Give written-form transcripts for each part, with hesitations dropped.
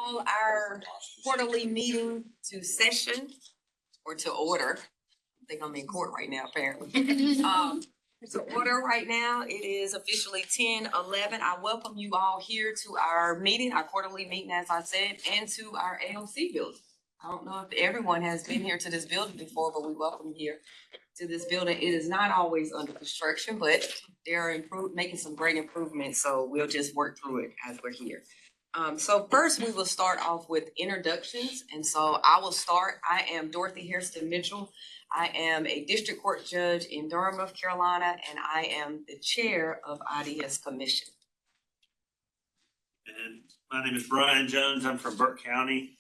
call our quarterly meeting to session or to order. I think I'm in court right now, apparently. To order right now, it is officially 10:11. I welcome you all here to our meeting, our quarterly meeting, as I said, and to our AOC building. I don't know if everyone has been here to this building before, but we welcome you here to this building. It is not always under construction, but they're making some great improvements, so we'll just work through it as we're here. So first we will start off with introductions. And so I will start. I am Dorothy Hairston Mitchell. I am a district court judge in Durham, North Carolina, and I am the chair of IDS Commission. And my name is Brian Jones. I'm from Burke County.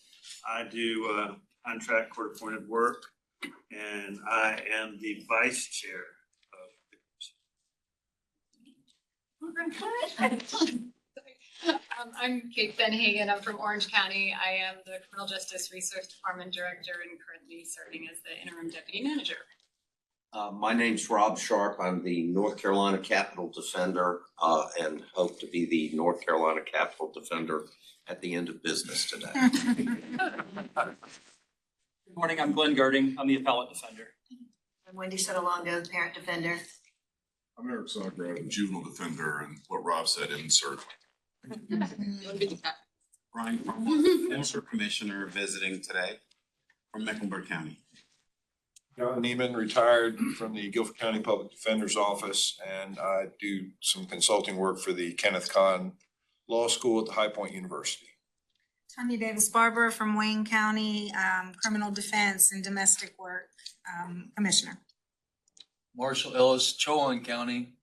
I do contract court appointed work, and I am the vice chair of the commission. I'm Kate Benhagen. I'm from Orange County. I am the Criminal Justice Resource Department Director and currently serving as the interim deputy manager. My name's Rob Sharp. I'm the North Carolina Capitol Defender and hope to be the North Carolina Capitol Defender at the end of business today. Good morning, I'm Glenn Girding. I'm the appellate defender. I'm Wendy Sotolongo, the parent defender. I'm Eric Songrove, juvenile defender, and what Rob said, insert. Brian, Officer Commissioner visiting today from Mecklenburg County. John Neiman, retired from the Guilford County Public Defender's Office, and I do some consulting work for the Kenneth Kahn Law School at the High Point University. Tanya Davis Barber from Wayne County, criminal defense and domestic work commissioner. Marshall Ellis, Chowan County,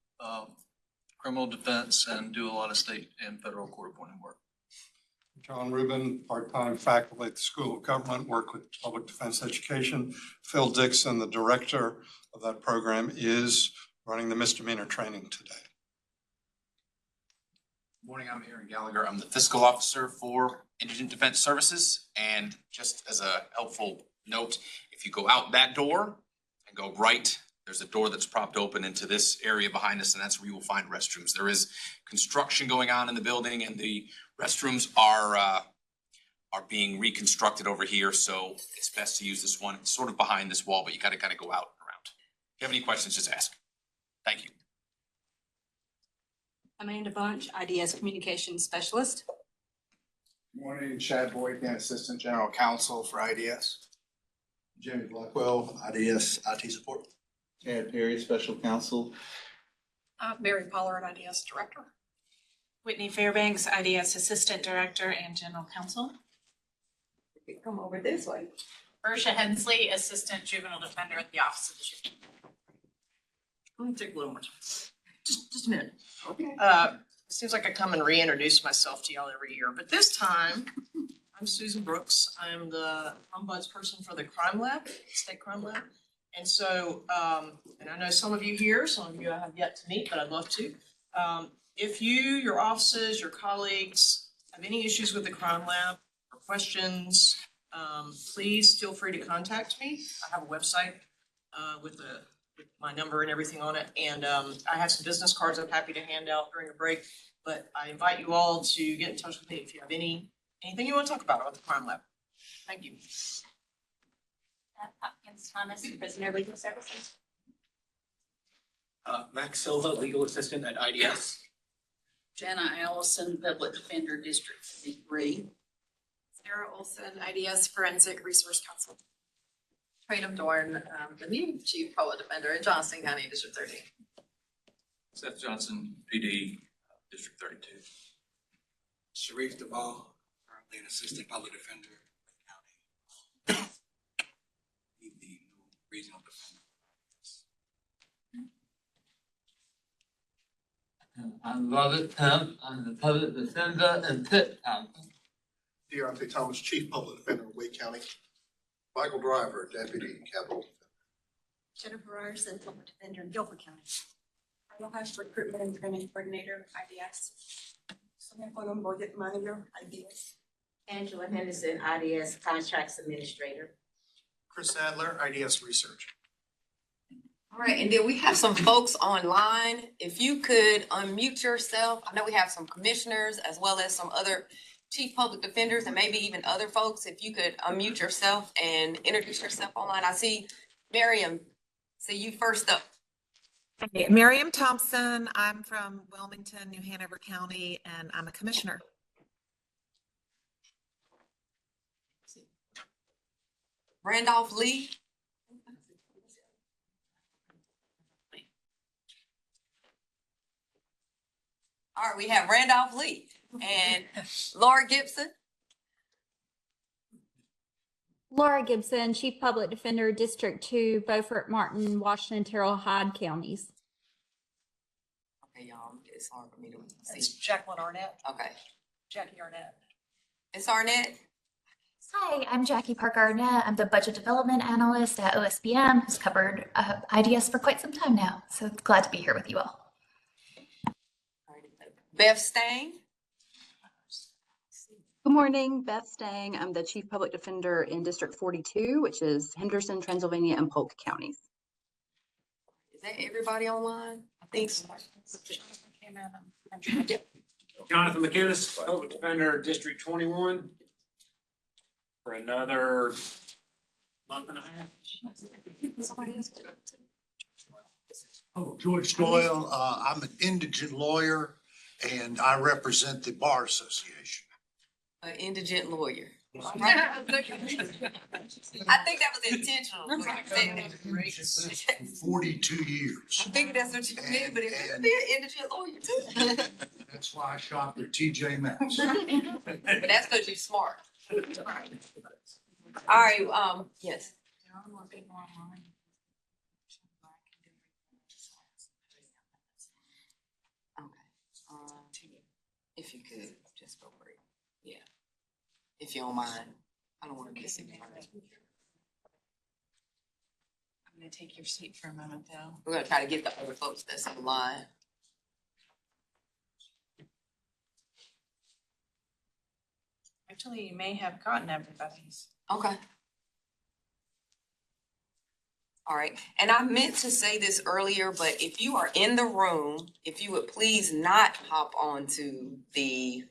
criminal defense, and do a lot of state and federal court appointed work. John Rubin, part-time faculty at the School of Government, work with public defense education. Phil Dixon, the director of that program, is running the misdemeanor training today. Good morning, I'm Aaron Gallagher. I'm the fiscal officer for Indigent Defense Services. And just as a helpful note, if you go out that door and go right, there's a door that's propped open into this area behind us, and that's where you will find restrooms. There is construction going on in the building, and the restrooms are being reconstructed over here, so it's best to use this one. It's sort of behind this wall, but you gotta go out and around. If you have any questions, just ask. Thank you. Amanda Bunch, IDS Communications Specialist. Good morning, Chad Boykin, Assistant General Counsel for IDS. Jamie Blackwell, IDS IT Support. Chad Perry, Special Counsel. Mary Pollard, IDS Director. Whitney Fairbanks, IDS Assistant Director and General Counsel. Come over this way. Bersha Hensley, Assistant Juvenile Defender at the Office of the Chief. Let me take a little more time. Just a minute. Okay. It seems like I come and reintroduce myself to y'all every year, but this time I'm Susan Brooks. I'm the ombudsperson for the Crime Lab, State Crime Lab. And so, and I know some of you here, some of you I have yet to meet, but I'd love to. If you, your offices, your colleagues have any issues with the Crime Lab or questions, please feel free to contact me. I have a website with my number and everything on it. And I have some business cards I'm happy to hand out during a break. But I invite you all to get in touch with me if you have anything you want to talk about the Crime Lab. Thank you. Hopkins Thomas, Prisoner Legal Services. Max Silva, Legal Assistant at IDS. Jenna Allison, Public Defender, District 3. Sarah Olson, IDS Forensic Resource Counsel. Tatum Dorn, the new Chief Public Defender in Johnson County, District 13. Seth Johnson, PD, District 32. Sharif Duvall, currently an Assistant Public Defender in the county. The Regional Defender. I'm Robert Kemp. I'm the public defender in Pitt County. Deontay Thomas, Chief Public Defender in Wake County. Michael Driver, Deputy Capitol Defender. Jennifer Ryerson, Public Defender in Guilford County. Carla Hash, Recruitment and Training Coordinator, IDS. Sonia Colon, Budget Manager, IDS. Angela Henderson, IDS Contracts Administrator. Chris Sadler, IDS Research. All right, and then we have some folks online. If you could unmute yourself. I know we have some commissioners as well as some other chief public defenders and maybe even other folks, if you could unmute yourself and introduce yourself online. I see Miriam, see you first up. Hey, Miriam Thompson. I'm from Wilmington, New Hanover County, and I'm a commissioner. Randolph Lee. All right, we have Randolph Lee and Laura Gibson. Laura Gibson, Chief Public Defender, District 2, Beaufort, Martin, Washington, Terrell, Hyde counties. Okay, y'all, it's hard for me to It's see. Jacqueline Arnett, Okay, Jackie Arnett. it's Arnett. Hi, I'm Jackie Parker Arnett. I'm the Budget Development Analyst at OSBM, who's covered IDS for quite some time now. So glad to be here with you all. Beth Stang. Good morning, Beth Stang. I'm the Chief Public Defender in District 42, which is Henderson, Transylvania, and Polk counties. Is that everybody online? I think so. Jonathan McKinnis, Public Defender, District 21. For another month and a half. Oh, George Doyle, I'm an indigent lawyer and I represent the Bar Association. An indigent lawyer. I think that was intentional. 42 years. I think that's what you meant, but it's an indigent lawyer too. That's why I shop at TJ Maxx. But that's because you're smart. All right, yes. Okay, if you could, just go for it. Yeah. If you don't mind, I don't want to miss it. I'm gonna take your seat for a moment though. We're gonna try to get the other folks that's on the line. Actually, you may have gotten everybody's. Okay. All right, and I meant to say this earlier, but if you are in the room, if you would please not hop onto the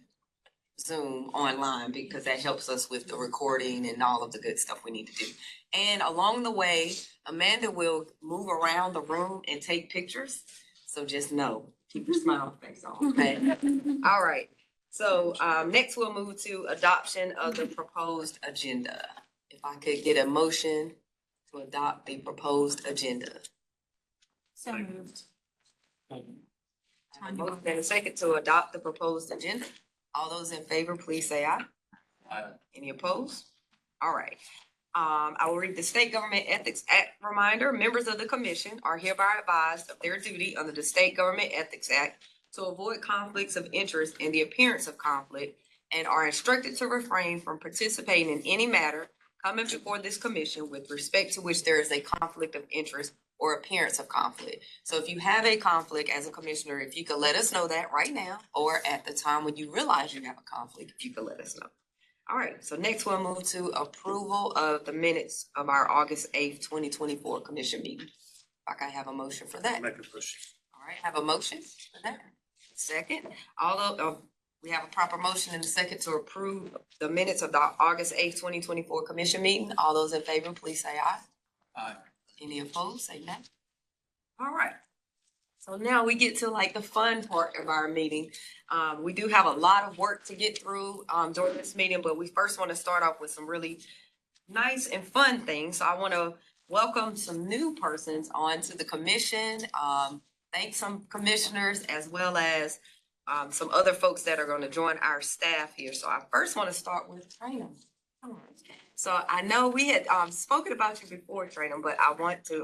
Zoom online, because that helps us with the recording and all of the good stuff we need to do. And along the way, Amanda will move around the room and take pictures. So just know, keep your smile face on, okay? All right, so next we'll move to adoption of the proposed agenda. If I could get a motion to adopt the proposed agenda. So moved. Motion and a second to adopt the proposed agenda. All those in favor, please say aye. Aye. Any opposed? All right. I will read the State Government Ethics Act reminder. Members of the commission are hereby advised of their duty under the State Government Ethics Act to avoid conflicts of interest and the appearance of conflict, and are instructed to refrain from participating in any matter coming before this commission with respect to which there is a conflict of interest or appearance of conflict. So if you have a conflict as a commissioner, if you could let us know that right now, or at the time when you realize you have a conflict, if you could let us know. All right, so next we'll move to approval of the minutes of our August 8th, 2024 commission meeting. If I can have a motion for that. Make a motion. All right, have a motion for that. Second, although we have a proper motion and a second to approve the minutes of the August 8th, 2024 commission meeting. All those in favor, please say aye. Aye. Any opposed, say nay. All right. So now we get to like the fun part of our meeting. We do have a lot of work to get through during this meeting, but we first want to start off with some really nice and fun things. So I want to welcome some new persons onto the commission. Thank some commissioners as well as some other folks that are going to join our staff here. So I first want to start with Trina. So I know we had spoken about you before, Trina, but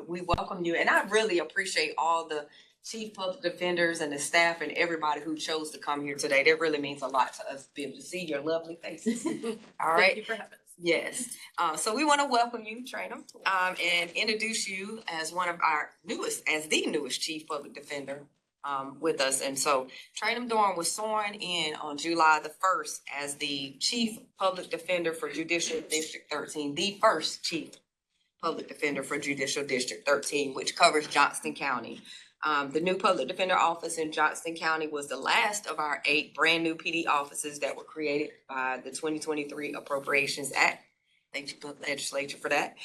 we welcome you, and I really appreciate all the chief public defenders and the staff and everybody who chose to come here today. That really means a lot to us to be able to see your lovely faces. All right. Thank you for having us. Yes. So we want to welcome you, Trina, and introduce you as one of our the newest chief public defender with us. And so Trina Dorn was sworn in on July the 1st as the chief public defender for Judicial District 13, the first chief public defender for Judicial District 13, which covers Johnston County. The new public defender office in Johnston County was the last of our 8 brand-new PD offices that were created by the 2023 Appropriations Act. Thank you, legislature, for that.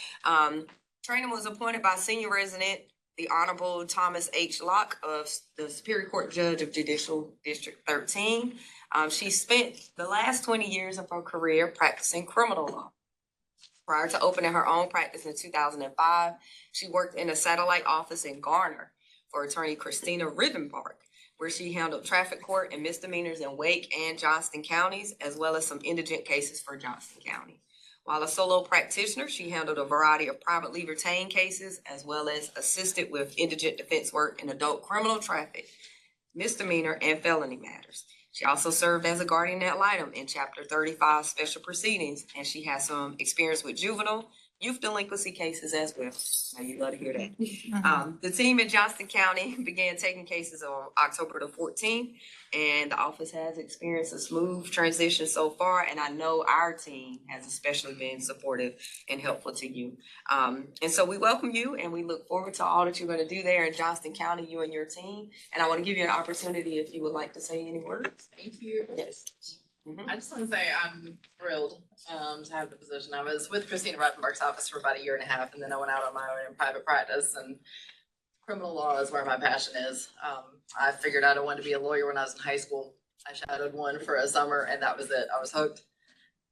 Training was appointed by senior resident, the Honorable Thomas H. Locke of the Superior Court Judge of Judicial District 13. She spent the last 20 years of her career practicing criminal law. Prior to opening her own practice in 2005, she worked in a satellite office in Garner for attorney Christina Rivenbark, where she handled traffic court and misdemeanors in Wake and Johnston counties, as well as some indigent cases for Johnston County. While a solo practitioner, she handled a variety of privately retained cases, as well as assisted with indigent defense work in adult criminal traffic, misdemeanor, and felony matters. She also served as a guardian ad litem in Chapter 35 Special Proceedings, and she has some experience with juvenile, youth delinquency cases as well. Now, you love to hear that. The team in Johnston County began taking cases on October the 14th, and the office has experienced a smooth transition so far, and I know our team has especially been supportive and helpful to you. And so we welcome you, and we look forward to all that you're going to do there in Johnston County, you and your team. And I want to give you an opportunity if you would like to say any words. Thank you. Yes. I just want to say I'm thrilled to have the position. I was with Christina Rottenberg's office for about 1.5 years, and then I went out on my own in private practice, and criminal law is where my passion is. I figured out I wanted to be a lawyer when I was in high school. I shadowed one for a summer, and that was it. I was hooked.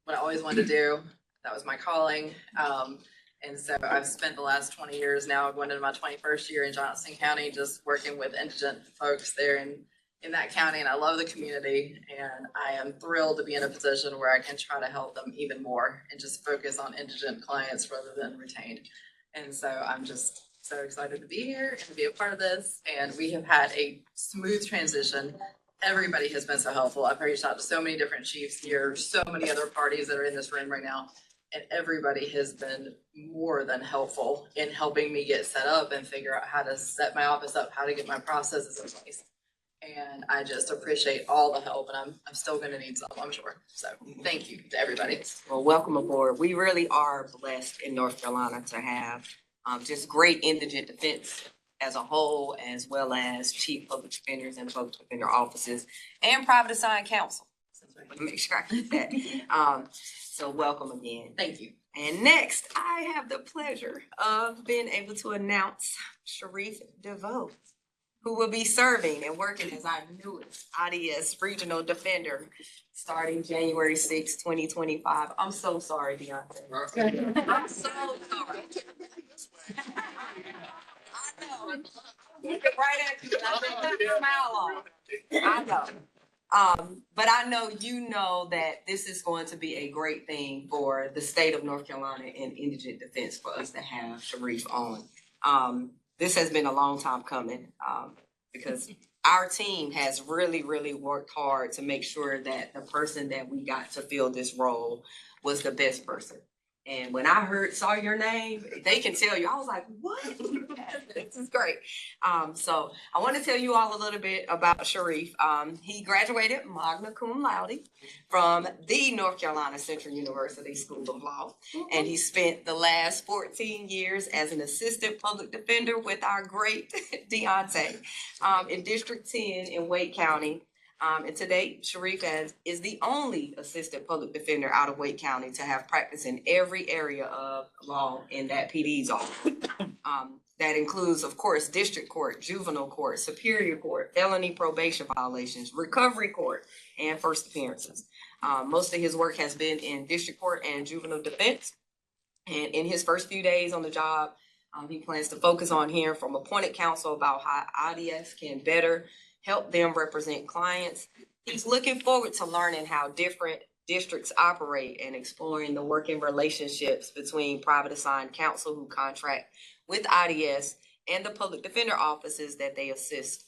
What I always wanted to do, that was my calling. And so I've spent the last 20 years now going into my 21st year in Johnston County, just working with indigent folks there in that county, and I love the community, and I am thrilled to be in a position where I can try to help them even more and just focus on indigent clients rather than retained. And so I'm just so excited to be here and to be a part of this, and we have had a smooth transition. Everybody has been so helpful. I've reached out to so many different chiefs here, so many other parties that are in this room right now, and everybody has been more than helpful in helping me get set up and figure out how to set my office up, how to get my processes in place. And I just appreciate all the help, and I'm still gonna need some, I'm sure. So thank you to everybody. Well, welcome aboard. We really are blessed in North Carolina to have just great indigent defense as a whole, as well as chief public defenders and public defender offices and private assigned counsel. Make sure I keep that. So welcome again. Thank you. And next, I have the pleasure of being able to announce Sharif DeVoe, who will be serving and working as our newest IDS regional defender starting January 6, 2025. I'm so sorry, Deontay. I'm so sorry. I know. Look right at you, and I think smile on. I know. But I know you know that this is going to be a great thing for the state of North Carolina and indigent defense for us to have Sharif on. This has been a long time coming, because our team has really, really worked hard to make sure that the person that we got to fill this role was the best person. And when I saw your name, they can tell you, I was like, what? This is great. So I want to tell you all a little bit about Sharif. He graduated magna cum laude from the North Carolina Central University School of Law. And he spent the last 14 years as an assistant public defender with our great Deontay in District 10 in Wake County. And to date, Sharif is the only assistant public defender out of Wake County to have practice in every area of law in that PD's office. That includes, of course, district court, juvenile court, superior court, felony probation violations, recovery court, and first appearances. Most of his work has been in district court and juvenile defense. And in his first few days on the job, he plans to focus on hearing from appointed counsel about how IDS can better help them represent clients. He's looking forward to learning how different districts operate and exploring the working relationships between private assigned counsel who contract with IDS and the public defender offices that they assist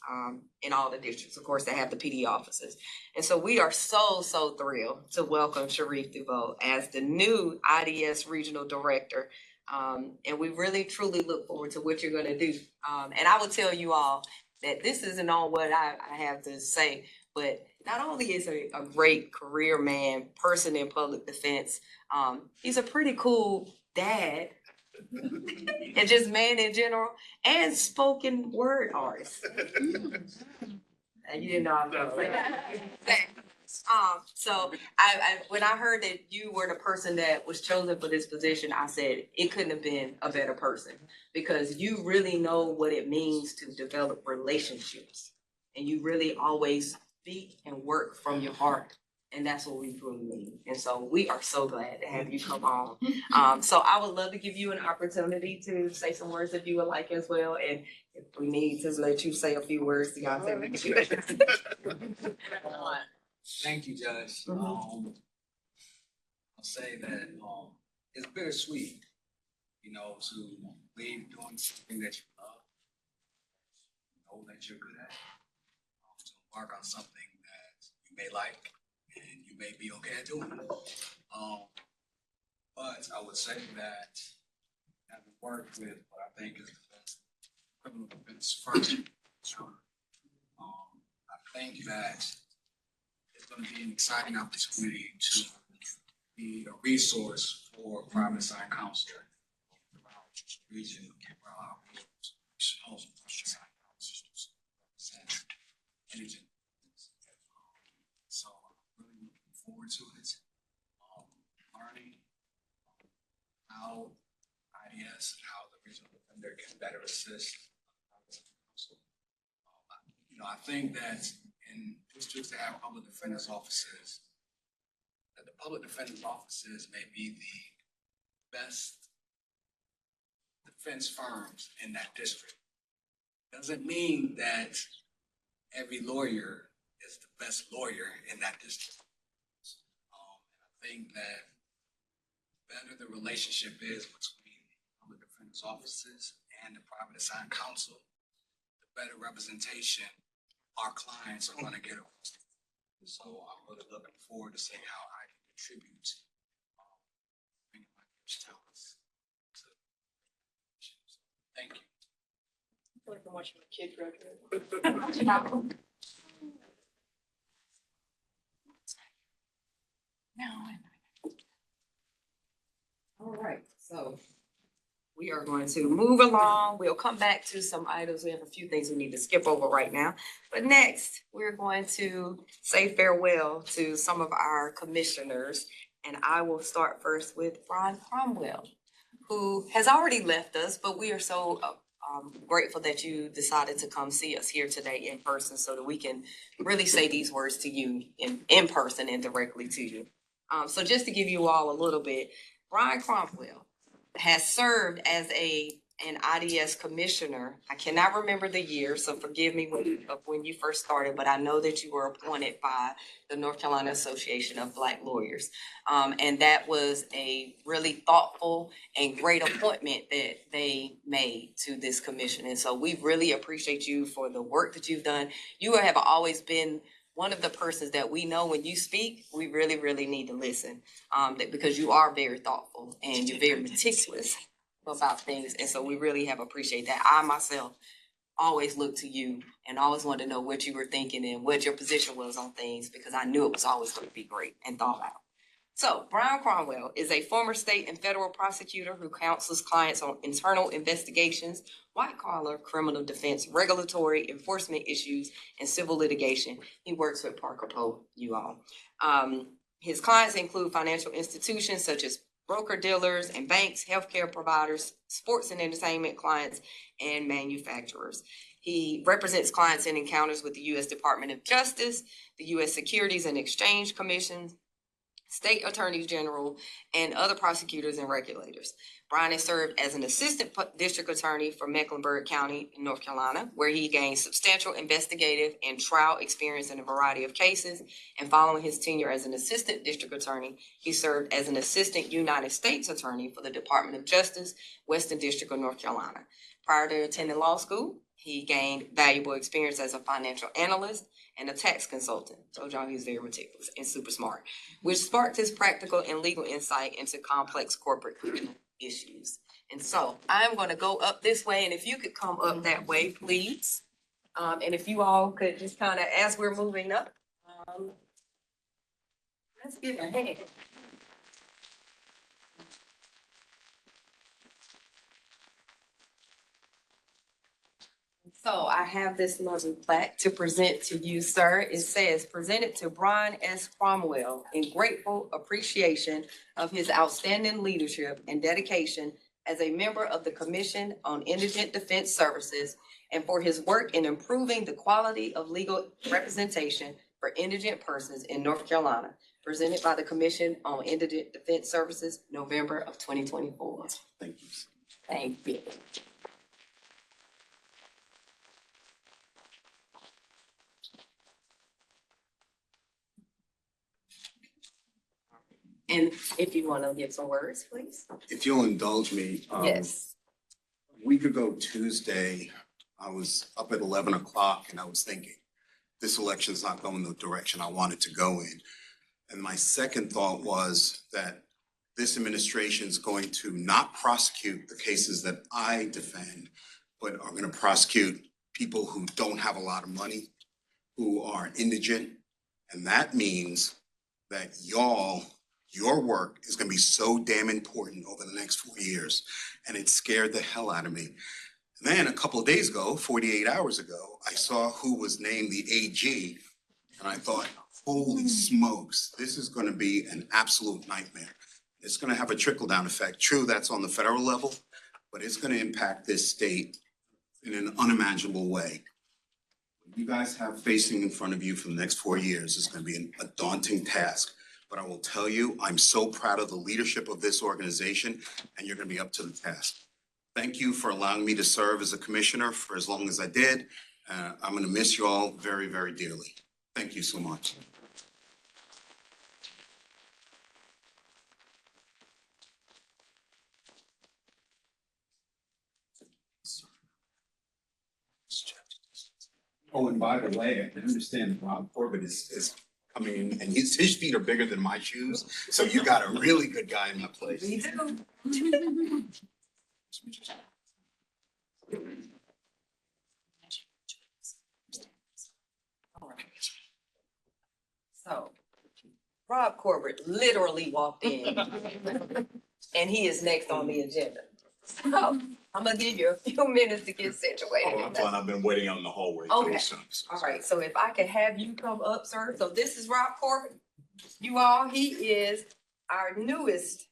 in all the districts. Of course, they have the PD offices. And so we are so thrilled to welcome Sharif DeVoe as the new IDS regional director. And we really, truly look forward to what you're gonna do. And I will tell you all, that this isn't all what I have to say, but not only is he a great career man, person in public defense, he's a pretty cool dad and just man in general, and spoken word artist. And you didn't know I was gonna say that. So when I heard that you were the person that was chosen for this position, I said it couldn't have been a better person because you really know what it means to develop relationships, and you really always speak and work from your heart. And that's what we truly need. And so we are so glad to have you come on. So I would love to give you an opportunity to say some words if you would like as well. And if we need to let you say a few words to y'all, we can do that. Thank you, Judge. I'll say that it's bittersweet, you know, to leave doing something that you love, know that you're good at, to embark on something that you may like and you may be okay at doing. But I would say that having worked with what I think is the best criminal defense first, I think that it's going to be an exciting opportunity to be a resource for private side counsel around the region, around so I'm really looking forward to it. Learning how IDS and how the regional defender can better assist. You know, I think that in districts that have public defender's offices, that the public defender's offices may be the best defense firms in that district. Doesn't mean that every lawyer is the best lawyer in that district. I think that the better the relationship is between public defender's offices and the private assigned counsel, the better representation our clients are going to get. So I'm really looking forward to seeing how I can contribute bringing my talents to. Thank you. I feel like I'm watching my kid graduate. All right, so we are going to move along. We'll come back to some items. We have a few things we need to skip over right now. But next, we're going to say farewell to some of our commissioners. And I will start first with Brian Cromwell, who has already left us, but we are so grateful that you decided to come see us here today in person so that we can really say these words to you in person and directly to you. So just to give you all a little bit, Brian Cromwell has served as an IDS commissioner. I cannot remember the year, so forgive me when you first started, but I know that you were appointed by the North Carolina Association of Black Lawyers. And that was a really thoughtful and great appointment that they made to this commission. And so we really appreciate you for the work that you've done. You have always been one of the persons that we know when you speak, we really, really need to listen, because you are very thoughtful and you're very meticulous about things. And so we really have appreciated that. I myself always looked to you and always wanted to know what you were thinking and what your position was on things, because I knew it was always going to be great and thought out. So Brian Cromwell is a former state and federal prosecutor who counsels clients on internal investigations, white-collar criminal defense, regulatory enforcement issues, and civil litigation. He works with Parker Poe, you all. His clients include financial institutions such as broker-dealers and banks, healthcare providers, sports and entertainment clients, and manufacturers. He represents clients in encounters with the U.S. Department of Justice, the U.S. Securities and Exchange Commission, state attorneys general, and other prosecutors and regulators. Brian has served as an assistant district attorney for Mecklenburg County, North Carolina, where he gained substantial investigative and trial experience in a variety of cases. And following his tenure as an assistant district attorney, he served as an assistant United States attorney for the Department of Justice, Western District of North Carolina. Prior to attending law school, he gained valuable experience as a financial analyst and a tax consultant. Told y'all he was very meticulous and super smart, which sparked his practical and legal insight into complex corporate criminal issues. And so I'm going to go up this way, and if you could come up that way, please. And if you all could just kind of, as we're moving up, let's give a hand. So I have this lovely plaque to present to you, sir. It says, presented to Brian S. Cromwell in grateful appreciation of his outstanding leadership and dedication as a member of the Commission on Indigent Defense Services and for his work in improving the quality of legal representation for indigent persons in North Carolina, presented by the Commission on Indigent Defense Services, November of 2024. Thank you. Thank you. And if you want to give some words, please. If you'll indulge me. Yes. A week ago Tuesday, I was up at 11 o'clock and I was thinking, this election's not going the direction I want it to go in. And my second thought was that this administration is going to not prosecute the cases that I defend, but are going to prosecute people who don't have a lot of money, who are indigent. And that means that your work is going to be so damn important over the next 4 years. And it scared the hell out of me. And then a couple of days ago, 48 hours ago, I saw who was named the AG. And I thought, holy smokes, this is going to be an absolute nightmare. It's going to have a trickle-down effect. True, that's on the federal level, but it's going to impact this state in an unimaginable way. What you guys have facing in front of you for the next 4 years is going to be a daunting task. But I will tell you, I'm so proud of the leadership of this organization, and you're going to be up to the task. Thank you for allowing me to serve as a commissioner for as long as I did. I'm going to miss you all very, very dearly. Thank you so much. Oh, and by the way, I understand Rob Corbett is coming in, and his feet are bigger than my shoes, so you got a really good guy in that place. We do. All right. So, Rob Corbett literally walked in, and he is next on the agenda. So, I'm gonna give you a few minutes to get situated. Oh, I'm fine. I've been waiting out in the hallway. Okay. All right, so if I could have you come up, sir. So this is Rob Corbett. You all, he is our newest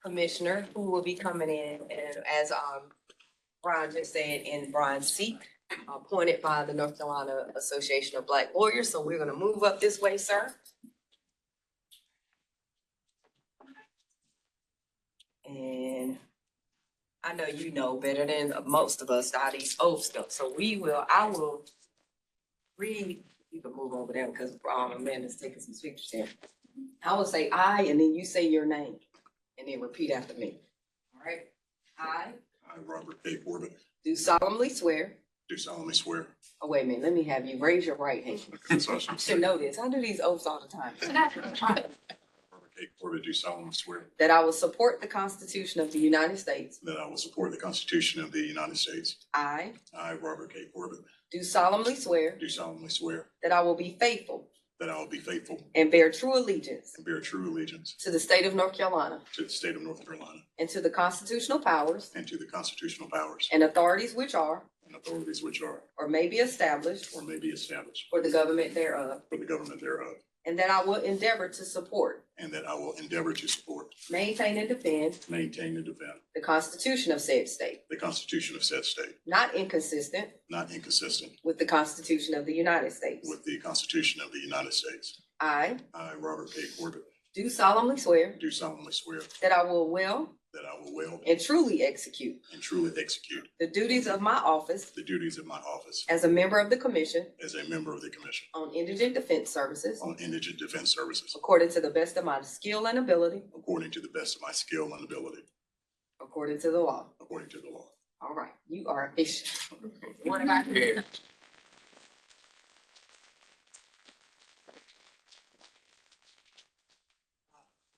commissioner who will be coming in, and as Brian just said, in Brian's seat, appointed by the North Carolina Association of Black Lawyers. So we're gonna move up this way, sir. And I know you know better than most of us all these old stuff. So I will read, you can move over there because Amanda's taking some pictures here. I will say I, and then you say your name, and then repeat after me. All right? I Robert K. Corbett, do solemnly swear. do solemnly swear. Oh, wait a minute, let me have you raise your right hand. Okay, so I should know this. I do these oaths all the time. Robert K. Corbett, do solemnly swear That I will support the Constitution of the United States. that I will support the Constitution of the United States. I I, Robert K. Corbett, do solemnly swear do solemnly swear that I will be faithful that I will be faithful and bear true allegiance and bear true allegiance to the state of North Carolina to the state of North Carolina and to the constitutional powers and to the constitutional powers and authorities which are and authorities which are or may be established or may be established for the government thereof, for the government thereof, and that I will endeavor to support, and that I will endeavor to support, maintain, and defend maintain, and defend the Constitution of said state, the Constitution of said state, not inconsistent not inconsistent with the Constitution of the United States. with the Constitution of the United States. I I, Robert K. Corbett, do solemnly swear do solemnly swear that I will well that I will well and truly execute and truly execute the duties of my office the duties of my office as a member of the Commission as a member of the Commission on Indigent Defense Services on Indigent Defense Services according to the best of my skill and ability, according to the best of my skill and ability, according to the law. according to the law. All right, you are official. What about you?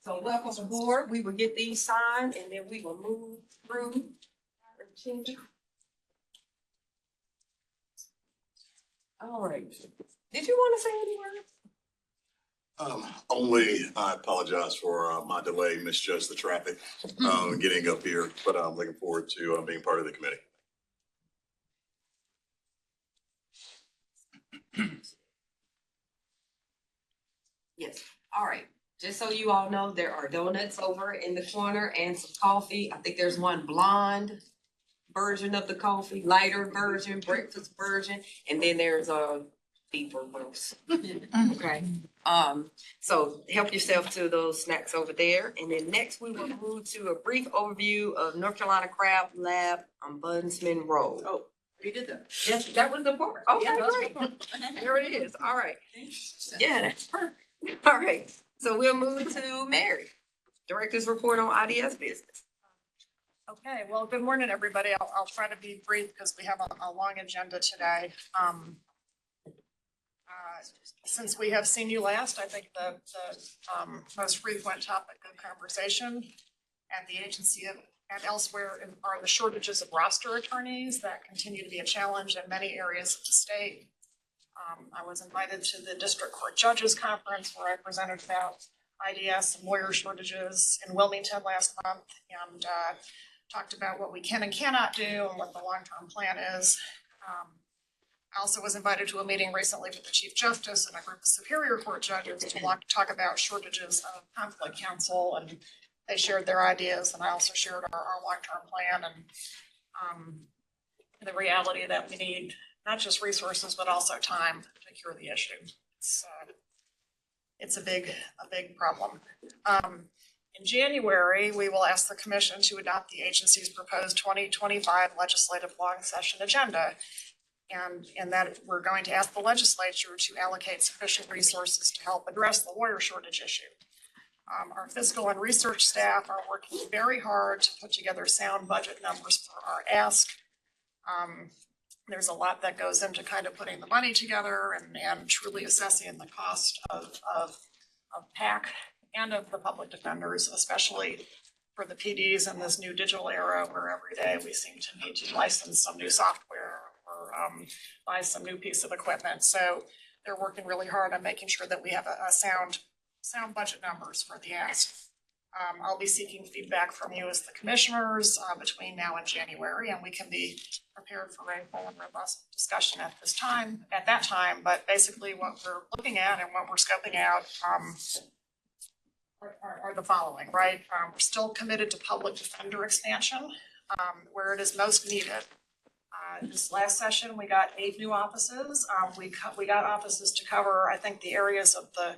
So welcome aboard. We will get these signed and then we will move through. All right. Did you want to say any words? Only, I apologize for my delay, misjudged the traffic getting up here, but I'm looking forward to being part of the committee. Yes, all right. Just so you all know, there are donuts over in the corner and some coffee. I think there's one blonde version of the coffee, lighter version, breakfast version, and then there's a deeper roast. Okay, so help yourself to those snacks over there. And then next we will move to a brief overview of North Carolina Craft Lab on Bunsman Road. Oh, you did that. Yes, that was the part. Okay, Yeah, that's great. There it is. All right. Yeah, that's perfect. All right, so we'll move to Mary. Director's report on IDS business. Okay, well, good morning, everybody. I'll try to be brief because we have a long agenda today. Since we have seen you last, I think the most frequent topic of conversation at the agency and elsewhere are the shortages of roster attorneys that continue to be a challenge in many areas of the state. I was invited to the District Court Judges Conference where I presented about IDS and lawyer shortages in Wilmington last month and talked about what we can and cannot do and what the long-term plan is. I also was invited to a meeting recently with the Chief Justice and a group of Superior Court judges to talk about shortages of conflict counsel, and they shared their ideas, and I also shared our long-term plan and the reality that we need not just resources, but also time to cure the issue. It's a big problem. In January, we will ask the Commission to adopt the agency's proposed 2025 legislative long session agenda. And that we're going to ask the legislature to allocate sufficient resources to help address the lawyer shortage issue. Our fiscal and research staff are working very hard to put together sound budget numbers for our ask. There's a lot that goes into kind of putting the money together and truly assessing the cost of PAC and of the public defenders, especially for the PDs in this new digital era where every day we seem to need to license some new software or buy some new piece of equipment. So they're working really hard on making sure that we have a sound budget numbers for the ask. I'll be seeking feedback from you as the commissioners between now and January, and we can be prepared for a full and robust discussion at that time. But basically what we're looking at and what we're scoping out are the following, right? We're still committed to public defender expansion where it is most needed. This last session, we got 8 new offices. We got offices to cover, I think, the areas of the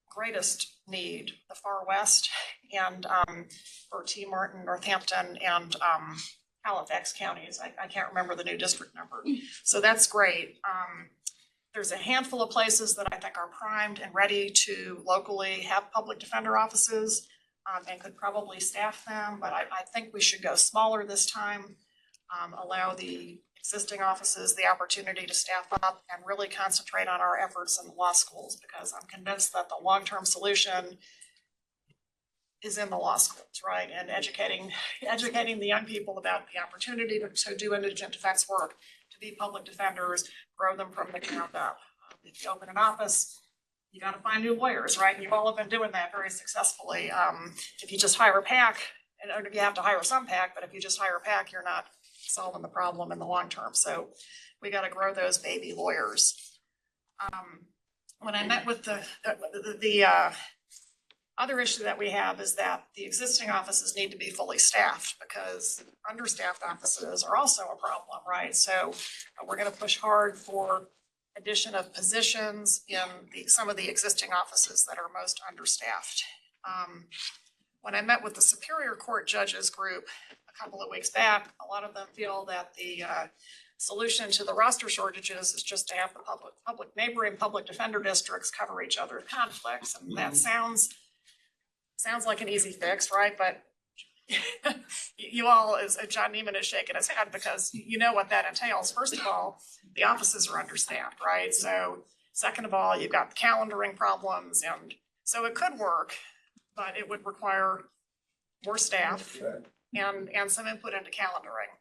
greatest need, the far west and for T. Martin, Northampton, and Halifax counties. I can't remember the new district number. So that's great. There's a handful of places that I think are primed and ready to locally have public defender offices and could probably staff them, but I think we should go smaller this time, allow the existing offices the opportunity to staff up and really concentrate on our efforts in the law schools, because I'm convinced that the long-term solution is in the law schools, right? And educating the young people about the opportunity to do indigent defense work, to be public defenders, grow them from the ground up. If you open an office, you got to find new lawyers, right? And you all have been doing that very successfully. If you just hire a PAC, and you have to hire some PAC, but if you just hire a PAC, you're not solving the problem in the long term. So we got to grow those baby lawyers. When I met with the other issue that we have is that the existing offices need to be fully staffed, because understaffed offices are also a problem, right? So we're going to push hard for addition of positions in some of the existing offices that are most understaffed. When I met with the Superior Court Judges group a couple of weeks back, a lot of them feel that the solution to the roster shortages is just to have the neighboring public defender districts cover each other's conflicts. And that sounds like an easy fix, right? But you all, as John Neiman is shaking his head, because you know what that entails. First of all, the offices are understaffed, right? So second of all, you've got the calendaring problems, and so it could work, but it would require more staff and some input into calendaring.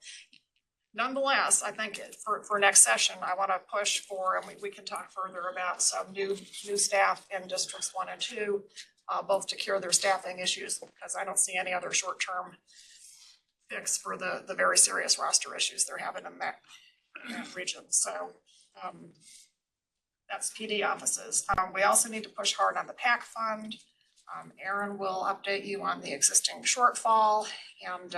Nonetheless, I think for next session, I want to push for, and we can talk further about some new staff in districts 1 and 2, both to cure their staffing issues, because I don't see any other short-term fix for the very serious roster issues they're having in that region. So That's PD offices. We also need to push hard on the PAC fund. Aaron will update you on the existing shortfall, and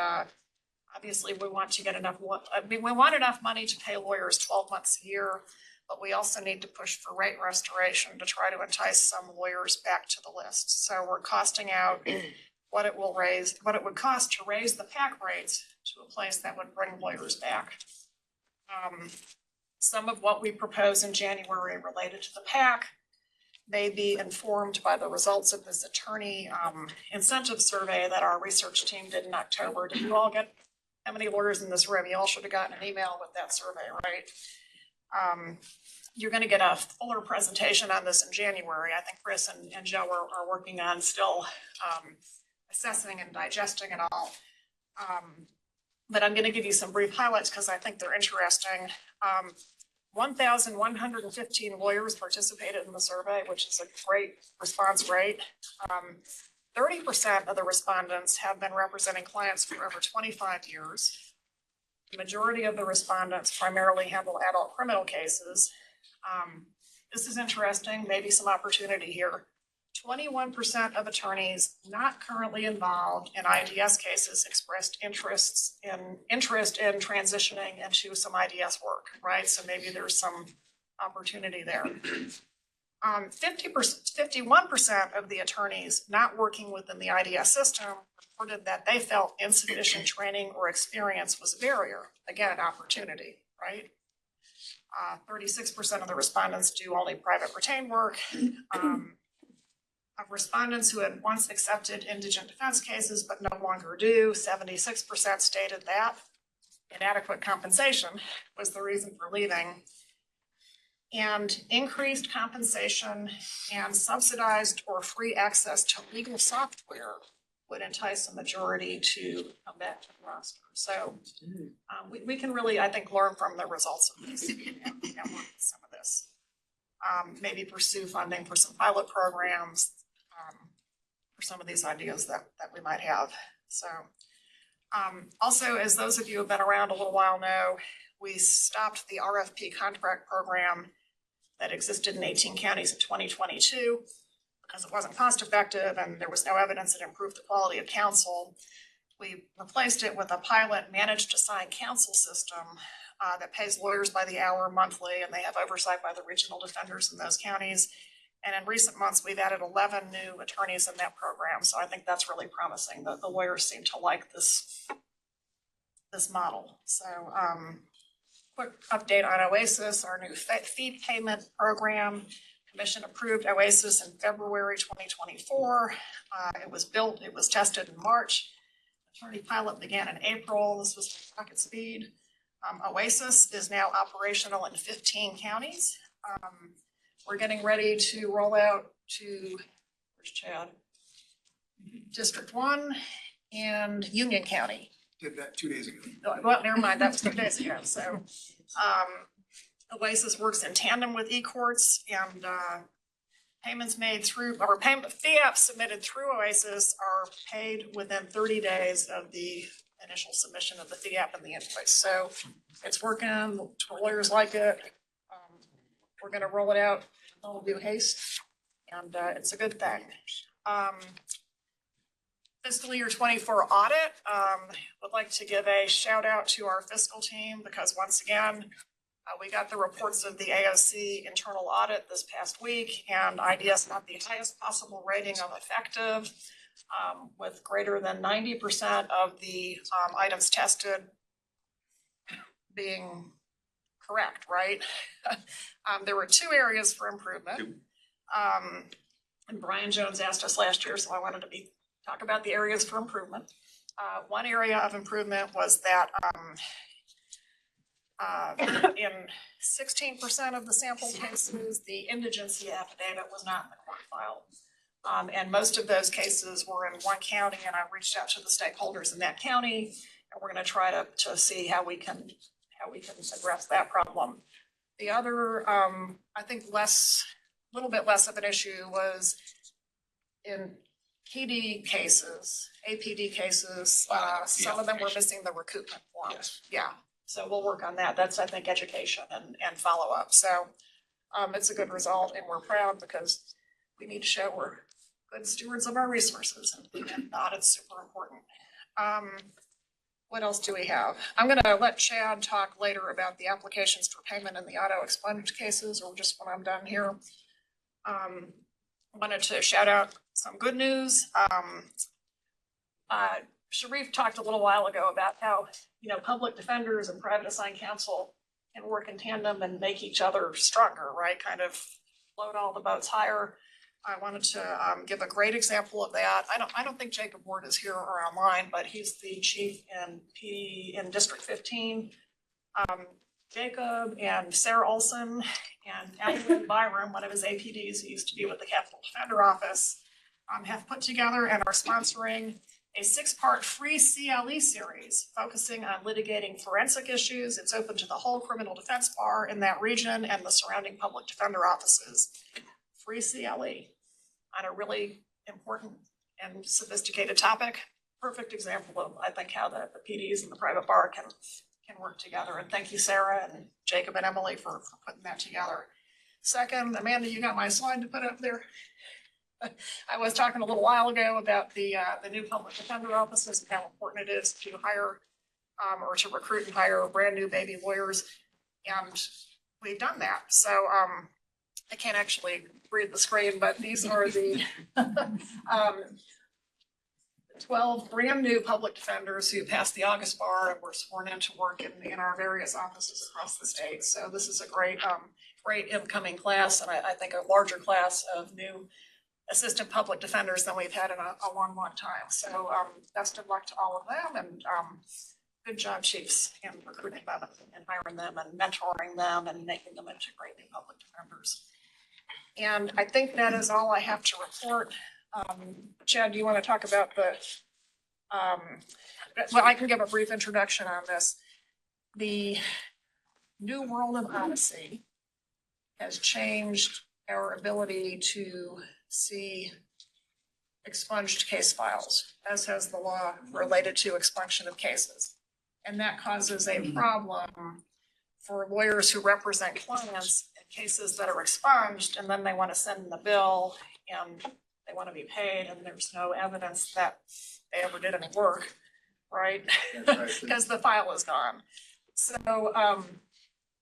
obviously we want to get enough, we want enough money to pay lawyers 12 months a year, but we also need to push for rate restoration to try to entice some lawyers back to the list. So we're costing out what it would cost to raise the PAC rates to a place that would bring lawyers back. Some of what we propose in January related to the PAC may be informed by the results of this attorney incentive survey that our research team did in October. Did you all get, how many lawyers in this room? You all should have gotten an email with that survey, right? You're gonna get a fuller presentation on this in January. I think Chris and Joe are working on still assessing and digesting it all. But I'm gonna give you some brief highlights because I think they're interesting. 1,115 lawyers participated in the survey, which is a great response rate. 30% of the respondents have been representing clients for over 25 years. The majority of the respondents primarily handle adult criminal cases. This is interesting, maybe some opportunity here. 21% of attorneys not currently involved in IDS cases expressed interest in transitioning into some IDS work, right? So maybe there's some opportunity there. 51% of the attorneys not working within the IDS system reported that they felt insufficient training or experience was a barrier. Again, opportunity, right? 36% of the respondents do only private retained work. Of respondents who had once accepted indigent defense cases but no longer do, 76% stated that inadequate compensation was the reason for leaving. And increased compensation and subsidized or free access to legal software would entice a majority to come back to the roster. So we can really, I think, learn from the results of this and work with some of this. Maybe pursue funding for some pilot programs, for some of these ideas that we might have. So also, as those of you who have been around a little while know, we stopped the RFP contract program that existed in 18 counties in 2022 because it wasn't cost effective and there was no evidence it improved the quality of counsel. We replaced it with a pilot managed assigned counsel system that pays lawyers by the hour monthly, and they have oversight by the regional defenders in those counties. And in recent months, we've added 11 new attorneys in that program. So I think that's really promising. The lawyers seem to like this model. So quick update on OASIS, our new fee payment program. Commission approved OASIS in February 2024. It was built, it was tested in March. Attorney pilot began in April. This was rocket speed. OASIS is now operational in 15 counties. We're getting ready to roll out to, where's Chad? District 1 and Union County. Did that 2 days ago. Well, never mind, that was 2 days ago. So OASIS works in tandem with eCourts, and payments made through, or fee apps submitted through OASIS are paid within 30 days of the initial submission of the fee app and the invoice. So it's working, lawyers like it. We're gonna roll it out, all due haste, and it's a good thing. Fiscal year 24 audit, would like to give a shout out to our fiscal team because once again, we got the reports of the AOC internal audit this past week, and IDS got the highest possible rating of effective, with greater than 90% of the items tested being correct, right? There were 2 areas for improvement. And Brian Jones asked us last year, so I wanted to talk about the areas for improvement. One area of improvement was that in 16% of the sample cases, the indigency affidavit was not in the court file. And most of those cases were in one county, and I reached out to the stakeholders in that county, and we're gonna try to see how we can address that problem. The other, I think little bit less of an issue was in PD cases, APD cases, some of them were missing the recoupment form. Yes. Yeah, so we'll work on that. That's, I think, education and follow up. So It's a good result and we're proud because we need to show we're good stewards of our resources. And not, it's super important. What else do we have? I'm gonna let Chad talk later about the applications for payment in the auto expunged cases, or just when I'm done here. Wanted to shout out some good news. Sharif talked a little while ago about how, public defenders and private assigned counsel can work in tandem and make each other stronger, right? Kind of float all the boats higher. I wanted to give a great example of that. I don't think Jacob Ward is here or online, but he's the chief in District 15. Jacob and Sarah Olson and Alan Byram, one of his APDs who used to be with the Capitol Defender Office, have put together and are sponsoring a 6-part free CLE series focusing on litigating forensic issues. It's open to the whole criminal defense bar in that region and the surrounding public defender offices. Free CLE on a really important and sophisticated topic. Perfect example of, I think, how the PDs and the private bar can work together. And thank you, Sarah and Jacob and Emily for putting that together. Second, Amanda, you got my slide to put up there. I was talking a little while ago about the new public defender offices and how important it is to hire or to recruit and hire brand new baby lawyers. And we've done that. So I can't actually read the screen, but these are the 12 brand new public defenders who passed the August bar and were sworn in to work in our various offices across the state. So this is a great incoming class, and I think a larger class of new assistant public defenders than we've had in a long time. So best of luck to all of them, and good job, chiefs, in recruiting them and hiring them and mentoring them and making them into great new public defenders. And I think that is all I have to report. Chad, do you want to talk about well, I can give a brief introduction on this. The new world of Odyssey has changed our ability to see expunged case files, as has the law related to expunction of cases. And that causes a problem for lawyers who represent clients in cases that are expunged, and then they want to send in the bill and they want to be paid, and there's no evidence that they ever did any work, right? Because the file is gone. So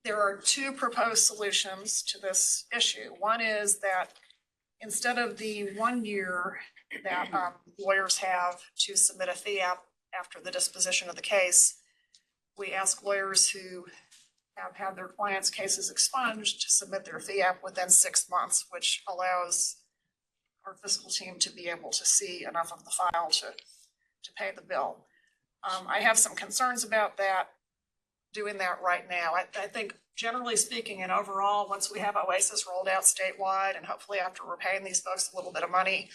there are two proposed solutions to this issue. One is that instead of the 1 year that lawyers have to submit a fee app after the disposition of the case, we ask lawyers who have had their clients' cases expunged to submit their fee app within 6 months, which allows our fiscal team to be able to see enough of the file to pay the bill. I have some concerns about that, doing that right now. I think generally speaking and overall, once we have OASIS rolled out statewide and hopefully after we're paying these folks a little bit of money,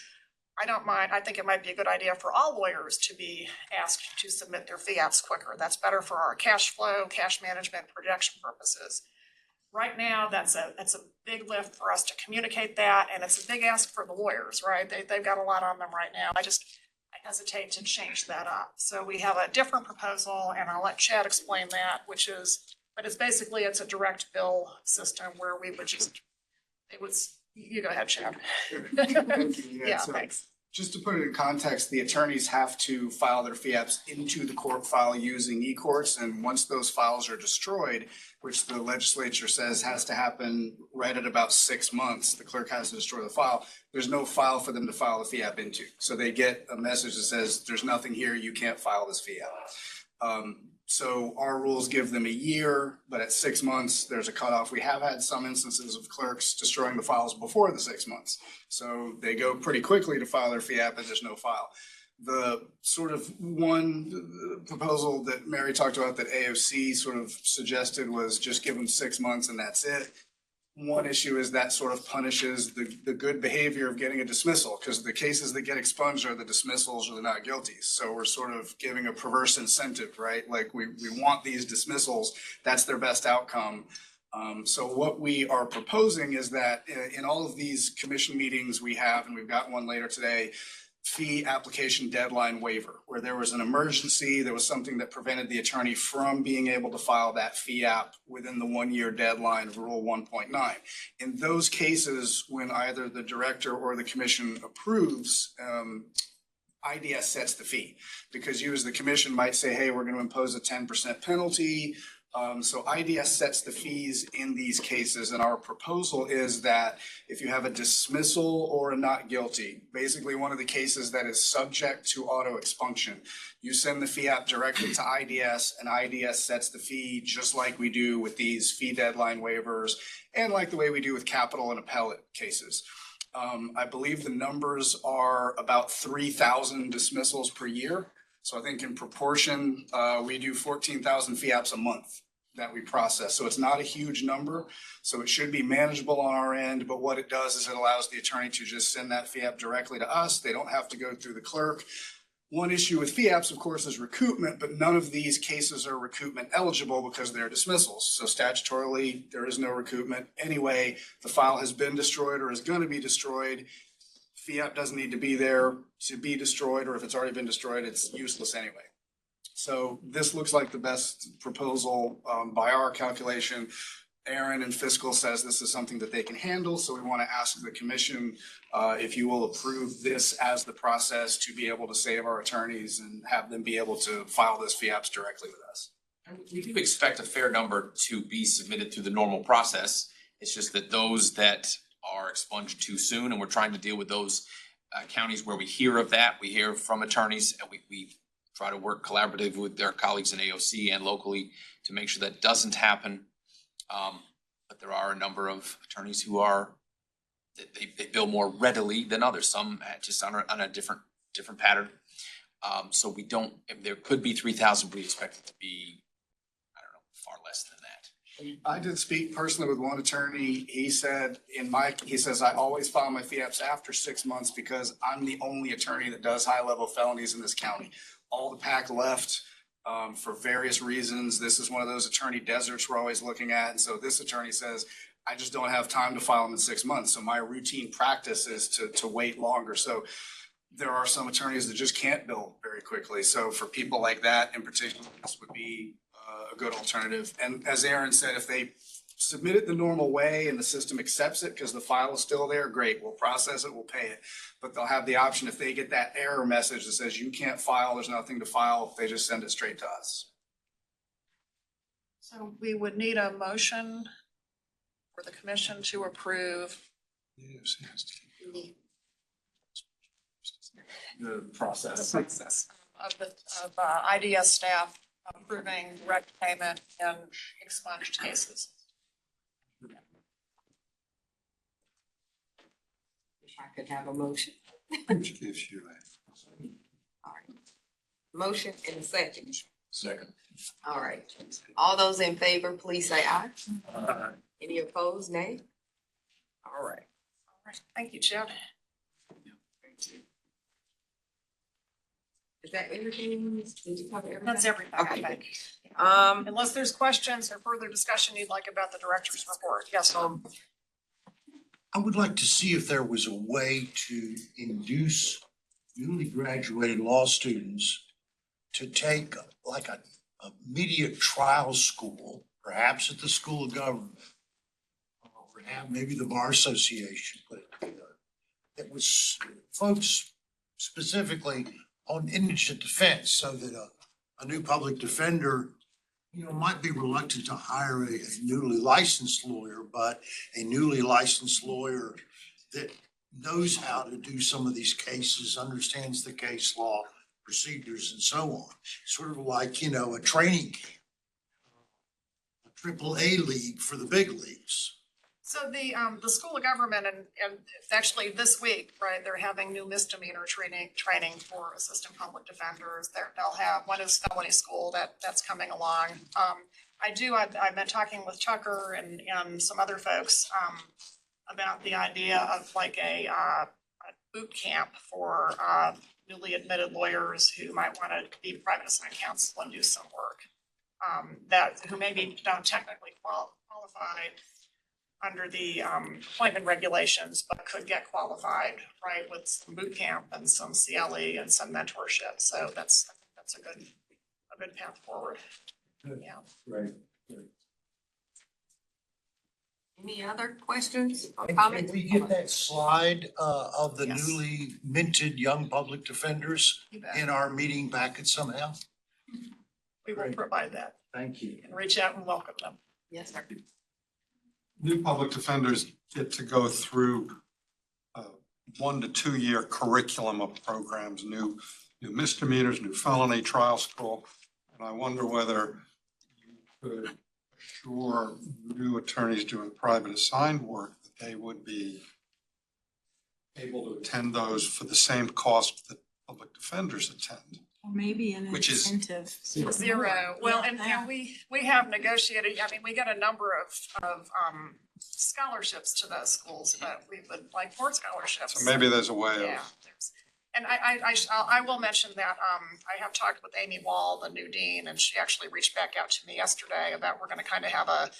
I don't mind. I think it might be a good idea for all lawyers to be asked to submit their fee apps quicker. That's better for our cash flow, cash management, projection purposes. Right now, that's a big lift for us to communicate that, and it's a big ask for the lawyers, right? They've got a lot on them right now. I hesitate to change that up. So we have a different proposal, and I'll let Chad explain that, but it's basically, it's a direct bill system where we would you go ahead, Chad. Thank you. Yeah, So thanks. just to put it in context, the attorneys have to file their fee apps into the court file using e-courts. And once those files are destroyed, which the legislature says has to happen right at about 6 months, the clerk has to destroy the file. There's no file for them to file the fee app into. So they get a message that says, there's nothing here, you can't file this fee app. So our rules give them a year, but at 6 months, there's a cutoff. We have had some instances of clerks destroying the files before the 6 months. So they go pretty quickly to file their fee app and there's no file. The sort of one proposal that Mary talked about that AOC sort of suggested was just give them 6 months and that's it. One issue is that sort of punishes the good behavior of getting a dismissal, because the cases that get expunged are the dismissals or the not guilties. So we're sort of giving a perverse incentive, right? Like we want these dismissals, that's their best outcome. So what we are proposing is that in all of these commission meetings we have, and we've got one later today, fee application deadline waiver, where there was an emergency, there was something that prevented the attorney from being able to file that fee app within the 1-year deadline of Rule 1.9. In those cases, when either the director or the commission approves, IDS sets the fee, because you as the commission might say, hey, we're going to impose a 10% penalty. So IDS sets the fees in these cases, and our proposal is that if you have a dismissal or a not guilty, basically one of the cases that is subject to auto expunction, you send the fee app directly to IDS, and IDS sets the fee just like we do with these fee deadline waivers and like the way we do with capital and appellate cases. I believe the numbers are about 3,000 dismissals per year. So I think in proportion, we do 14,000 fee apps a month that we process. So it's not a huge number. So it should be manageable on our end. But what it does is it allows the attorney to just send that fee app directly to us. They don't have to go through the clerk. One issue with fee apps, of course, is recoupment, but none of these cases are recoupment eligible because they're dismissals. So statutorily, there is no recoupment. Anyway, the file has been destroyed or is going to be destroyed. Fee app doesn't need to be there to be destroyed, or if it's already been destroyed, it's useless anyway. So this looks like the best proposal by our calculation. Aaron and Fiscal says this is something that they can handle, so we want to ask the commission if you will approve this as the process to be able to save our attorneys and have them be able to file this fee apps directly with us. We do expect a fair number to be submitted through the normal process. It's just that those that are expunged too soon, and we're trying to deal with those counties where we hear of that. We hear from attorneys, and we try to work collaboratively with their colleagues in AOC and locally to make sure that doesn't happen. But there are a number of attorneys who are, they bill more readily than others, some just on a different pattern. So we don't, there could be 3,000, but we expect it to be, I don't know, far less than that. I did speak personally with one attorney. He said he says, I always file my fee apps after 6 months because I'm the only attorney that does high-level felonies in this county. All the pack left for various reasons. This is one of those attorney deserts we're always looking at. And so this attorney says, I just don't have time to file them in 6 months. So my routine practice is to wait longer. So there are some attorneys that just can't bill very quickly. So for people like that in particular, this would be a good alternative. And as Aaron said, if they submit it the normal way and the system accepts it because the file is still there, great, we'll process it, we'll pay it. But they'll have the option if they get that error message that says you can't file, there's nothing to file, they just send it straight to us. So we would need a motion for the commission to approve The process. of IDS staff approving direct payment in expunged cases. If I could have a motion. Which gives you All right. Motion and a second. Second. All right. All those in favor, please say aye. Any opposed, nay? All right. All right, thank you, Chad. Is that everything? Did you cover everything? That's everything, I Okay. think. Unless there's questions or further discussion you'd like about the director's report. Yes, I would like to see if there was a way to induce newly graduated law students to take like a immediate trial school, perhaps at the School of Government, or have maybe the Bar Association put it together. It was folks specifically on indigent defense, so that a new public defender, might be reluctant to hire a newly licensed lawyer, but a newly licensed lawyer that knows how to do some of these cases, understands the case law, procedures, and so on. Sort of like, a training camp, a AAA league for the big leagues. so the School of Government and actually this week, right, they're having new misdemeanor training for assistant public defenders. They'll have, one is felony school that's coming along. I've been talking with Tucker and some other folks about the idea of like a boot camp for newly admitted lawyers who might want to be private assigned counsel and do some work who maybe don't technically qualify. under the appointment regulations, but could get qualified, right, with some boot camp and some CLE and some mentorship. So that's a good path forward. Yeah. Right. Any other questions or And comments? can we get that slide of the Yes. newly minted young public defenders You bet. in our meeting packet somehow? We will provide that Thank you. and reach out and welcome them. Yes, sir. New public defenders get to go through a 1 to 2 year curriculum of programs, new misdemeanors, new felony trial school. And I wonder whether you could assure new attorneys doing private assigned work that they would be able to attend those for the same cost that public defenders attend. Or maybe an Which is- incentive. Zero. Well, and we have negotiated, I mean, we get a number of scholarships to those schools, but we would like more scholarships. So maybe there's a way Yeah, of, and I will mention that, I have talked with Amy Wall, the new dean, and she actually reached back out to me yesterday about, we're gonna kind of have a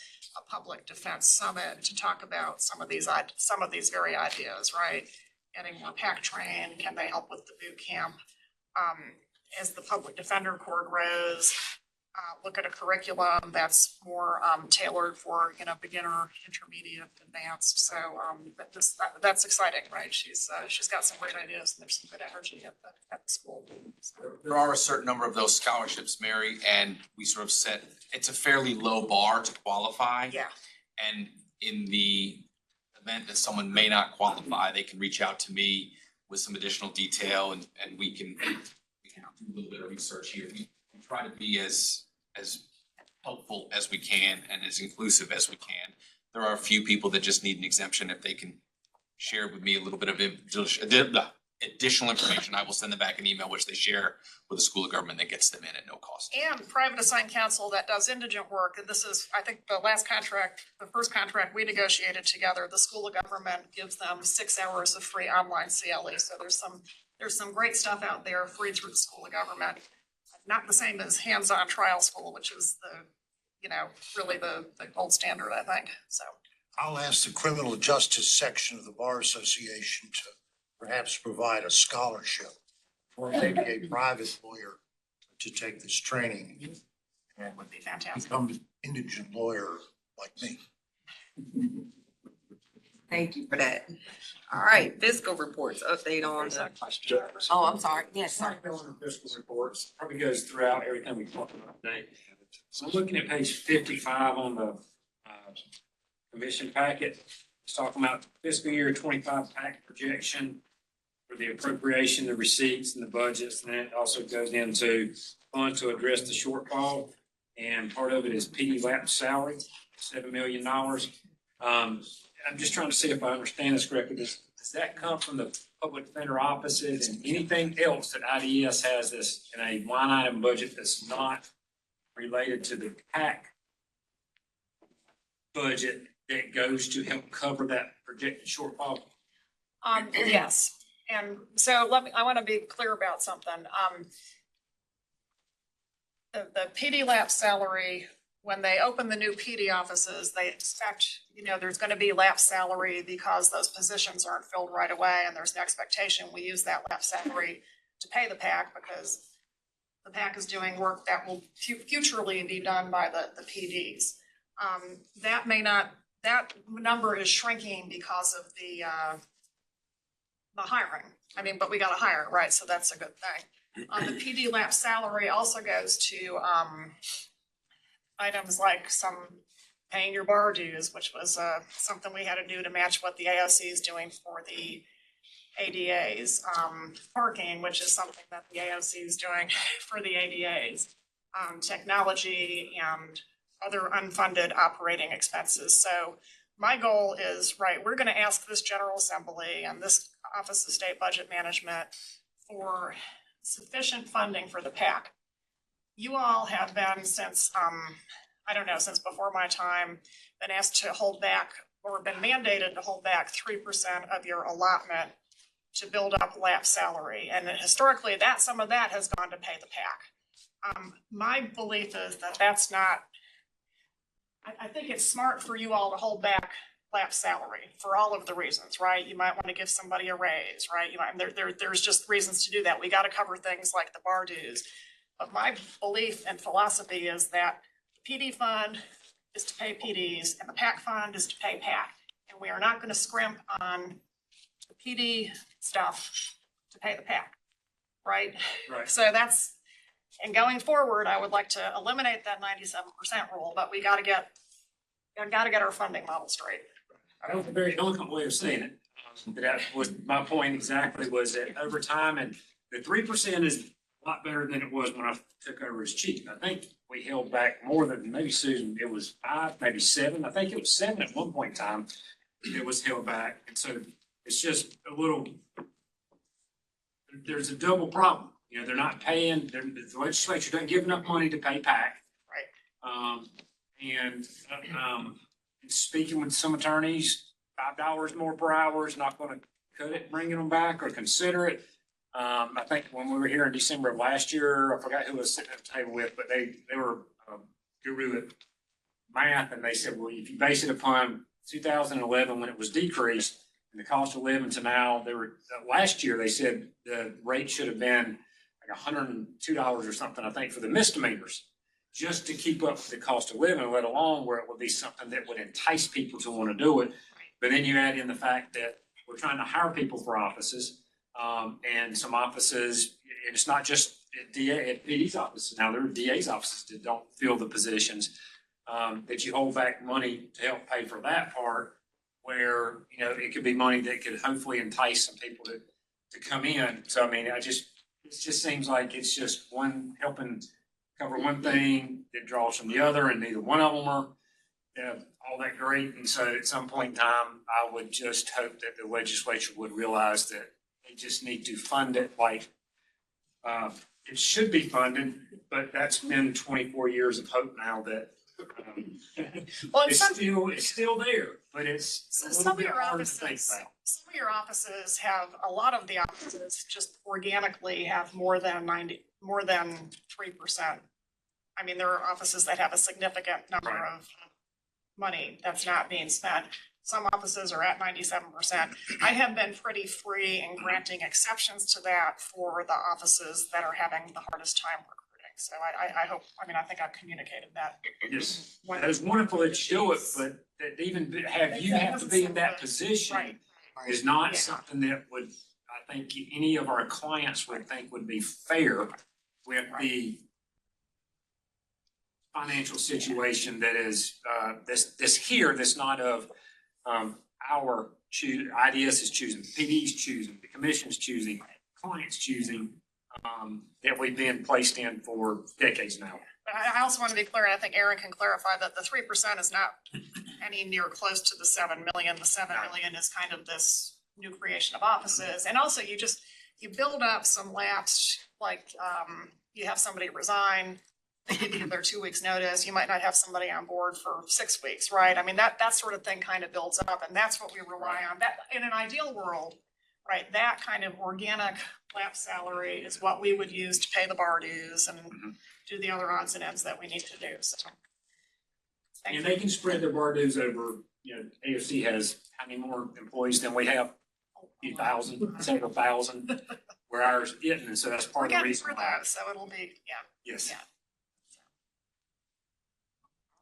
public defense summit to talk about some of these very ideas, right? Getting more PAC trained, can they help with the boot camp? As the public defender corps grows, look at a curriculum that's more tailored for, beginner, intermediate, advanced. So that's exciting, right? She's got some great ideas and there's some good energy at the school. There are a certain number of those scholarships, Mary, and we sort of set, it's a fairly low bar to qualify. Yeah. And in the event that someone may not qualify, they can reach out to me with some additional detail and we can do a little bit of research here. We try to be as helpful as we can and as inclusive as we can. There are a few people that just need an exemption. If they can share with me a little bit of additional information, I will send them back an email, which they share with the school of government that gets them in at no cost. And private assigned counsel that does indigent work, and this is, I think, the first contract we negotiated together, the school of government gives them 6 hours of free online CLE. So there's some great stuff out there free through the school of government. Not the same as hands-on trial school, which is really the gold standard, I think, so. I'll ask the criminal justice section of the Bar Association to perhaps provide a scholarship or maybe a private lawyer to take this training. That would be fantastic. Become an indigent lawyer like me. Thank you for that. All right, fiscal reports, update on the. Oh, I'm sorry. Yes, sir. Fiscal reports probably goes throughout everything we talked about today. So I'm looking at page 55 on the commission packet. It's talking about fiscal year 25 PAC projection for the appropriation, the receipts and the budgets. And then it also goes into fund to address the shortfall. And part of it is PD lap salary, $7 million. I'm just trying to see if I understand this correctly. Does that come from the public defender offices and anything else that IDS has this in a line item budget that's not related to the PAC budget that goes to help cover that projected shortfall? Yes, and so I want to be clear about something. The PD lap salary, when they open the new PD offices, they expect, there's gonna be lap salary because those positions aren't filled right away, and there's an expectation we use that lap salary to pay the PAC because the PAC is doing work that will futurely be done by the PDs. That number is shrinking because of the hiring. But we gotta hire, right? So that's a good thing. The PD lap salary also goes to, items like some paying your bar dues, which was something we had to do to match what the AOC is doing for the ADAs. Parking, which is something that the AOC is doing for the ADAs. Technology and other unfunded operating expenses. So my goal is, right, we're gonna ask this General Assembly and this Office of State Budget Management for sufficient funding for the PAC. You all have been since before my time, been asked to hold back or been mandated to hold back 3% of your allotment to build up lap salary. And historically, some of that has gone to pay the PAC. My belief is that that's not, I think it's smart for you all to hold back lapse salary for all of the reasons, right? You might want to give somebody a raise, right? You might, there's just reasons to do that. We got to cover things like the bar dues. But my belief and philosophy is that the PD fund is to pay PDs and the PAC fund is to pay PAC. And we are not going to scrimp on the PD stuff to pay the PAC, right? Right. So that's, and going forward, I would like to eliminate that 97% rule, but we got to get our funding model straight. That was a very eloquent way of saying it. That was my point exactly, was that over time, and the 3% is a lot better than it was when I took over as chief. I think we held back more than, maybe Susan, it was 5, maybe 7. I think it was 7 at one point in time. It was held back. And so it's just a little, there's a double problem. You know, they're not paying, the legislature doesn't give enough money to pay PAC. Right. And speaking with some attorneys, $5 more per hour is not gonna cut it, bringing them back or consider it. I think when we were here in December of last year, I forgot who I was sitting at the table with, but they were guru at math, and they said, well, if you base it upon 2011 when it was decreased and the cost of living to now, they were last year they said the rate should have been like $102 or something, I think, for the misdemeanors, just to keep up with the cost of living, let alone where it would be something that would entice people to want to do it. But then you add in the fact that we're trying to hire people for offices, and some offices, and it's not just at PD's offices. Now there are DA's offices that don't fill the positions, that you hold back money to help pay for that part, where, you know, it could be money that could hopefully entice some people to come in. So, I mean, it just seems like it's just one helping cover one thing that draws from the other, and neither one of them are all that great. And so at some point in time, I would just hope that the legislature would realize that they just need to fund it like it should be funded, but that's been 24 years of hope now that Well, it's still there, but it's a little some of bit your hard to think offices, about. some of your offices have, a lot of the offices just organically have more than 3%. I mean, there are offices that have a significant number of money that's not being spent. Some offices are at 97%. I have been pretty free in granting exceptions to that for the offices that are having the hardest time recruiting. So I hope, I mean, I think I've communicated that. Yes, that is wonderful that you do it, but that even have to be in that position is not something that would, I think, any of our clients would think would be fair with the financial situation that is, that's not of, our IDS is choosing, PD's choosing, the commission's choosing, clients choosing, that we've been placed in for decades now. But I also want to be clear, and I think Aaron can clarify that the 3% is not any near close to the 7 million. The 7 million is kind of this new creation of offices. And also you build up some lapse, like, you have somebody resign, they give you their 2 weeks notice, you might not have somebody on board for 6 weeks, right? I mean, that sort of thing kind of builds up, and that's what we rely on. That, in an ideal world, right, that kind of organic lapse salary is what we would use to pay the bar dues and do the other odds and ends that we need to do, so. And they can spread their bar dues over, you know, AFC has how many more employees than we have? A few thousand, several thousand, where ours isn't, and so that's part of the reason why. So it'll be, Yes. Yeah.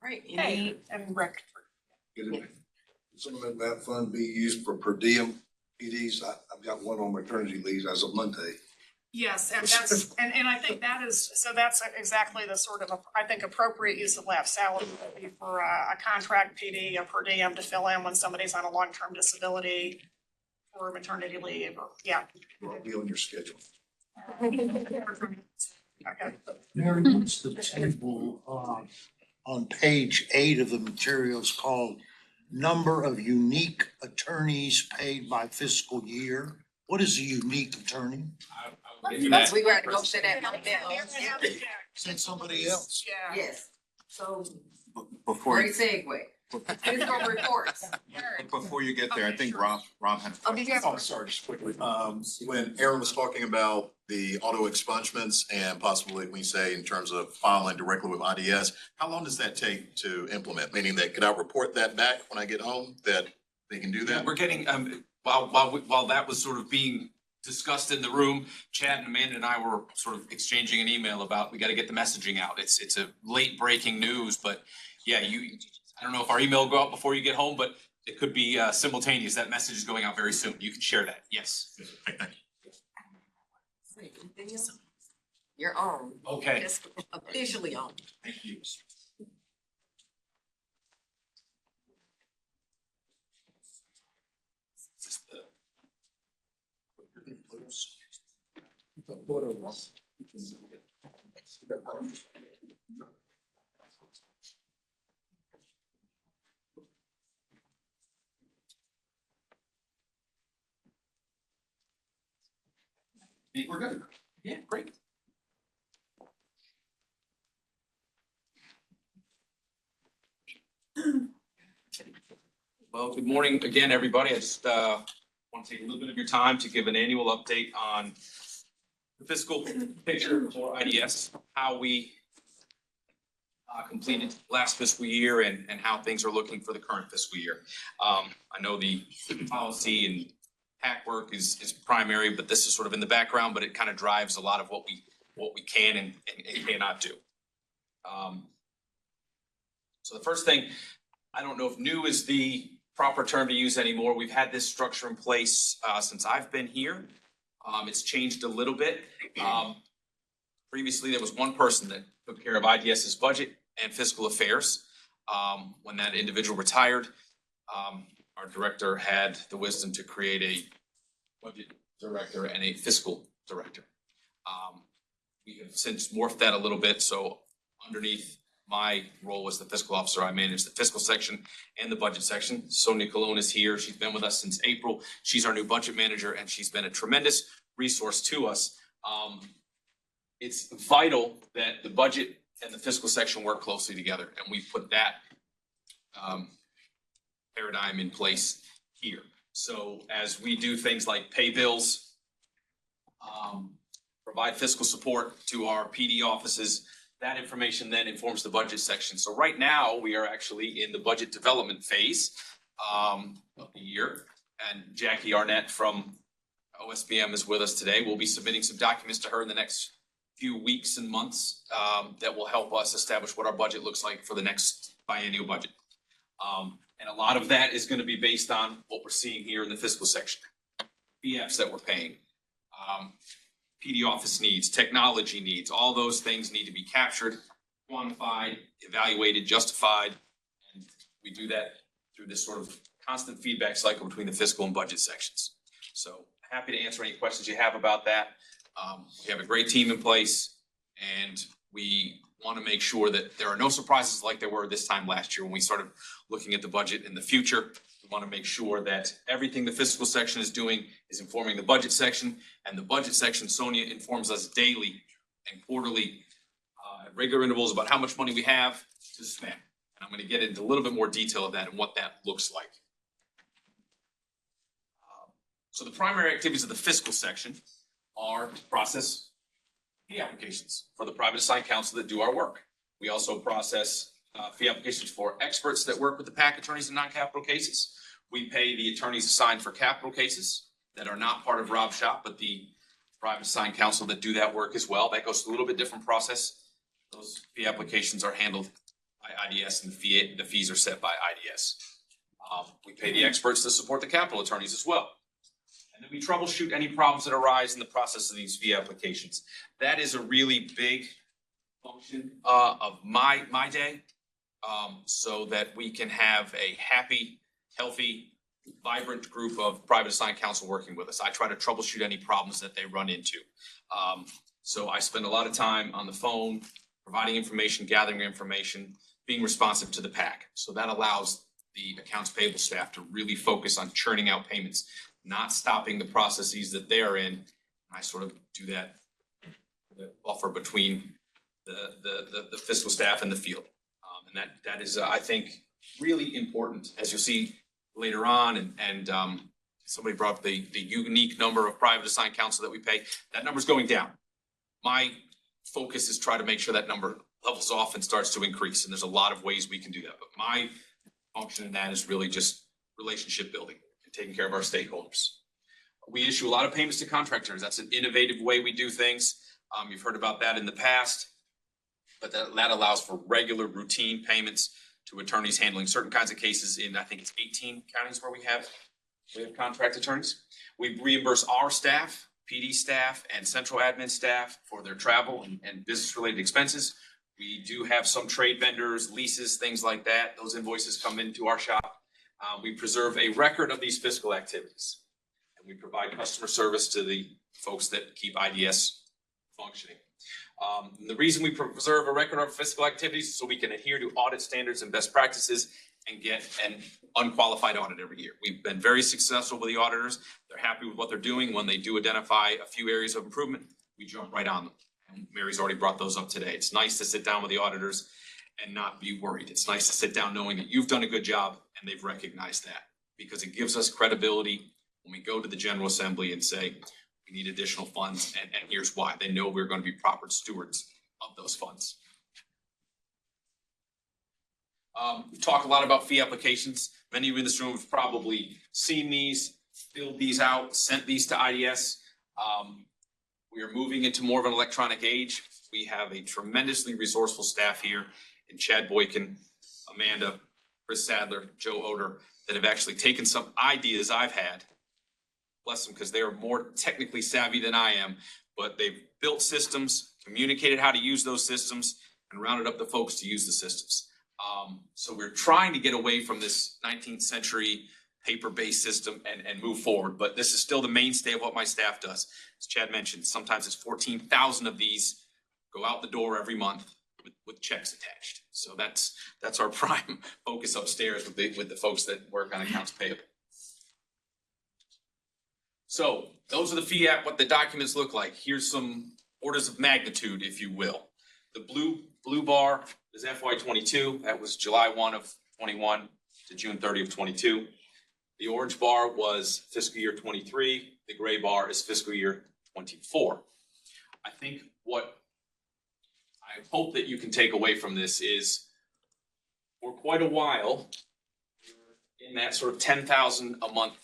Right. Hey, and Rick. Some of that fund be used for per diem PDs. I've got one on maternity leave as of Monday. Yes, and that's, and I think that is, so that's exactly the sort of, I think, appropriate use of lapse salary would be for a contract PD, a per diem to fill in when somebody's on a long-term disability or maternity leave, or, I'll be on your schedule. Okay. Mary, what's the table on page 8 of the materials called number of unique attorneys paid by fiscal year? What is a unique attorney? We got to go to that. Said somebody else. Yeah. Yes. So, Before, great segue. Fiscal reports. before you get there, I think Rob had. Oh, did you have? Oh, sorry, just quickly. When Aaron was talking about the auto expungements and possibly we say in terms of filing directly with IDS, how long does that take to implement? Meaning that could I report that back when I get home that they can do that? We're getting, while that was sort of being discussed in the room, Chad and Amanda and I were sort of exchanging an email about, we gotta get the messaging out. It's a late breaking news, but yeah, I don't know if our email will go out before you get home, but it could be simultaneous. That message is going out very soon. You can share that, yes. You're on. Okay. It's officially on. Thank you. Think we're good? Yeah, great. Well, good morning again, everybody. I just want to take a little bit of your time to give an annual update on the fiscal picture for IDS, how we completed last fiscal year and how things are looking for the current fiscal year. I know the policy and hack work is primary, but this is sort of in the background, but it kind of drives a lot of what we can and cannot do. So the first thing, I don't know if new is the proper term to use anymore. We've had this structure in place since I've been here. It's changed a little bit. Previously, there was one person that took care of IDS's budget and fiscal affairs. When that individual retired, our director had the wisdom to create a budget director and a fiscal director. We have since morphed that a little bit, so underneath my role as the fiscal officer, I manage the fiscal section and the budget section. Sonia Colon is here. She's been with us since April. She's our new budget manager, and she's been a tremendous resource to us. It's vital that the budget and the fiscal section work closely together, and we put that paradigm in place here. So as we do things like pay bills, provide fiscal support to our PD offices, that information then informs the budget section. So right now, we are actually in the budget development phase of the year. And Jackie Arnett from OSBM is with us today. We'll be submitting some documents to her in the next few weeks and months that will help us establish what our budget looks like for the next biennial budget. And a lot of that is going to be based on what we're seeing here in the fiscal section. BFs that we're paying, PD office needs, technology needs, all those things need to be captured, quantified, evaluated, justified. And we do that through this sort of constant feedback cycle between the fiscal and budget sections. So happy to answer any questions you have about that. We have a great team in place, and we want to make sure that there are no surprises like there were this time last year when we started looking at the budget in the future. We want to make sure that everything the fiscal section is doing is informing the budget section, and the budget section, Sonia informs us daily and quarterly at regular intervals about how much money we have to spend. And I'm going to get into a little bit more detail of that and what that looks like. So the primary activities of the fiscal section are to process fee applications for the private assigned counsel that do our work. We also process fee applications for experts that work with the PAC attorneys in non-capital cases. We pay the attorneys assigned for capital cases that are not part of Rob's shop, but the private assigned counsel that do that work as well. That goes through a little bit different process. Those fee applications are handled by IDS, and the fees are set by IDS. We pay the experts that support the capital attorneys as well. And then we troubleshoot any problems that arise in the process of these fee applications. That is a really big function of my day, so that we can have a happy, healthy, vibrant group of private assigned counsel working with us. I try to troubleshoot any problems that they run into. So I spend a lot of time on the phone, providing information, gathering information, being responsive to the PAC. So that allows the accounts payable staff to really focus on churning out payments, not stopping the processes that they are in. I sort of do that, the buffer between the fiscal staff and the field. And that is, I think, really important, as you'll see later on. And somebody brought up the unique number of private assigned counsel that we pay. That number's going down. My focus is try to make sure that number levels off and starts to increase. And there's a lot of ways we can do that. But my function in that is really just relationship building and taking care of our stakeholders. We issue a lot of payments to contractors. That's an innovative way we do things. You've heard about that in the past, but that allows for regular routine payments to attorneys handling certain kinds of cases in, I think it's 18 counties where we have contract attorneys. We reimburse our staff, PD staff and central admin staff for their travel and business related expenses. We do have some trade vendors, leases, things like that. Those invoices come into our shop. We preserve a record of these fiscal activities. And we provide customer service to the folks that keep IDS functioning. The reason we preserve a record of fiscal activities is so we can adhere to audit standards and best practices and get an unqualified audit every year. We've been very successful with the auditors. They're happy with what they're doing. When they do identify a few areas of improvement, we jump right on them. And Mary's already brought those up today. It's nice to sit down with the auditors and not be worried. It's nice to sit down knowing that you've done a good job and they've recognized that, because it gives us credibility when we go to the General Assembly and say, we need additional funds, and here's why. They know we're going to be proper stewards of those funds. We talk a lot about fee applications. Many of you in this room have probably seen these, filled these out, sent these to IDS. We are moving into more of an electronic age. We have a tremendously resourceful staff here in Chad Boykin, Amanda, Chris Sadler, Joe Oder, that have actually taken some ideas I've had, bless them, because they are more technically savvy than I am, but they've built systems, communicated how to use those systems, and rounded up the folks to use the systems. So we're trying to get away from this 19th century paper-based system and move forward, but this is still the mainstay of what my staff does. As Chad mentioned, sometimes it's 14,000 of these go out the door every month with checks attached. So that's our prime focus upstairs with the folks that work on accounts payable. So those are the fee app, what the documents look like. Here's some orders of magnitude, if you will. The blue bar is FY22. That was July 1 of 21 to June 30 of 22. The orange bar was fiscal year 23. The gray bar is fiscal year 24. I think what I hope that you can take away from this is, for quite a while, in that sort of 10,000 a month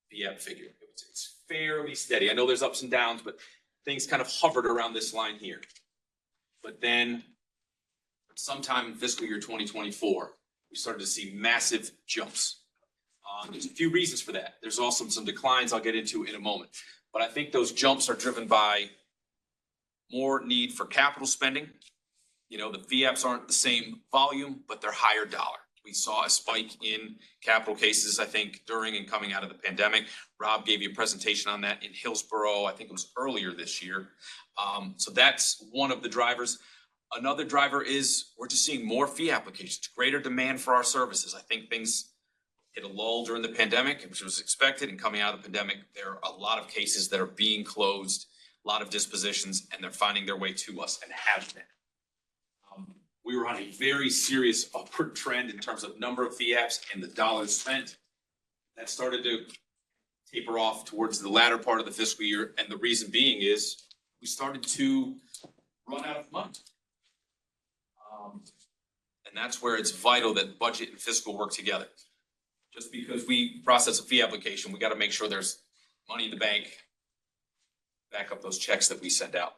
fee app figure. It's fairly steady. I know there's ups and downs, but things kind of hovered around this line here. But then sometime in fiscal year 2024, we started to see massive jumps. There's a few reasons for that. There's also some declines I'll get into in a moment. But I think those jumps are driven by more need for capital spending. You know, the fee apps aren't the same volume, but they're higher dollar. We saw a spike in capital cases, I think, during and coming out of the pandemic. Rob gave you a presentation on that in Hillsborough. I think it was earlier this year. So that's one of the drivers. Another driver is we're just seeing more fee applications, greater demand for our services. I think things hit a lull during the pandemic, which was expected, and coming out of the pandemic, there are a lot of cases that are being closed, a lot of dispositions, and they're finding their way to us and have been. We were on a very serious upward trend in terms of number of fee apps and the dollars spent. That started to taper off towards the latter part of the fiscal year, and the reason being is we started to run out of money. And that's where it's vital that budget and fiscal work together. Just because we process a fee application, we got to make sure there's money in the bank, back up those checks that we send out.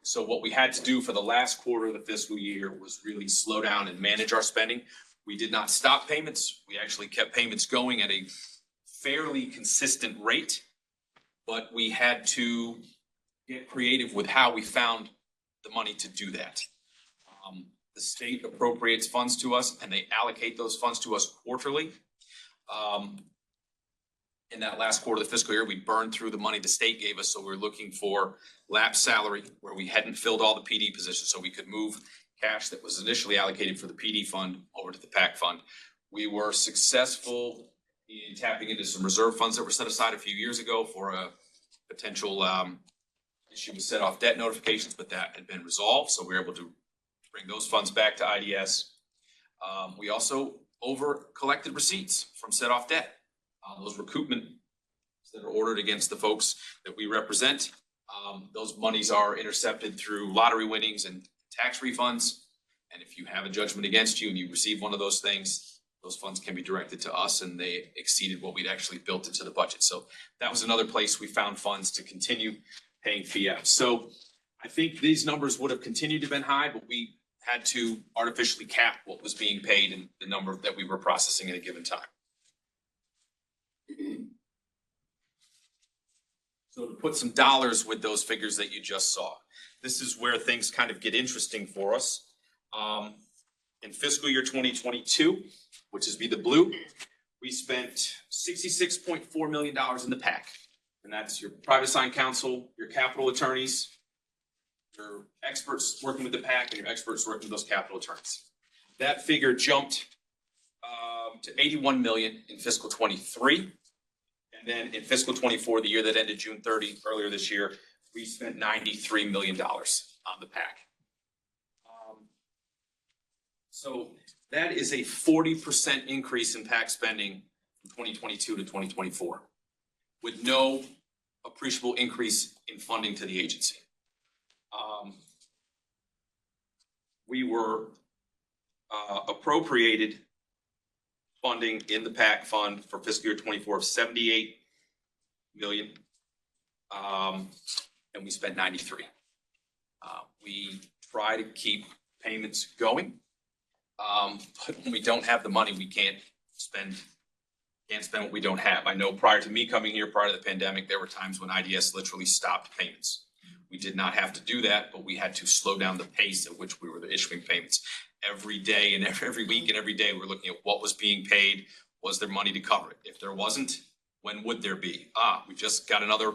So what we had to do for the last quarter of the fiscal year was really slow down and manage our spending. We did not stop payments. We actually kept payments going at a fairly consistent rate, but we had to get creative with how we found the money to do that. The state appropriates funds to us and they allocate those funds to us quarterly. In that last quarter of the fiscal year, we burned through the money the state gave us, so we're looking for lapsed salary where we hadn't filled all the PD positions, so we could move cash that was initially allocated for the PD fund over to the PAC fund. We were successful in tapping into some reserve funds that were set aside a few years ago for a potential issue with set off debt notifications, but that had been resolved, so we were able to bring those funds back to IDS. We also over collected receipts from set off debt. Those recoupment that are ordered against the folks that we represent, those monies are intercepted through lottery winnings and tax refunds. And if you have a judgment against you and you receive one of those things, those funds can be directed to us, and they exceeded what we'd actually built into the budget. So that was another place we found funds to continue paying FIAP. So I think these numbers would have continued to been high, but we had to artificially cap what was being paid and the number that we were processing at a given time. So to put some dollars with those figures that you just saw, this is where things kind of get interesting for us. In fiscal year 2022, which is be the blue, we spent $66.4 million in the PAC. And that's your private sign counsel, your capital attorneys, your experts working with the PAC, and your experts working with those capital attorneys. That figure jumped to 81 million in fiscal 23. And then in fiscal 24, the year that ended June 30, earlier this year, we spent $93 million on the PAC. So that is a 40% increase in PAC spending from 2022 to 2024, with no appreciable increase in funding to the agency. We were appropriated funding in the PAC fund for fiscal year 24 of 78 million, and we spent 93. We try to keep payments going, but when we don't have the money, we can't spend what we don't have. I know prior to me coming here, prior to the pandemic, there were times when IDS literally stopped payments. We did not have to do that, but we had to slow down the pace at which we were issuing payments. Every day and every week and every day, we're looking at what was being paid. Was there money to cover it? If there wasn't, when would there be? We just got another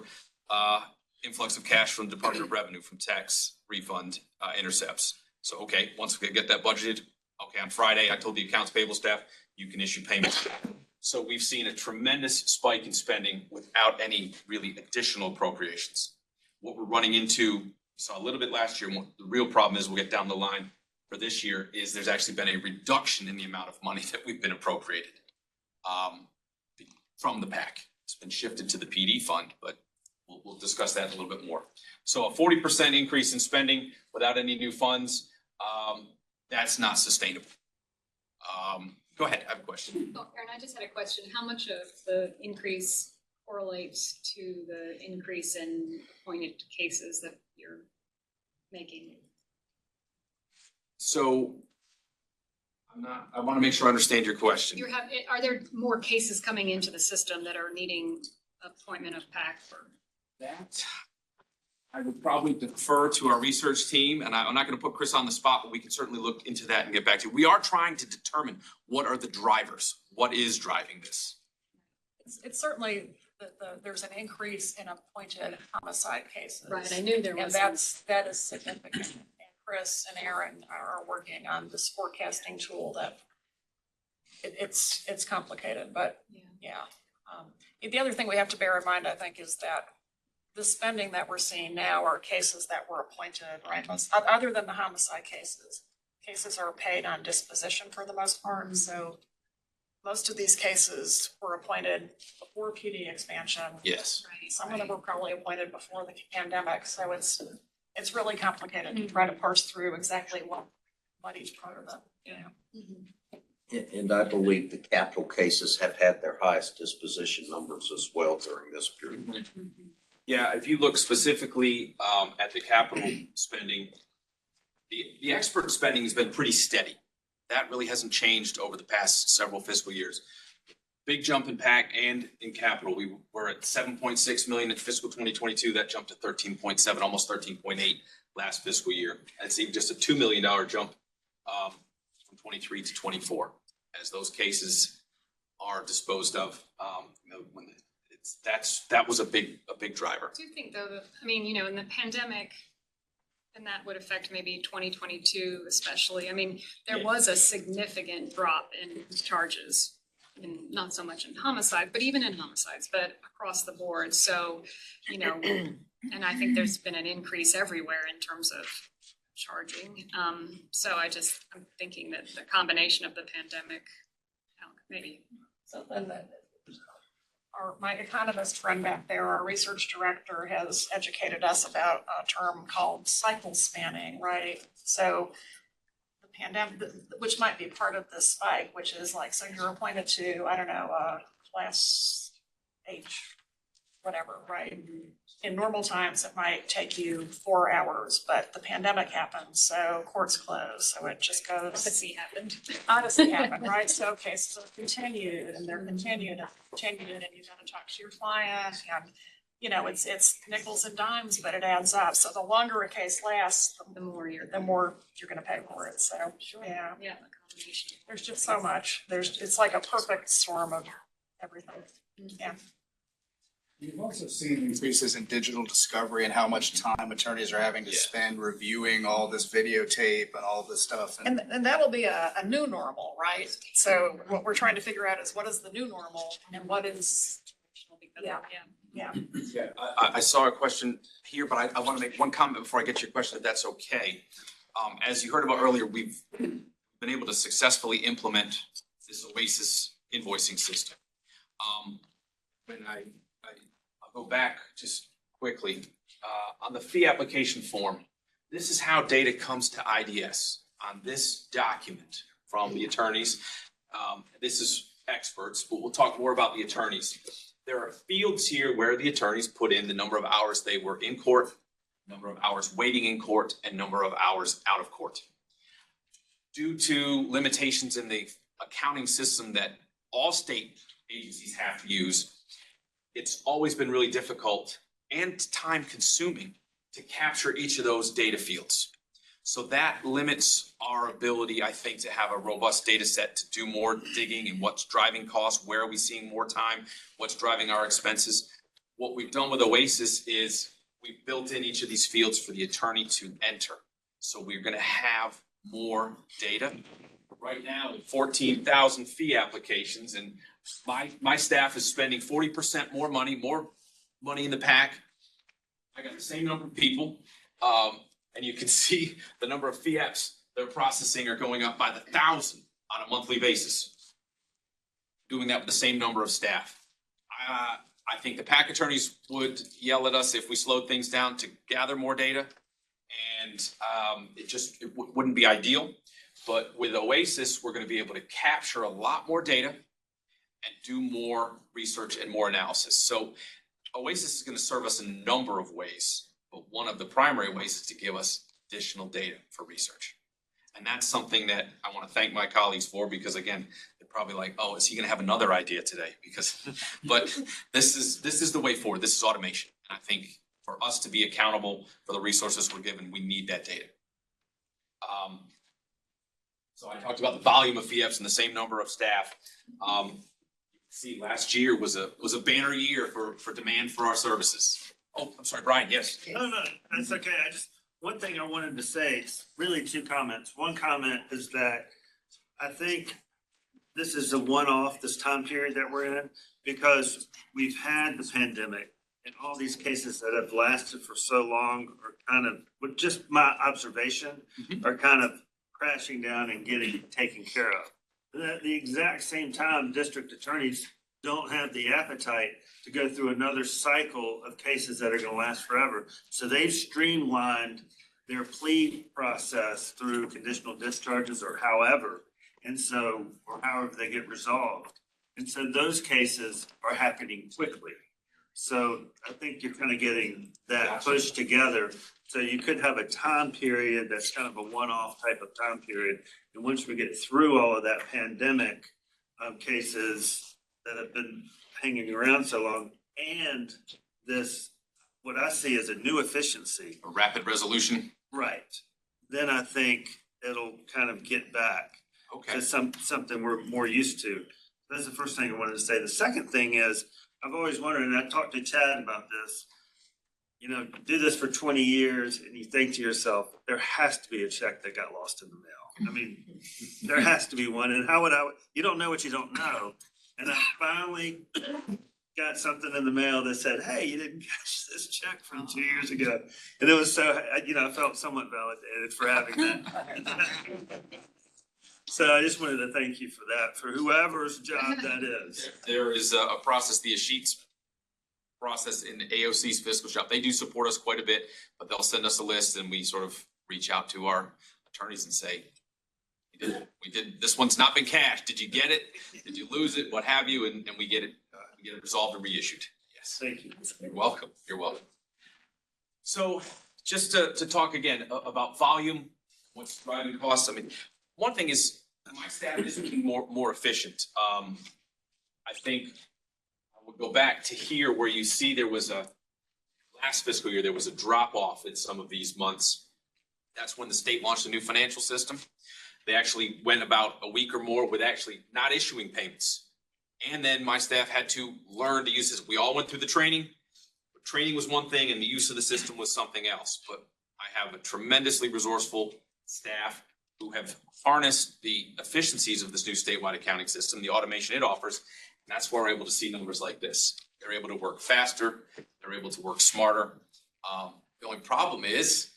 influx of cash from Department of Revenue, from tax refund intercepts. So, okay, once we get that budgeted, okay, on Friday, I told the accounts payable staff, you can issue payments. So we've seen a tremendous spike in spending without any really additional appropriations. What we're running into, we saw a little bit last year, and what the real problem is, we'll get down the line for this year, is there's actually been a reduction in the amount of money that we've been appropriated from the PAC. It's been shifted to the PD fund, but we'll discuss that a little bit more. So a 40% increase in spending without any new funds, that's not sustainable. Go ahead, I have a question. Oh, Aaron, I just had a question. How much of the increase correlates to the increase in appointed cases that you're making? So I want to make sure I understand your question. Are there more cases coming into the system that are needing appointment of PAC for? That I would probably defer to our research team, and I'm not going to put Chris on the spot, but we can certainly look into that and get back to you. We are trying to determine what are the drivers, what is driving this. It's certainly there's an increase in appointed homicide cases. Right, I knew there was. And that is significant. And Chris and Aaron are working on this forecasting tool that it's complicated, but yeah. The other thing we have to bear in mind, I think, is that the spending that we're seeing now are cases that were appointed, right? Other than the homicide cases are paid on disposition for the most part. So most of these cases were appointed before PD expansion. Yes. Some of them were probably appointed before the pandemic. So it's really complicated to try to parse through exactly what each part of them, you know. And I believe the capital cases have had their highest disposition numbers as well during this period. Yeah, if you look specifically at the capital spending, the expert spending has been pretty steady. That really hasn't changed over the past several fiscal years. Big jump in PAC and in capital. We were at 7.6 million in fiscal 2022. That jumped to 13.7, almost 13.8 last fiscal year. That's even just a $2 million jump from 23 to 24 as those cases are disposed of. When that was a big driver. I do think though that, I mean, you know, in the pandemic, and that would affect maybe 2022 especially. I mean, there was a significant drop in charges, and not so much in homicide, but even in homicides, but across the board. So, you know, and I think there's been an increase everywhere in terms of charging. So I'm thinking that the combination of the pandemic, maybe. So then my economist friend back there, our research director, has educated us about a term called cycle spanning, right? So the pandemic, which might be part of this spike, which is like, so you're appointed to, I don't know, class H, whatever, right? In normal times, it might take you 4 hours, but the pandemic happened, so courts closed, so it just goes. Odyssey happened. Odyssey happened, right? So cases are continued and they're continued and continued, and you gotta talk to your client, and you know, it's nickels and dimes, but it adds up. So the longer a case lasts, The more you're. the more you're gonna pay for it. So, yeah, Yeah, a combination. there's just so much. It's like a perfect storm of everything. Yeah. You've also seen increases in digital discovery and how much time attorneys are having to Yeah. spend reviewing all this videotape and all this stuff. And that'll be a new normal, right? So what we're trying to figure out is what is the new normal and what is, yeah, yeah. Yeah, I saw a question here, but I want to make one comment before I get your question, if that's okay. As you heard about earlier, we've been able to successfully implement this Oasis invoicing system. When I'll go back just quickly, on the fee application form, this is how data comes to IDS on this document from the attorneys. This is experts, but we'll talk more about the attorneys. There are fields here where the attorneys put in the number of hours they were in court, number of hours waiting in court, and number of hours out of court. Due to limitations in the accounting system that all state agencies have to use, it's always been really difficult and time consuming to capture each of those data fields. So that limits our ability, I think, to have a robust data set to do more digging and what's driving costs, where are we seeing more time, what's driving our expenses. What we've done with Oasis is we've built in each of these fields for the attorney to enter. So we're gonna have more data. Right now, 14,000 fee applications, and my staff is spending 40% more money in the pack. I got the same number of people. And you can see the number of fee apps they're processing are going up by the 1,000 on a monthly basis. Doing that with the same number of staff. I think the PAC attorneys would yell at us if we slowed things down to gather more data. And it wouldn't be ideal. But with Oasis, we're going to be able to capture a lot more data and do more research and more analysis. So Oasis is going to serve us in a number of ways. But one of the primary ways is to give us additional data for research. And that's something that I want to thank my colleagues for, because again, they're probably like, oh, is he gonna have another idea today? But this is the way forward. This is automation. And I think for us to be accountable for the resources we're given, we need that data. So I talked about the volume of FIEPs and the same number of staff. See, last year was a banner year for demand for our services. Oh, I'm sorry, Brian, yes. No, that's okay. One thing I wanted to say, it's really two comments. One comment is that I think this is a one-off, this time period that we're in, because we've had the pandemic and all these cases that have lasted for so long are kind of, with just my observation, are kind of crashing down and getting taken care of. At the exact same time, district attorneys don't have the appetite to go through another cycle of cases that are going to last forever. So they've streamlined their plea process through conditional discharges or however they get resolved. And so those cases are happening quickly. So I think you're kind of getting that pushed together. So you could have a time period that's kind of a one-off type of time period. And once we get through all of that pandemic cases that have been hanging around so long, and this, what I see as a new efficiency. A rapid resolution. Right. Then I think it'll kind of get back to something we're more used to. That's the first thing I wanted to say. The second thing is, I've always wondered, and I talked to Chad about this, you know, do this for 20 years and you think to yourself, there has to be a check that got lost in the mail. I mean, there has to be one. And how would you don't know what you don't know. And I finally got something in the mail that said, hey, you didn't catch this check from 2 years ago. And it was so, I felt somewhat validated for having that. So I just wanted to thank you for that, for whoever's job that is. There is a process, the Sheets process in AOC's fiscal shop. They do support us quite a bit, but they'll send us a list and we sort of reach out to our attorneys and say, We did, this one's not been cashed. Did you get it? Did you lose it? What have you? And we get it resolved and reissued. Yes. Thank you. You're welcome. You're welcome. So just to talk again about volume, what's driving costs. I mean, one thing is my staff is being more efficient. I think I would go back to here where you see there was last fiscal year, there was a drop off in some of these months. That's when the state launched a new financial system. They actually went about a week or more with actually not issuing payments. And then my staff had to learn to use this. We all went through the training. Training was one thing and the use of the system was something else. But I have a tremendously resourceful staff who have harnessed the efficiencies of this new statewide accounting system, the automation it offers. And that's why we're able to see numbers like this. They're able to work faster. They're able to work smarter. The only problem is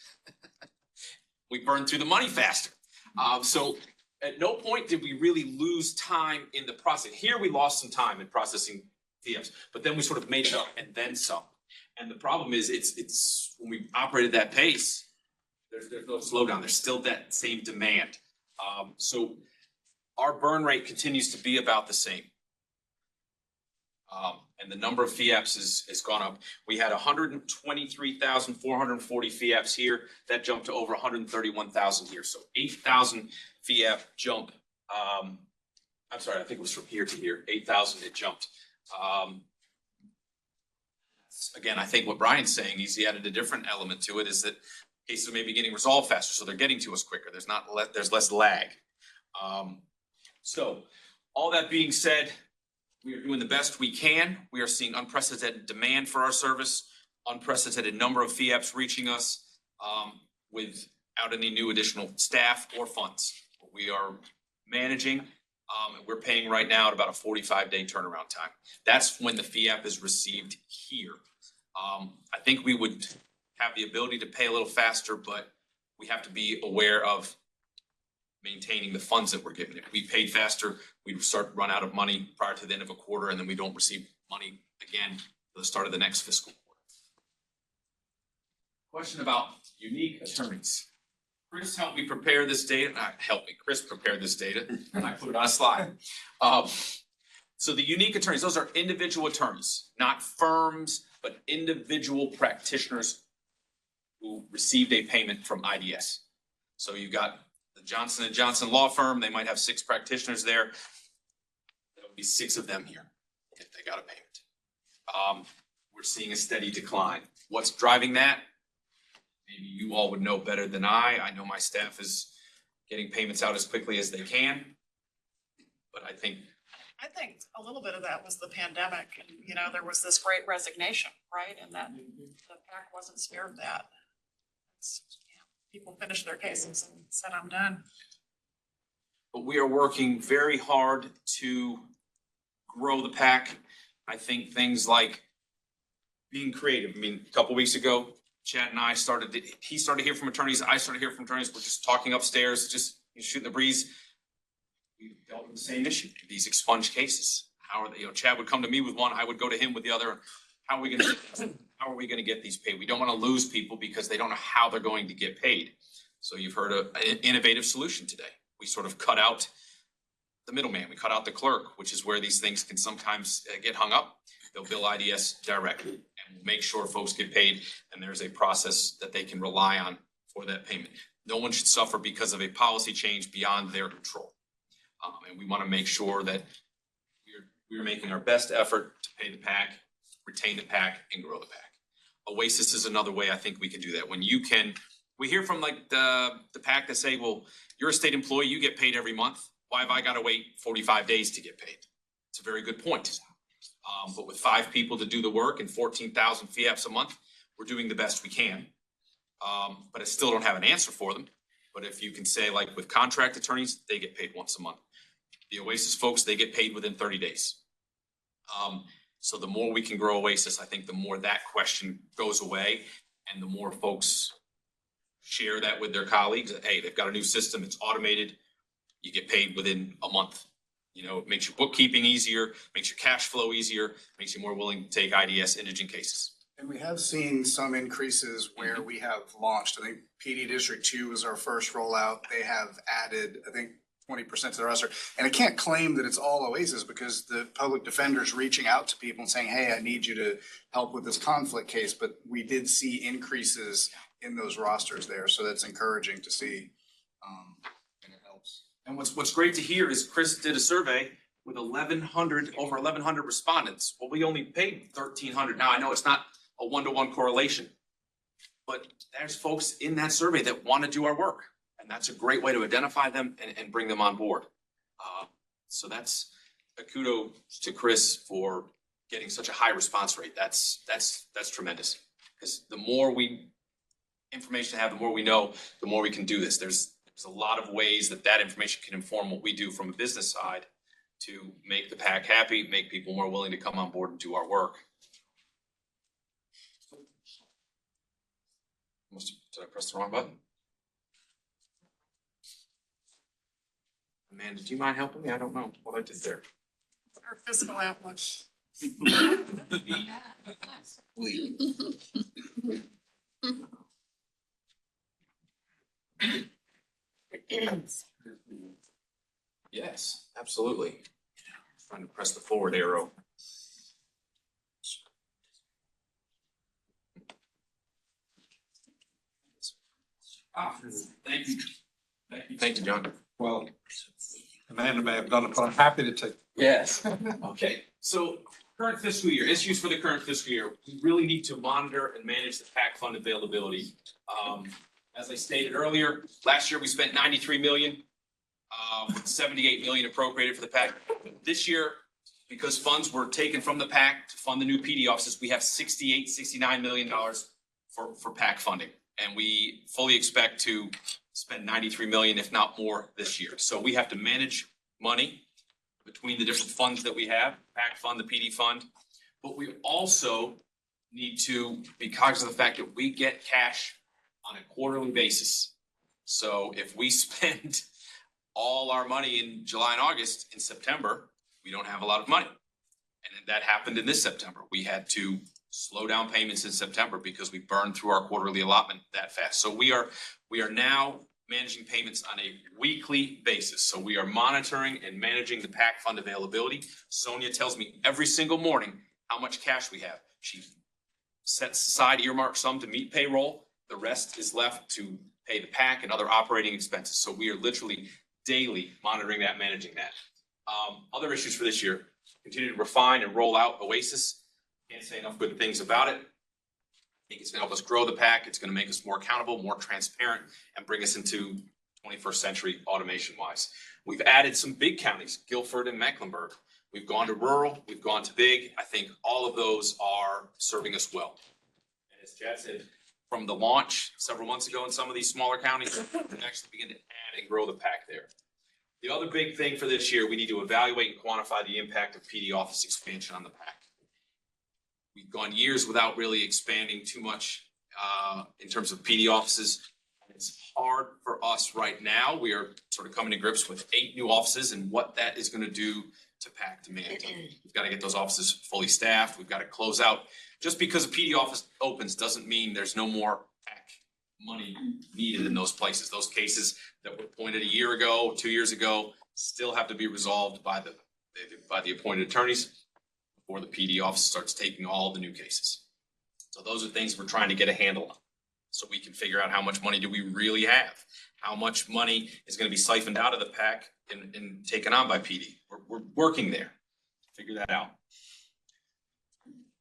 we burn through the money faster. So at no point did we really lose time in the process. Here we lost some time in processing PFs, but then we sort of made it up and then some. And the problem is it's when we operate at that pace, there's no slowdown. There's still that same demand. So our burn rate continues to be about the same. And the number of FIAPs has gone up. We had 123,440 FIAPs here. That jumped to over 131,000 here. So 8,000 FIAP jump. I'm sorry, I think it was from here to here. 8,000 it jumped. Again, I think what Brian's saying, he added a different element to it, is that cases may be getting resolved faster, so they're getting to us quicker. There's less lag. So all that being said, we are doing the best we can. We are seeing unprecedented demand for our service, unprecedented number of FIAPs reaching us without any new additional staff or funds. We are managing, and we're paying right now at about a 45-day turnaround time. That's when the FIAP is received here. I think we would have the ability to pay a little faster, but we have to be aware of maintaining the funds that we're given. If we paid faster, we'd start to run out of money prior to the end of a quarter, and then we don't receive money again at the start of the next fiscal quarter. Question about unique attorneys. Chris helped me prepare this data. Chris prepared this data, and I put it on a slide. So the unique attorneys, those are individual attorneys, not firms, but individual practitioners who received a payment from IDS. So you've got the Johnson & Johnson law firm, they might have 6 practitioners there. There will be 6 of them here if they got a payment. We're seeing a steady decline. What's driving that? Maybe you all would know better than I. I know my staff is getting payments out as quickly as they can. But I think a little bit of that was the pandemic and, there was this great resignation, right? And that the PAC wasn't spared that. People finished their cases and said, I'm done. But we are working very hard to grow the PAC. I think things like being creative. I mean, a couple weeks ago, Chad and I he started to hear from attorneys, I started to hear from attorneys. We're just talking upstairs, just shooting the breeze. We dealt with the same issue, these expunged cases. How are they, Chad would come to me with one, I would go to him with the other. How are we gonna get these paid? We don't want to lose people because they don't know how they're going to get paid. So you've heard an innovative solution today. We sort of cut out the middleman. We cut out the clerk, which is where these things can sometimes get hung up. They'll bill IDS directly and make sure folks get paid, and there's a process that they can rely on for that payment. No one should suffer because of a policy change beyond their control. And we want to make sure that we're making our best effort to pay the PAC, retain the PAC, and grow the PAC. Oasis is another way I think we can do that. We hear from like the PAC that say, well, you're a state employee, you get paid every month. Why have I got to wait 45 days to get paid? It's a very good point. But with 5 people to do the work and 14,000 FIAPs a month, we're doing the best we can. But I still don't have an answer for them. But if you can say, like with contract attorneys, they get paid once a month. The Oasis folks, they get paid within 30 days. So the more we can grow Oasis, I think the more that question goes away and the more folks share that with their colleagues. Hey, they've got a new system, it's automated, you get paid within a month. It makes your bookkeeping easier, makes your cash flow easier, makes you more willing to take IDS indigent cases. And we have seen some increases where we have launched. I think PD District 2 was our first rollout. They have added, I think 20% to the roster. And I can't claim that it's all Oasis because the public defender's reaching out to people and saying, hey, I need you to help with this conflict case. But we did see increases in those rosters there. So that's encouraging to see. And it helps. And what's great to hear is Chris did a survey with over 1,100 respondents. Well, we only paid 1,300. Now, I know it's not a one-to-one correlation, but there's folks in that survey that want to do our work. And that's a great way to identify them and bring them on board. So that's a kudo to Chris for getting such a high response rate. That's tremendous. Because the more information I have, the more we know, the more we can do this. There's a lot of ways that information can inform what we do from a business side to make the PAC happy, make people more willing to come on board and do our work. Did I press the wrong button? Amanda, do you mind helping me? I don't know what I did there. Our fiscal outlook. Yes, absolutely. Trying to press the forward arrow. Thank you. Thank you, John. Well, Amanda may have done it, but I'm happy to take. Yes. Okay, so current fiscal year, issues for the current fiscal year, we really need to monitor and manage the PAC fund availability. As I stated earlier, last year we spent 93 million, with 78 million appropriated for the PAC. This year, because funds were taken from the PAC to fund the new PD offices, we have $69 million for PAC funding. And we fully expect to spend 93 million, if not more, this year. So we have to manage money between the different funds that we have, PAC fund, the PD fund. But we also need to be cognizant of the fact that we get cash on a quarterly basis. So if we spend all our money in July and August, in September, we don't have a lot of money. And that happened in this September. We had to slow down payments in September because we burned through our quarterly allotment that fast. So we are now managing payments on a weekly basis. So we are monitoring and managing the PAC fund availability. Sonia tells me every single morning how much cash we have. She sets aside earmarked sum to meet payroll. The rest is left to pay the PAC and other operating expenses. So we are literally daily monitoring that, managing that. Other issues for this year, continue to refine and roll out Oasis. Can't say enough good things about it. I think it's gonna help us grow the PAC. It's gonna make us more accountable, more transparent, and bring us into 21st century automation wise. We've added some big counties, Guilford and Mecklenburg. We've gone to rural, we've gone to big. I think all of those are serving us well. And as Chad said, from the launch several months ago in some of these smaller counties, we can actually begin to add and grow the PAC there. The other big thing for this year, we need to evaluate and quantify the impact of PD office expansion on the PAC. We've gone years without really expanding too much in terms of PD offices. It's hard for us right now. We are sort of coming to grips with 8 new offices and what that is going to do to PAC demand. We've got to get those offices fully staffed. We've got to close out. Just because a PD office opens doesn't mean there's no more PAC money needed in those places. Those cases that were appointed a year ago, 2 years ago, still have to be resolved by the appointed attorneys before the PD office starts taking all the new cases. So those are things we're trying to get a handle on, so we can figure out how much money do we really have? How much money is going to be siphoned out of the PAC and taken on by PD? We're working there. Figure that out.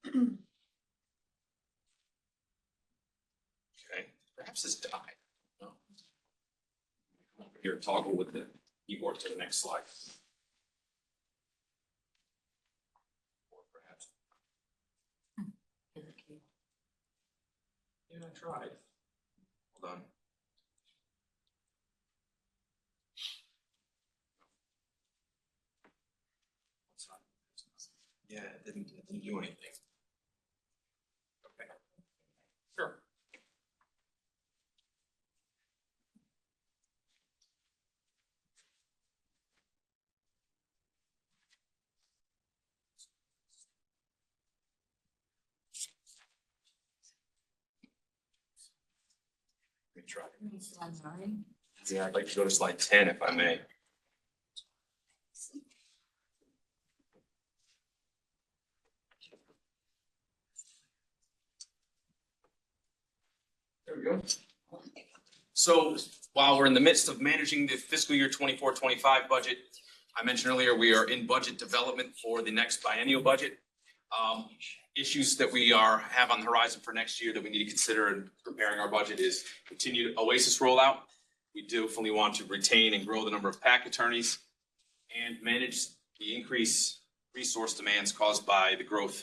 Okay, perhaps this died. No. Come over here, toggle with the keyboard to the next slide. Yeah, I tried. Hold on. Yeah, it didn't do anything. Okay. Sure. Let me try. Yeah, I'd like to go to slide 10 if I may. There we go. So while we're in the midst of managing the fiscal year 24-25 budget, I mentioned earlier, we are in budget development for the next biennial budget. Issues that we have on the horizon for next year that we need to consider in preparing our budget is continued OASIS rollout. We definitely want to retain and grow the number of PAC attorneys and manage the increased resource demands caused by the growth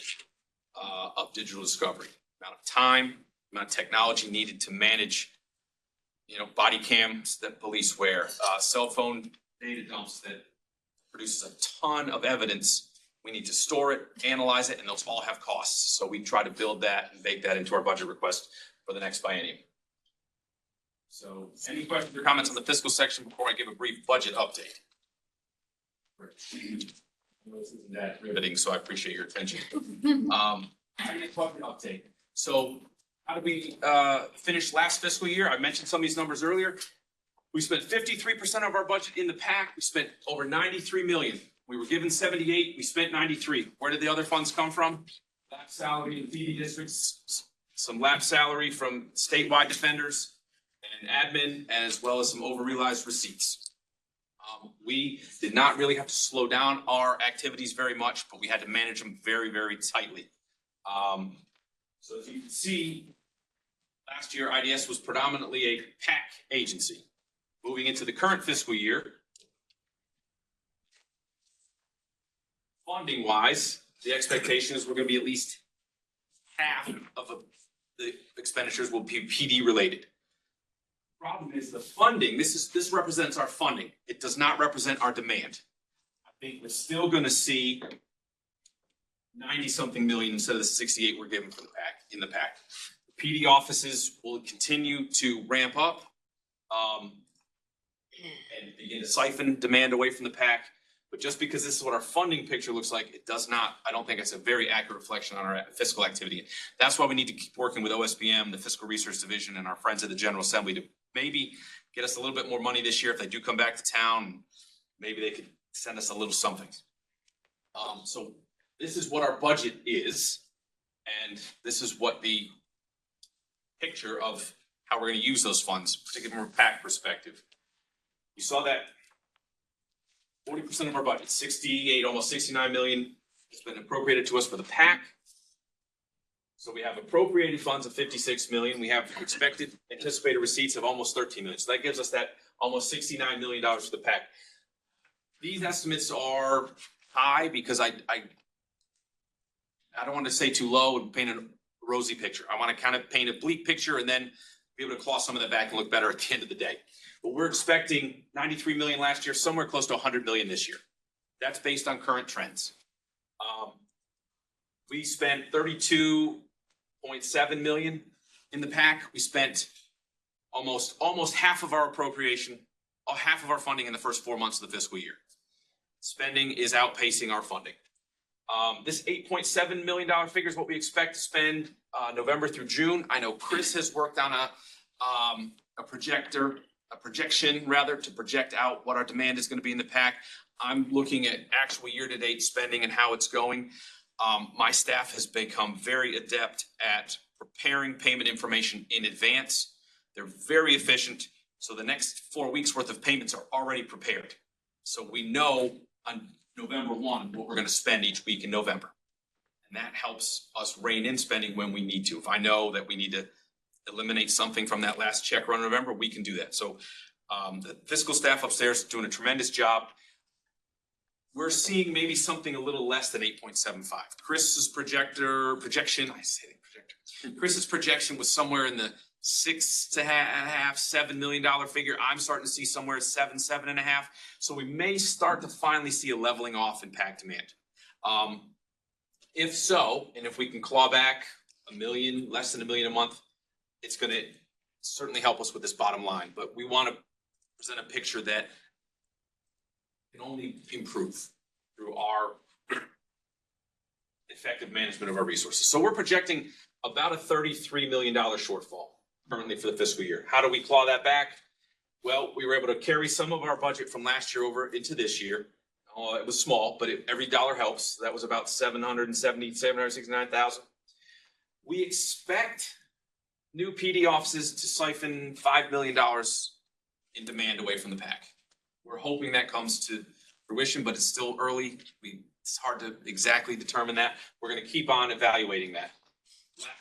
of digital discovery. Amount of time, amount of technology needed to manage, body cams that police wear, cell phone data dumps that produces a ton of evidence. We need to store it, analyze it, and those all have costs. So we try to build that and bake that into our budget request for the next biennium. So any questions or comments on the fiscal section before I give a brief budget update? That riveting, so I appreciate your attention. Budget update. So how did we finish last fiscal year? I mentioned some of these numbers earlier. We spent 53% of our budget in the PAC. We spent over 93 million. We were given 78, we spent 93. Where did the other funds come from? Lap salary in PD districts, some lap salary from statewide defenders and admin, as well as some over-realized receipts. We did not really have to slow down our activities very much, but we had to manage them very, very tightly. So as you can see, last year IDS was predominantly a PAC agency. Moving into the current fiscal year, funding wise, the expectation is we're going to be at least half of the expenditures will be PD related. Problem is the funding, this represents our funding. It does not represent our demand. I think we're still going to see 90-something million instead of the 68 we're given for the PAC in the PAC. The PD offices will continue to ramp up and begin to siphon demand away from the PAC. But just because this is what our funding picture looks like, it does not, I don't think it's a very accurate reflection on our fiscal activity. That's why we need to keep working with OSBM, the Fiscal Research Division, and our friends at the General Assembly to maybe get us a little bit more money this year if they do come back to town. Maybe they could send us a little something. So this is what our budget is, and this is what the picture of how we're going to use those funds, particularly from a PAC perspective. You saw that 40% of our budget, 68, almost 69 million has been appropriated to us for the PAC. So we have appropriated funds of 56 million. We have anticipated receipts of almost 13 million. So that gives us that almost $69 million for the PAC. These estimates are high because I don't want to say too low and paint a rosy picture. I want to kind of paint a bleak picture and then be able to claw some of that back and look better at the end of the day. But we're expecting 93 million last year, somewhere close to 100 million this year. That's based on current trends. We spent 32.7 million in the PAC. We spent almost half of our appropriation, half of our funding in the first 4 months of the fiscal year. Spending is outpacing our funding. This $8.7 million figure is what we expect to spend November through June. I know Chris has worked on a projection to project out what our demand is going to be in the PAC. I'm looking at actual year-to-date spending and how it's going. My staff has become very adept at preparing payment information in advance. They're very efficient. So the next 4 weeks worth of payments are already prepared. So we know on November 1 what we're going to spend each week in November. And that helps us rein in spending when we need to. If I know that we need to eliminate something from that last check run in November, we can do that. So the fiscal staff upstairs is doing a tremendous job. We're seeing maybe something a little less than 8.75. Chris's projection was somewhere in the $6.5–7 million figure. I'm starting to see somewhere $7–7.5. So we may start to finally see a leveling off in PAC demand. If so, and if we can claw back $1 million, less than $1 million a month, it's going to certainly help us with this bottom line. But we want to present a picture that can only improve through our effective management of our resources. So we're projecting about a $33 million shortfall currently for the fiscal year. How do we claw that back? Well, we were able to carry some of our budget from last year over into this year. It was small, but every dollar helps. That was about $769,000. We expect new PD offices to siphon $5 million in demand away from the PAC. We're hoping that comes to fruition, but it's still early. It's hard to exactly determine that. We're gonna keep on evaluating that.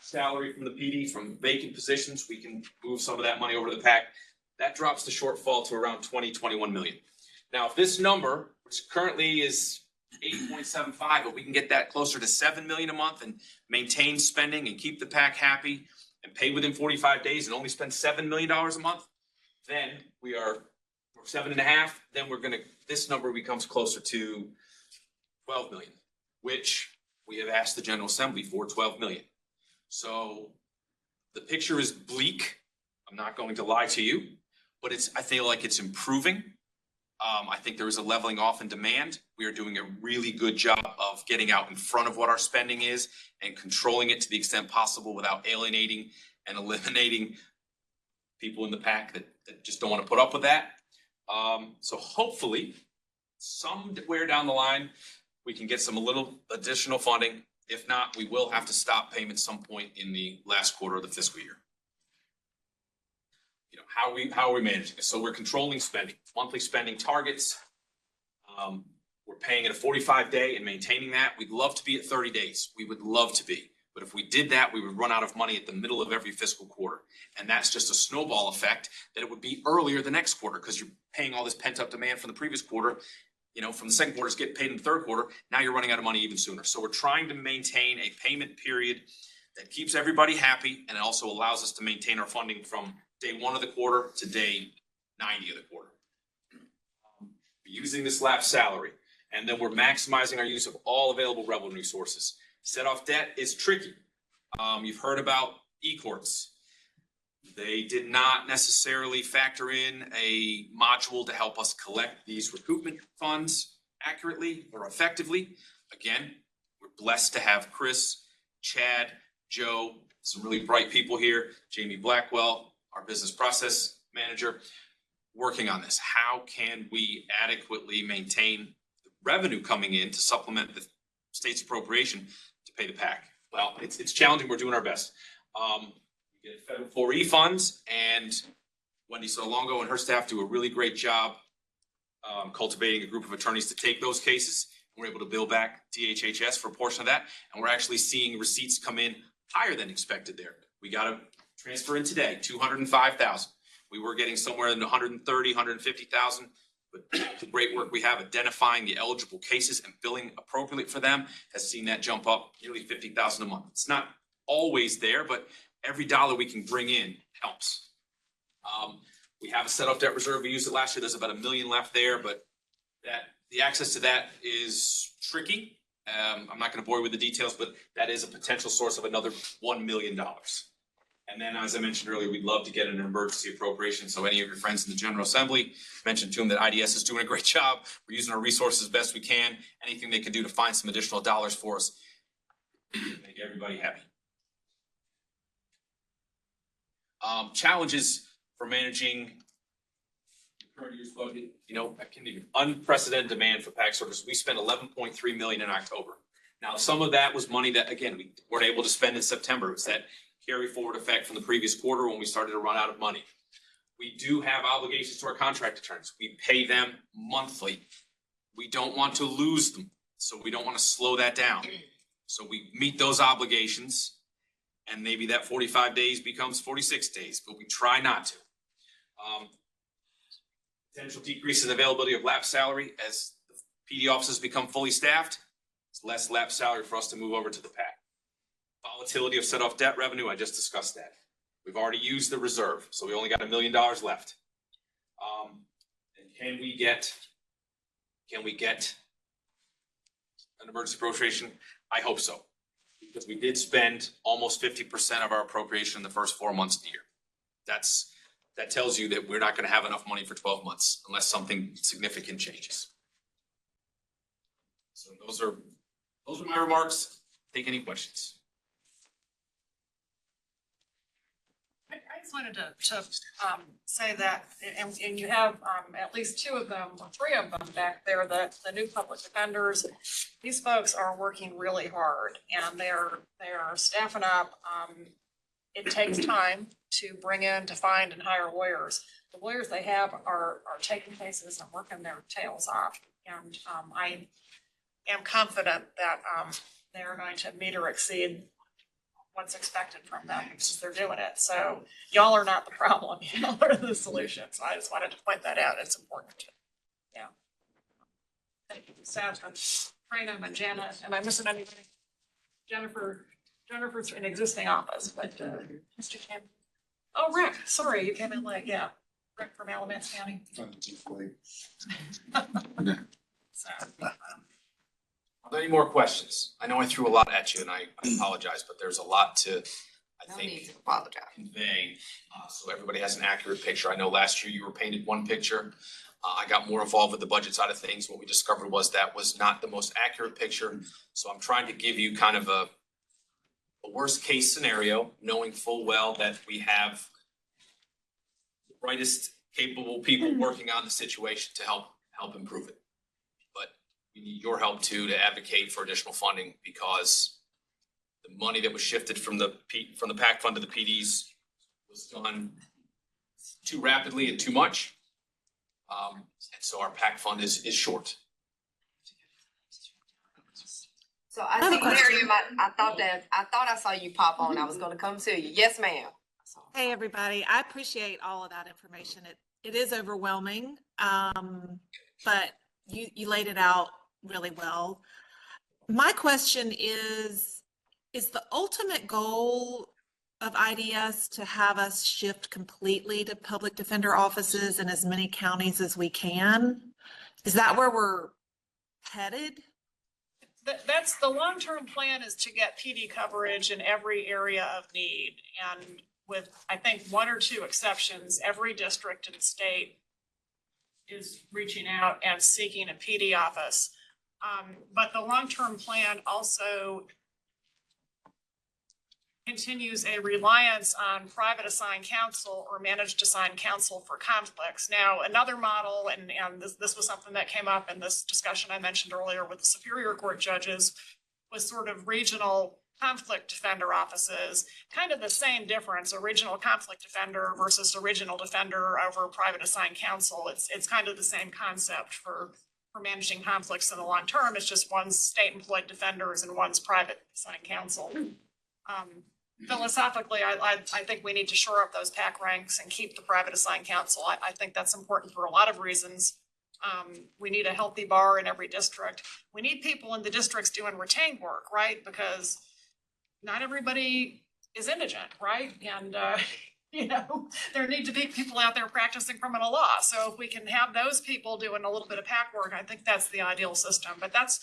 Salary from the PD, from vacant positions, we can move some of that money over to the PAC. That drops the shortfall to around 21 million. Now, if this number, which currently is 8.75, but we can get that closer to 7 million a month and maintain spending and keep the PAC happy and pay within 45 days and only spend $7 million a month, then we're 7.5, then this number becomes closer to 12 million, which we have asked the General Assembly for 12 million. So the picture is bleak. I'm not going to lie to you, but I feel like it's improving. I think there is a leveling off in demand. We are doing a really good job of getting out in front of what our spending is and controlling it to the extent possible without alienating and eliminating people in the PAC that just don't want to put up with that. So hopefully, somewhere down the line, we can get a little additional funding. If not, we will have to stop payments some point in the last quarter of the fiscal year. You know, how are we managing it? So we're controlling spending, monthly spending targets. We're paying at a 45-day and maintaining that. We'd love to be at 30 days. We would love to be. But if we did that, we would run out of money at the middle of every fiscal quarter. And that's just a snowball effect that it would be earlier the next quarter because you're paying all this pent-up demand from the previous quarter. You know, from the second quarter, it's getting paid in the third quarter. Now you're running out of money even sooner. So we're trying to maintain a payment period that keeps everybody happy and it also allows us to maintain our funding from day 1 of the quarter to day 90 of the quarter. We're using this lapsed salary, and then we're maximizing our use of all available revenue sources. Set off debt is tricky. You've heard about e-courts. They did not necessarily factor in a module to help us collect these recoupment funds accurately or effectively. Again, we're blessed to have Chris, Chad, Joe, some really bright people here, Jamie Blackwell, our business process manager, working on this. How can we adequately maintain the revenue coming in to supplement the state's appropriation to pay the PAC? Well, it's challenging. We're doing our best. We get federal 4E funds, and Wendy Solongo and her staff do a really great job cultivating a group of attorneys to take those cases. We're able to bill back DHHS for a portion of that, and we're actually seeing receipts come in higher than expected there. We got a transfer in today, 205,000. We were getting somewhere in the 130, 150,000. But the great work we have identifying the eligible cases and billing appropriately for them has seen that jump up nearly 50,000 a month. It's not always there, but every dollar we can bring in helps. We have a set off debt reserve. We used it last year. There's about $1 million left there, but the access to that is tricky. I'm not going to bore you with the details, but that is a potential source of another $1 million. And then, as I mentioned earlier, we'd love to get an emergency appropriation. So any of your friends in the General Assembly, mentioned to them that IDS is doing a great job. We're using our resources as best we can. Anything they can do to find some additional dollars for us, make everybody happy. Challenges for managing the current year's budget. You know, unprecedented demand for PAC services. We spent $11.3 million in October. Now, some of that was money that, again, we weren't able to spend in September. It was that carry forward effect from the previous quarter when we started to run out of money. We do have obligations to our contract attorneys. We pay them monthly. We don't want to lose them, so we don't want to slow that down. So we meet those obligations, and maybe that 45 days becomes 46 days, but we try not to. Potential decrease in availability of lapsed salary as the PD offices become fully staffed. It's less lapsed salary for us to move over to the PAC. Volatility of set off debt revenue, I just discussed that. We've already used the reserve, so we only got $1 million left. And can we get an emergency appropriation? I hope so, because we did spend almost 50% of our appropriation in the first 4 months of the year. That tells you that we're not going to have enough money for 12 months unless something significant changes. So those are my remarks. Take any questions. I just wanted to say that, and you have at least 2 of them, or 3 of them back there, the new public defenders. These folks are working really hard, and they are staffing up. it takes time to bring in, to find and hire lawyers. The lawyers they have are taking cases and working their tails off. And I am confident that they're going to meet or exceed what's expected from them because they're doing it. So y'all are not the problem, y'all are the solution. So I just wanted to point that out. It's important. Yeah. Thank you, Seth and Prana and Janet. Am I missing anybody? Jennifer's in existing office, but Mr. Campbell. Oh, Rick, sorry, you came in late, yeah. Rick from Alamance County. So, Are there any more questions? I know I threw a lot at you and I apologize, but there's a lot to, I think, convey. So everybody has an accurate picture. I know last year you were painted one picture. I got more involved with the budget side of things. What we discovered was that was not the most accurate picture. So I'm trying to give you kind of a worst case scenario, knowing full well that we have the brightest capable people working on the situation to help improve it. But we need your help too to advocate for additional funding because the money that was shifted from the PAC fund to the PDs was done too rapidly and too much. And so our PAC fund is short. So I think, Miriam, I thought I saw you pop on. I was gonna come to you. Yes, ma'am. Hey, everybody. I appreciate all of that information. It is overwhelming, but you laid it out really well. My question is the ultimate goal of IDS to have us shift completely to public defender offices in as many counties as we can? Is that where we're headed? that's the long-term plan, is to get PD coverage in every area of need. And with, I think, one or two exceptions, every district in the state is reaching out and seeking a PD office. But the long-term plan also continues a reliance on private assigned counsel or managed assigned counsel for conflicts. Now, another model, and this was something that came up in this discussion I mentioned earlier with the Superior Court judges, was sort of regional conflict defender offices, kind of the same difference, a regional conflict defender versus a regional defender over private assigned counsel. It's kind of the same concept for managing conflicts in the long term. It's just one's state employed defenders and one's private assigned counsel. Philosophically, I think we need to shore up those PAC ranks and keep the private assigned counsel. I think that's important for a lot of reasons. We need a healthy bar in every district. We need people in the districts doing retained work, right? Because not everybody is indigent, right? And, there need to be people out there practicing criminal law. So if we can have those people doing a little bit of PAC work, I think that's the ideal system. But that's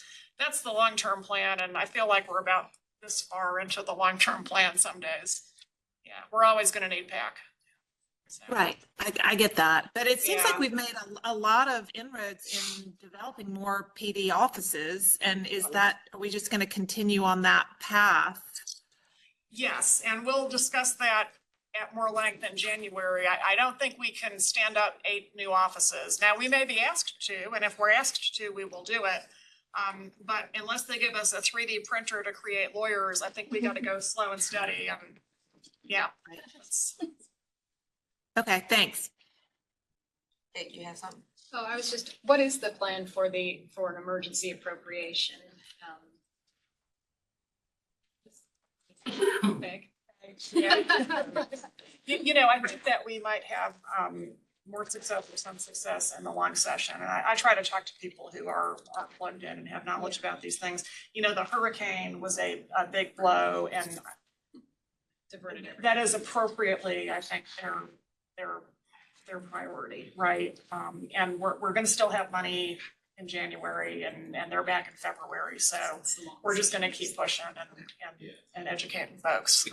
the long-term plan. And I feel like we're about this far into the long-term plan some days. Yeah, we're always gonna need PAC. So. Right, I get that, but it seems like Yeah. we've made a lot of inroads in developing more PD offices, and are we just gonna continue on that path? Yes, and we'll discuss that at more length in January. I don't think we can stand up 8 new offices. Now, we may be asked to, and if we're asked to, we will do it. But unless they give us a 3D printer to create lawyers, I think we gotta go slow and steady. Yeah. Okay, thanks. Hey, you have something? Oh, I was just, what is the plan for an emergency appropriation? Big. Yeah. I think that we might have more success or some success in the long session. And I try to talk to people who are plugged in and have knowledge about these things. The hurricane was a big blow, and that is appropriately, I think, their priority, right? And we're gonna still have money in January and they're back in February. So we're just gonna keep pushing and educating folks.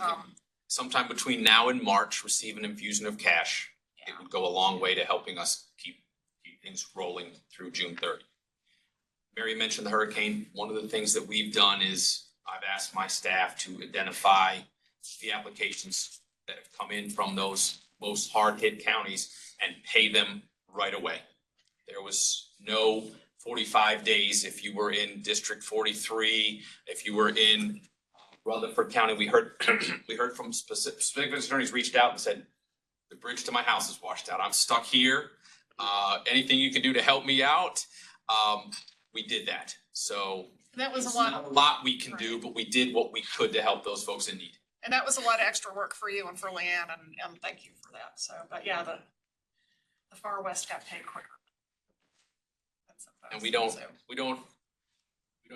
Sometime between now and March, receive an infusion of cash. It would go a long way to helping us keep things rolling through June 30. Mary mentioned the hurricane. One of the things that we've done is I've asked my staff to identify the applications that have come in from those most hard-hit counties and pay them right away. There was no 45 days if you were in District 43, if you were in Rutherford County, we heard, we heard from specific attorneys reached out and said, the bridge to my house is washed out. I'm stuck here. Anything you can do to help me out? We did that. So That was it's a lot. not a lot we can do, but we did what we could to help those folks in need. And that was a lot of extra work for you and for Leanne, and thank you for that. So, but yeah, the Far West got paid quicker. And we don't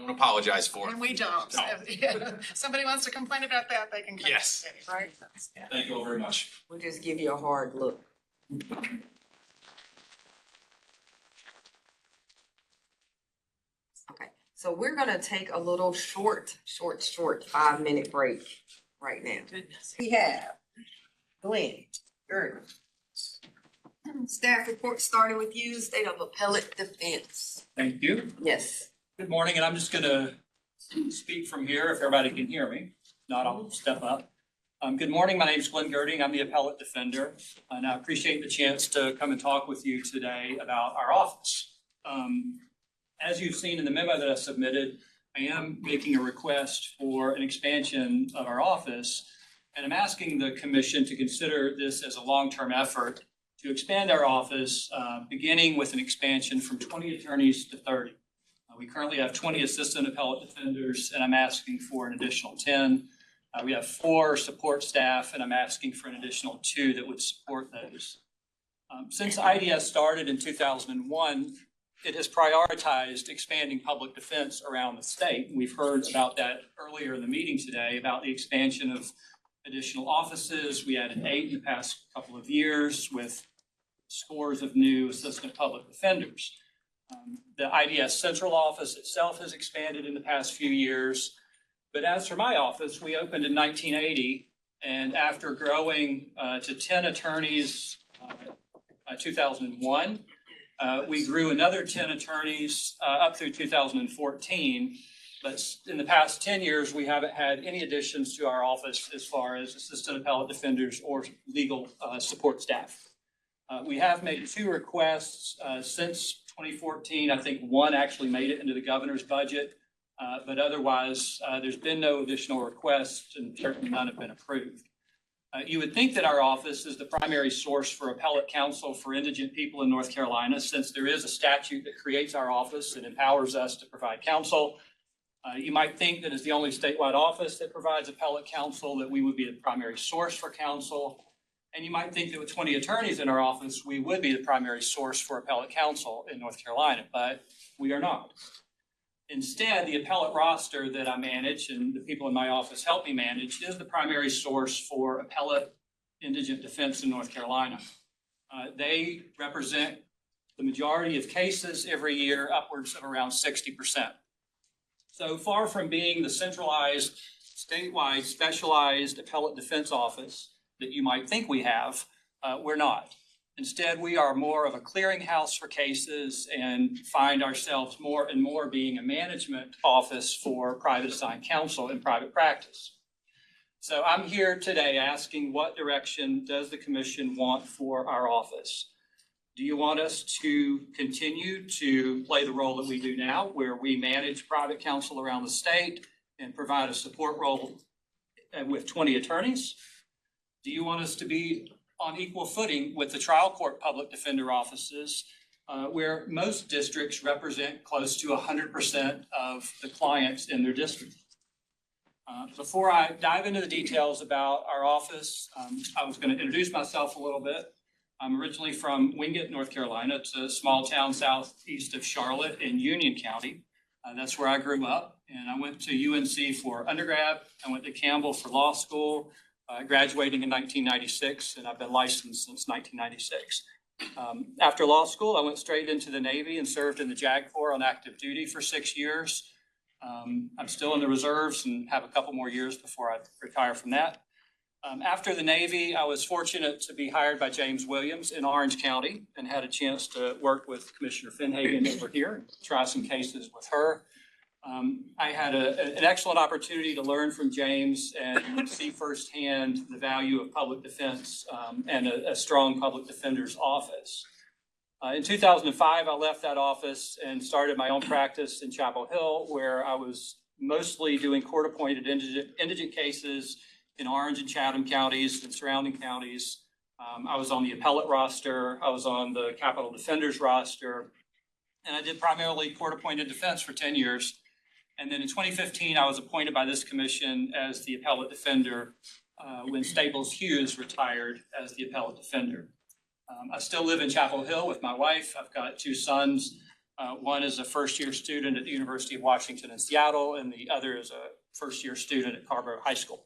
apologize for it. And we don't. No. If somebody wants to complain about that, they can come to the Yes. city, right? Yeah. Thank you all very much. We'll just give you a hard look. Okay, so we're gonna take a little short 5-minute break right now. We have Glenn, Gertie. Staff report starting with you, State of Appellate Defense. Thank you. Yes. Good morning, and I'm just gonna speak from here if everybody can hear me. If not, I'll step up. Good morning, my name is Glenn Girding. I'm the appellate defender, and I appreciate the chance to come and talk with you today about our office. As you've seen in the memo that I submitted, I am making a request for an expansion of our office, and I'm asking the commission to consider this as a long-term effort to expand our office, beginning with an expansion from 20 attorneys to 30. We currently have 20 assistant appellate defenders, and I'm asking for an additional 10. We have 4 support staff, and I'm asking for an additional 2 that would support those. Since IDS started in 2001, it has prioritized expanding public defense around the state. We've heard about that earlier in the meeting today, about the expansion of additional offices. We added 8 in the past couple of years with scores of new assistant public defenders. The IDS central office itself has expanded in the past few years. But as for my office, we opened in 1980, and after growing to 10 attorneys 2001, we grew another 10 attorneys up through 2014. But in the past 10 years, we haven't had any additions to our office as far as assistant appellate defenders or legal support staff. We have made 2 requests since 2014. I think 1 actually made it into the governor's budget. But otherwise, there's been no additional requests, and certainly none have been approved. You would think that our office is the primary source for appellate counsel for indigent people in North Carolina, since there is a statute that creates our office and empowers us to provide counsel. You might think that as the only statewide office that provides appellate counsel, that we would be the primary source for counsel. And you might think that with 20 attorneys in our office, we would be the primary source for appellate counsel in North Carolina, but we are not. Instead, the appellate roster that I manage and the people in my office help me manage is the primary source for appellate indigent defense in North Carolina. They represent the majority of cases every year, upwards of around 60%. So far from being the centralized, statewide, specialized appellate defense office that you might think we have, we're not. Instead, we are more of a clearinghouse for cases and find ourselves more and more being a management office for private assigned counsel in private practice. So I'm here today asking, what direction does the commission want for our office? Do you want us to continue to play the role that we do now, where we manage private counsel around the state and provide a support role with 20 attorneys? Do you want us to be on equal footing with the trial court public defender offices, where most districts represent close to 100% of the clients in their district? Before I dive into the details about our office, I was going to introduce myself a little bit. I'm originally from Wingate, North Carolina. It's a small town southeast of Charlotte in Union County. That's where I grew up, and I went to UNC for undergrad. I went to Campbell for law school, graduating in 1996, and I've been licensed since 1996. After law school, I went straight into the Navy and served in the JAG Corps on active duty for 6 years. I'm still in the reserves and have a couple more years before I retire from that. After the Navy, I was fortunate to be hired by James Williams in Orange County and had a chance to work with Commissioner Finhagen over here and try some cases with her. I had an excellent opportunity to learn from James and see firsthand the value of public defense and a strong public defender's office. In 2005, I left that office and started my own practice in Chapel Hill, where I was mostly doing court-appointed indigent cases in Orange and Chatham counties and surrounding counties. I was on the appellate roster, I was on the capital defenders roster, and I did primarily court-appointed defense for 10 years. And then in 2015, I was appointed by this commission as the appellate defender when Staples Hughes retired as the appellate defender. I still live in Chapel Hill with my wife. I've got two sons. One is a first-year student at the University of Washington in Seattle, and the other is a first-year student at Carborough High School.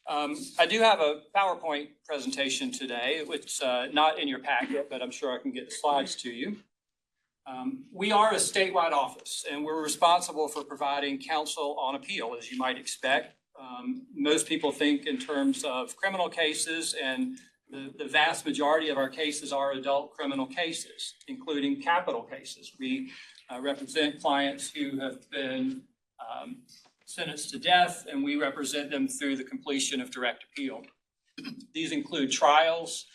I do have a PowerPoint presentation today, which not in your packet, but I'm sure I can get the slides to you. We are a statewide office, and we're responsible for providing counsel on appeal, as you might expect. Most people think in terms of criminal cases, and the vast majority of our cases are adult criminal cases, including capital cases. We represent clients who have been sentenced to death, and we represent them through the completion of direct appeal. These include trials,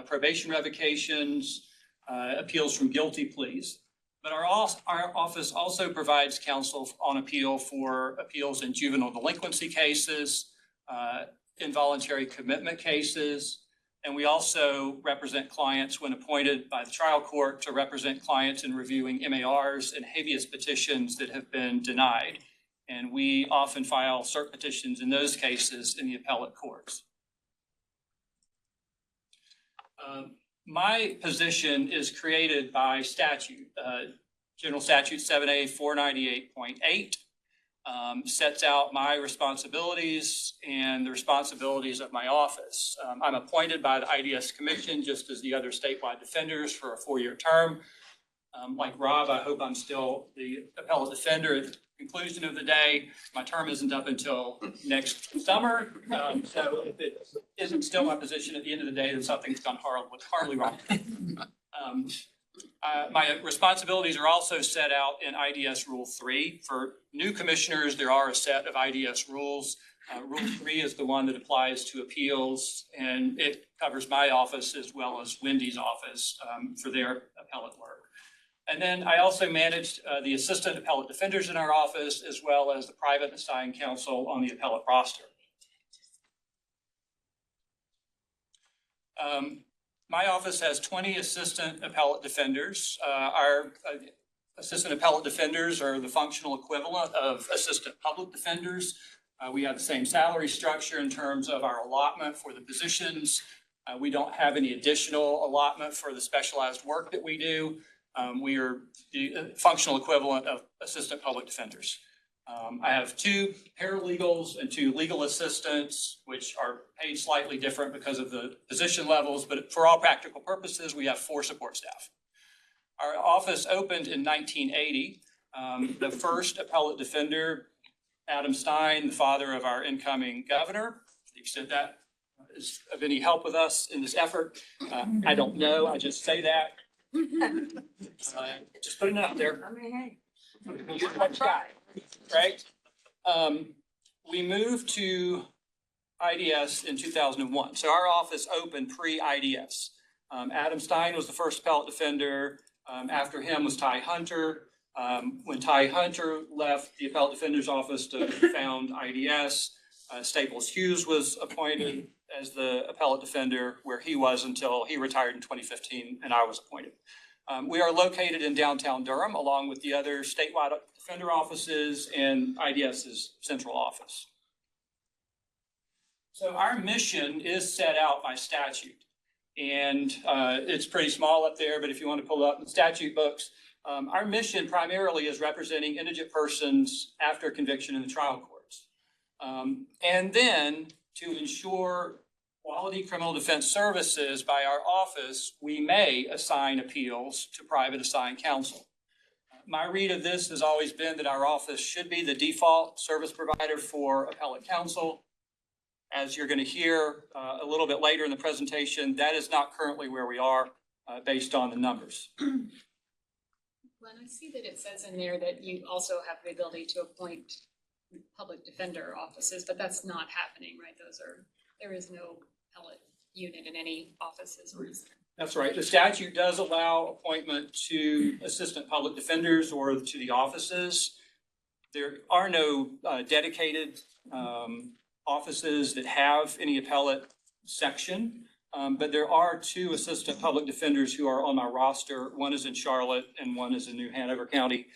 probation revocations, appeals from guilty pleas. But our office also provides counsel on appeal for appeals in juvenile delinquency cases, involuntary commitment cases, and we also represent clients when appointed by the trial court to represent clients in reviewing MARs and habeas petitions that have been denied. And we often file cert petitions in those cases in the appellate courts. My position is created by statute. General Statute 7A 498.8 sets out my responsibilities and the responsibilities of my office. I'm appointed by the IDS Commission, just as the other statewide defenders, for a 4-year term. Like Rob, I hope I'm still the appellate defender at the conclusion of the day. My term isn't up until next summer. So if it isn't still my position at the end of the day, then something's gone horribly wrong. My responsibilities are also set out in IDS Rule 3. For new commissioners, there are a set of IDS rules. Rule 3 is the one that applies to appeals, and it covers my office as well as Wendy's office for their appellate work. And then I also managed the assistant appellate defenders in our office, as well as the private assigned counsel on the appellate roster. My office has 20 assistant appellate defenders. Our assistant appellate defenders are the functional equivalent of assistant public defenders. We have the same salary structure in terms of our allotment for the positions. We don't have any additional allotment for the specialized work that we do. We are the functional equivalent of assistant public defenders. I have 2 paralegals and 2 legal assistants, which are paid slightly different because of the position levels, but for all practical purposes, we have 4 support staff. Our office opened in 1980. The first appellate defender, Adam Stein, the father of our incoming governor, to the extent that is of any help with us in this effort. I don't know, I just say that. Just putting it out there. I mean, hey. You're one guy, right? We moved to IDS in 2001. So our office opened pre-IDS. Adam Stein was the first appellate defender. After him was Ty Hunter. When Ty Hunter left the appellate defender's office to found IDS, Staples Hughes was appointed as the appellate defender, where he was until he retired in 2015 and I was appointed. We are located in downtown Durham, along with the other statewide defender offices and IDS's central office. So our mission is set out by statute, and it's pretty small up there, but if you want to pull up the statute books, our mission primarily is representing indigent persons after conviction in the trial courts. And then to ensure quality criminal defense services by our office, we may assign appeals to private assigned counsel. My read of this has always been that our office should be the default service provider for appellate counsel. As you're going to hear a little bit later in the presentation, that is not currently where we are based on the numbers. Well, I see that it says in there that you also have the ability to appoint public defender offices, but that's not happening, right? There is no appellate unit in any offices, or is there? That's right. The statute does allow appointment to assistant public defenders or to the offices. There are no dedicated offices that have any appellate section, but there are two assistant public defenders who are on my roster. One is in Charlotte and one is in New Hanover County.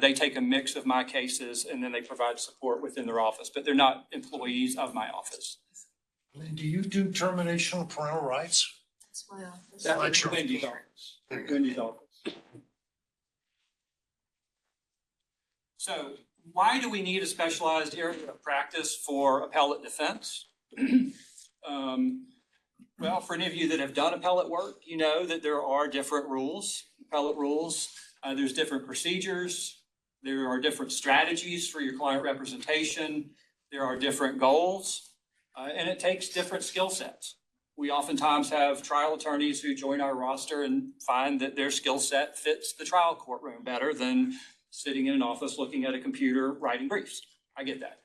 They take a mix of my cases and then they provide support within their office, but they're not employees of my office. Do you do termination of parental rights? That's my office. That's Wendy's office. Wendy's office. So why do we need a specialized area of practice for appellate defense? Well, for any of you that have done appellate work, you know that there are different rules, appellate rules. There's different procedures. There are different strategies for your client representation. There are different goals, and it takes different skill sets. We oftentimes have trial attorneys who join our roster and find that their skill set fits the trial courtroom better than sitting in an office looking at a computer writing briefs. I get that.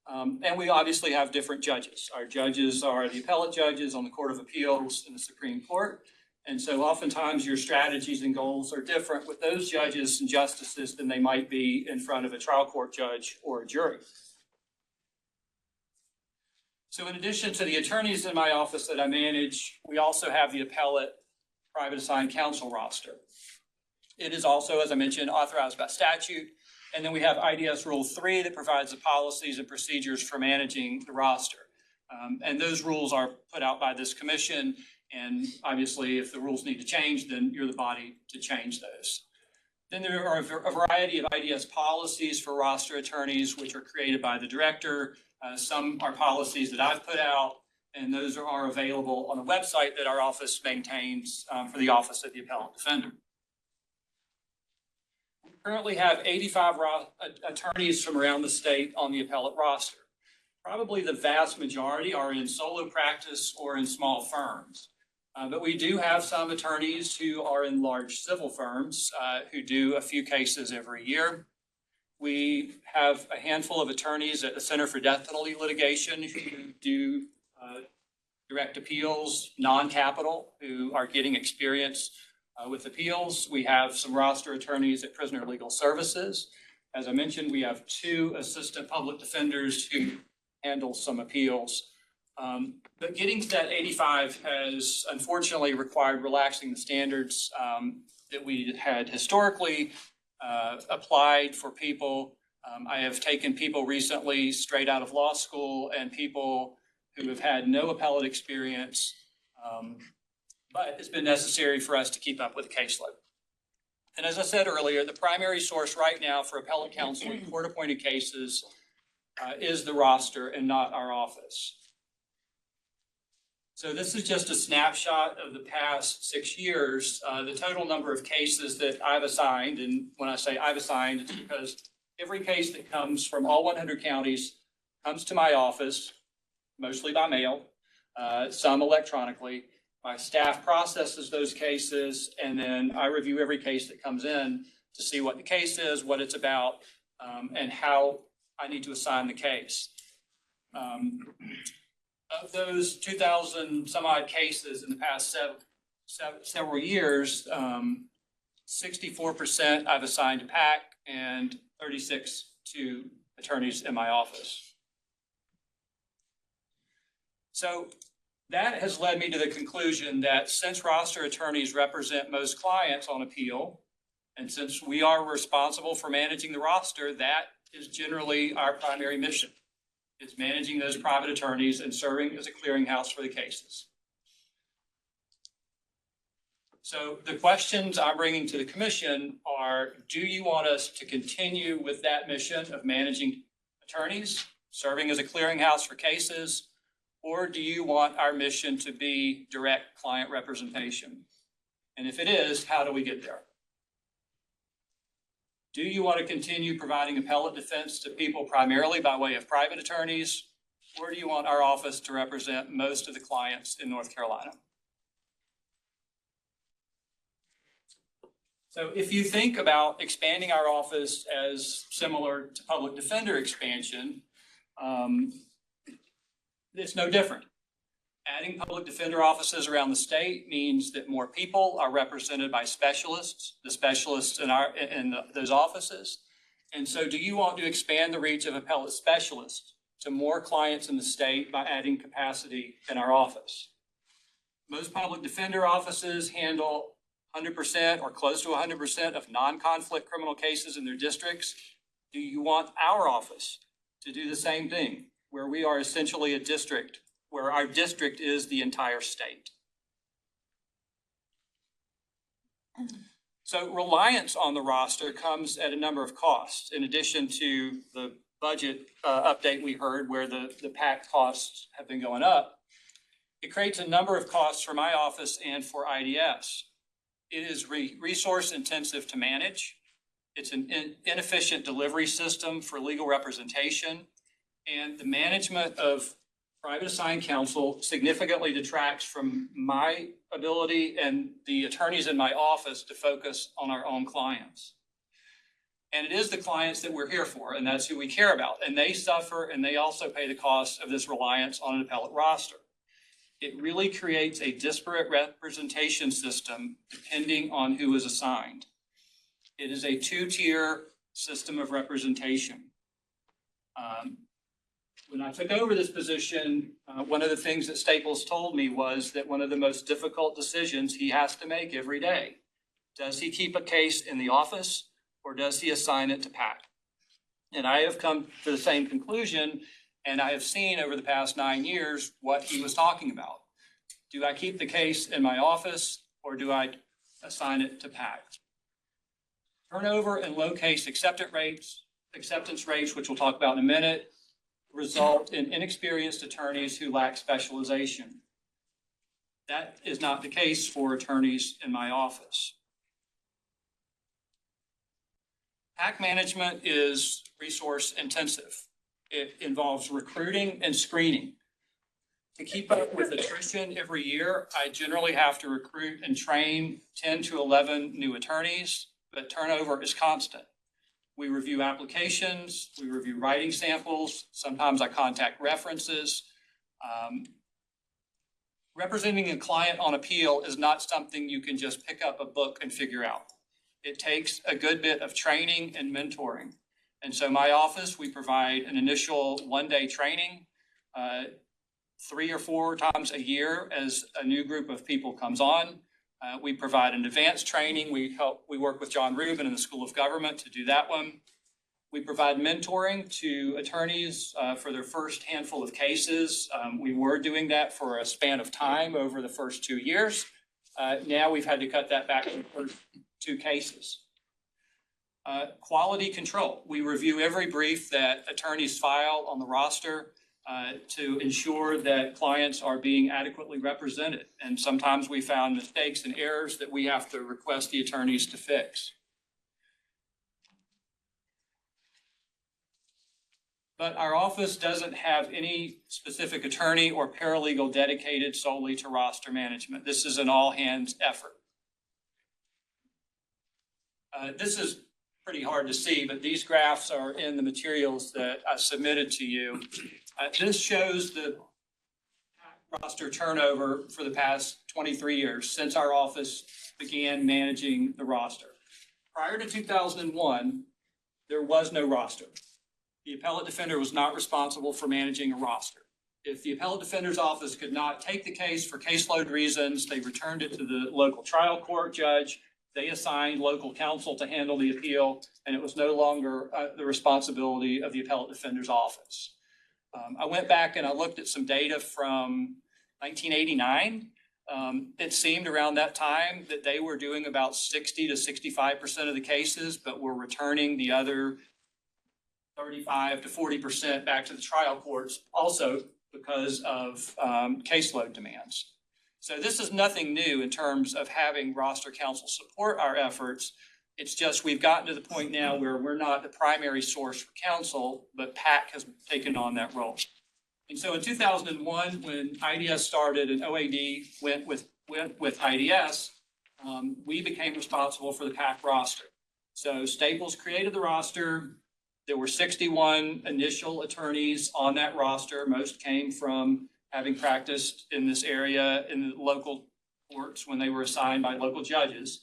And we obviously have different judges. Our judges are the appellate judges on the Court of Appeals and the Supreme Court. And so oftentimes your strategies and goals are different with those judges and justices than they might be in front of a trial court judge or a jury. So in addition to the attorneys in my office that I manage, we also have the appellate private assigned counsel roster. It is also, as I mentioned, authorized by statute. And then we have IDS Rule 3 that provides the policies and procedures for managing the roster. And those rules are put out by this commission. And obviously, if the rules need to change, then you're the body to change those. Then there are a variety of IDS policies for roster attorneys, which are created by the director. Some are policies that I've put out, and those are available on a website that our office maintains for the Office of the Appellate Defender. We currently have 85 attorneys from around the state on the appellate roster. Probably the vast majority are in solo practice or in small firms. But we do have some attorneys who are in large civil firms who do a few cases every year. We have a handful of attorneys at the Center for Death Penalty Litigation who do direct appeals, non-capital, who are getting experience with appeals. We have some roster attorneys at Prisoner Legal Services. As I mentioned, we have 2 assistant public defenders who handle some appeals. But getting to that 85 has unfortunately required relaxing the standards that we had historically applied for people. I have taken people recently straight out of law school and people who have had no appellate experience, but it's been necessary for us to keep up with the caseload. And as I said earlier, the primary source right now for appellate counsel in court-appointed cases is the roster and not our office. So this is just a snapshot of the past 6 years, the total number of cases that I've assigned. And when I say I've assigned, it's because every case that comes from all 100 counties comes to my office, mostly by mail, some electronically. My staff processes those cases, and then I review every case that comes in to see what the case is, what it's about, and how I need to assign the case. Of those 2,000 some odd cases in the past several years, 64% I've assigned to PAC and 36 to attorneys in my office. So that has led me to the conclusion that since roster attorneys represent most clients on appeal, and since we are responsible for managing the roster, that is generally our primary mission. Is managing those private attorneys and serving as a clearinghouse for the cases. So the questions I'm bringing to the commission are, do you want us to continue with that mission of managing attorneys, serving as a clearinghouse for cases, or do you want our mission to be direct client representation? And if it is, how do we get there? Do you want to continue providing appellate defense to people primarily by way of private attorneys, or do you want our office to represent most of the clients in North Carolina? So if you think about expanding our office as similar to public defender expansion, it's no different. Adding public defender offices around the state means that more people are represented by specialists, the specialists in those offices. And so do you want to expand the reach of appellate specialists to more clients in the state by adding capacity in our office? Most public defender offices handle 100% or close to 100% of non-conflict criminal cases in their districts. Do you want our office to do the same thing, where we are essentially a district, where our district is the entire state? So reliance on the roster comes at a number of costs, in addition to the budget update we heard where the PAC costs have been going up. It creates a number of costs for my office and for IDS. It is resource intensive to manage. It's an inefficient delivery system for legal representation, and the management of private assigned counsel significantly detracts from my ability and the attorneys in my office to focus on our own clients. And it is the clients that we're here for, and that's who we care about. And they suffer, and they also pay the cost of this reliance on an appellate roster. It really creates a disparate representation system depending on who is assigned. It is a two-tier system of representation. When I took over this position, one of the things that Staples told me was that one of the most difficult decisions he has to make every day, does he keep a case in the office or does he assign it to PAC? And I have come to the same conclusion, and I have seen over the past 9 years what he was talking about. Do I keep the case in my office or do I assign it to PAC? Turnover and low case acceptance rates, which we'll talk about in a minute, result in inexperienced attorneys who lack specialization. That is not the case for attorneys in my office. PAC management is resource intensive. It involves recruiting and screening. To keep up with attrition every year, I generally have to recruit and train 10 to 11 new attorneys, but turnover is constant. We review applications, we review writing samples, sometimes I contact references. Representing a client on appeal is not something you can just pick up a book and figure out. It takes a good bit of training and mentoring. And so my office, we provide an initial one-day training 3 or 4 times a year as a new group of people comes on. We provide an advanced training. We work with John Rubin in the School of Government to do that one. We provide mentoring to attorneys for their first handful of cases. We were doing that for a span of time over the first 2 years. Now we've had to cut that back to the first 2 cases. Quality control. We review every brief that attorneys file on the roster to ensure that clients are being adequately represented. And sometimes we found mistakes and errors that we have to request the attorneys to fix. But our office doesn't have any specific attorney or paralegal dedicated solely to roster management. This is an all-hands effort. This is pretty hard to see, but these graphs are in the materials that I submitted to you. This shows the roster turnover for the past 23 years since our office began managing the roster. Prior to 2001, there was no roster. The appellate defender was not responsible for managing a roster. If the appellate defender's office could not take the case for caseload reasons, they returned it to the local trial court judge. They assigned local counsel to handle the appeal, and it was no longer the responsibility of the appellate defender's office. I went back and I looked at some data from 1989. It seemed around that time that they were doing about 60 to 65% of the cases, but were returning the other 35 to 40% back to the trial courts, also because of caseload demands. So this is nothing new in terms of having roster counsel support our efforts. It's just we've gotten to the point now where we're not the primary source for counsel, but PAC has taken on that role. And so in 2001, when IDS started and OAD went with IDS, we became responsible for the PAC roster. So Staples created the roster. There were 61 initial attorneys on that roster. Most came from having practiced in this area in the local courts when they were assigned by local judges.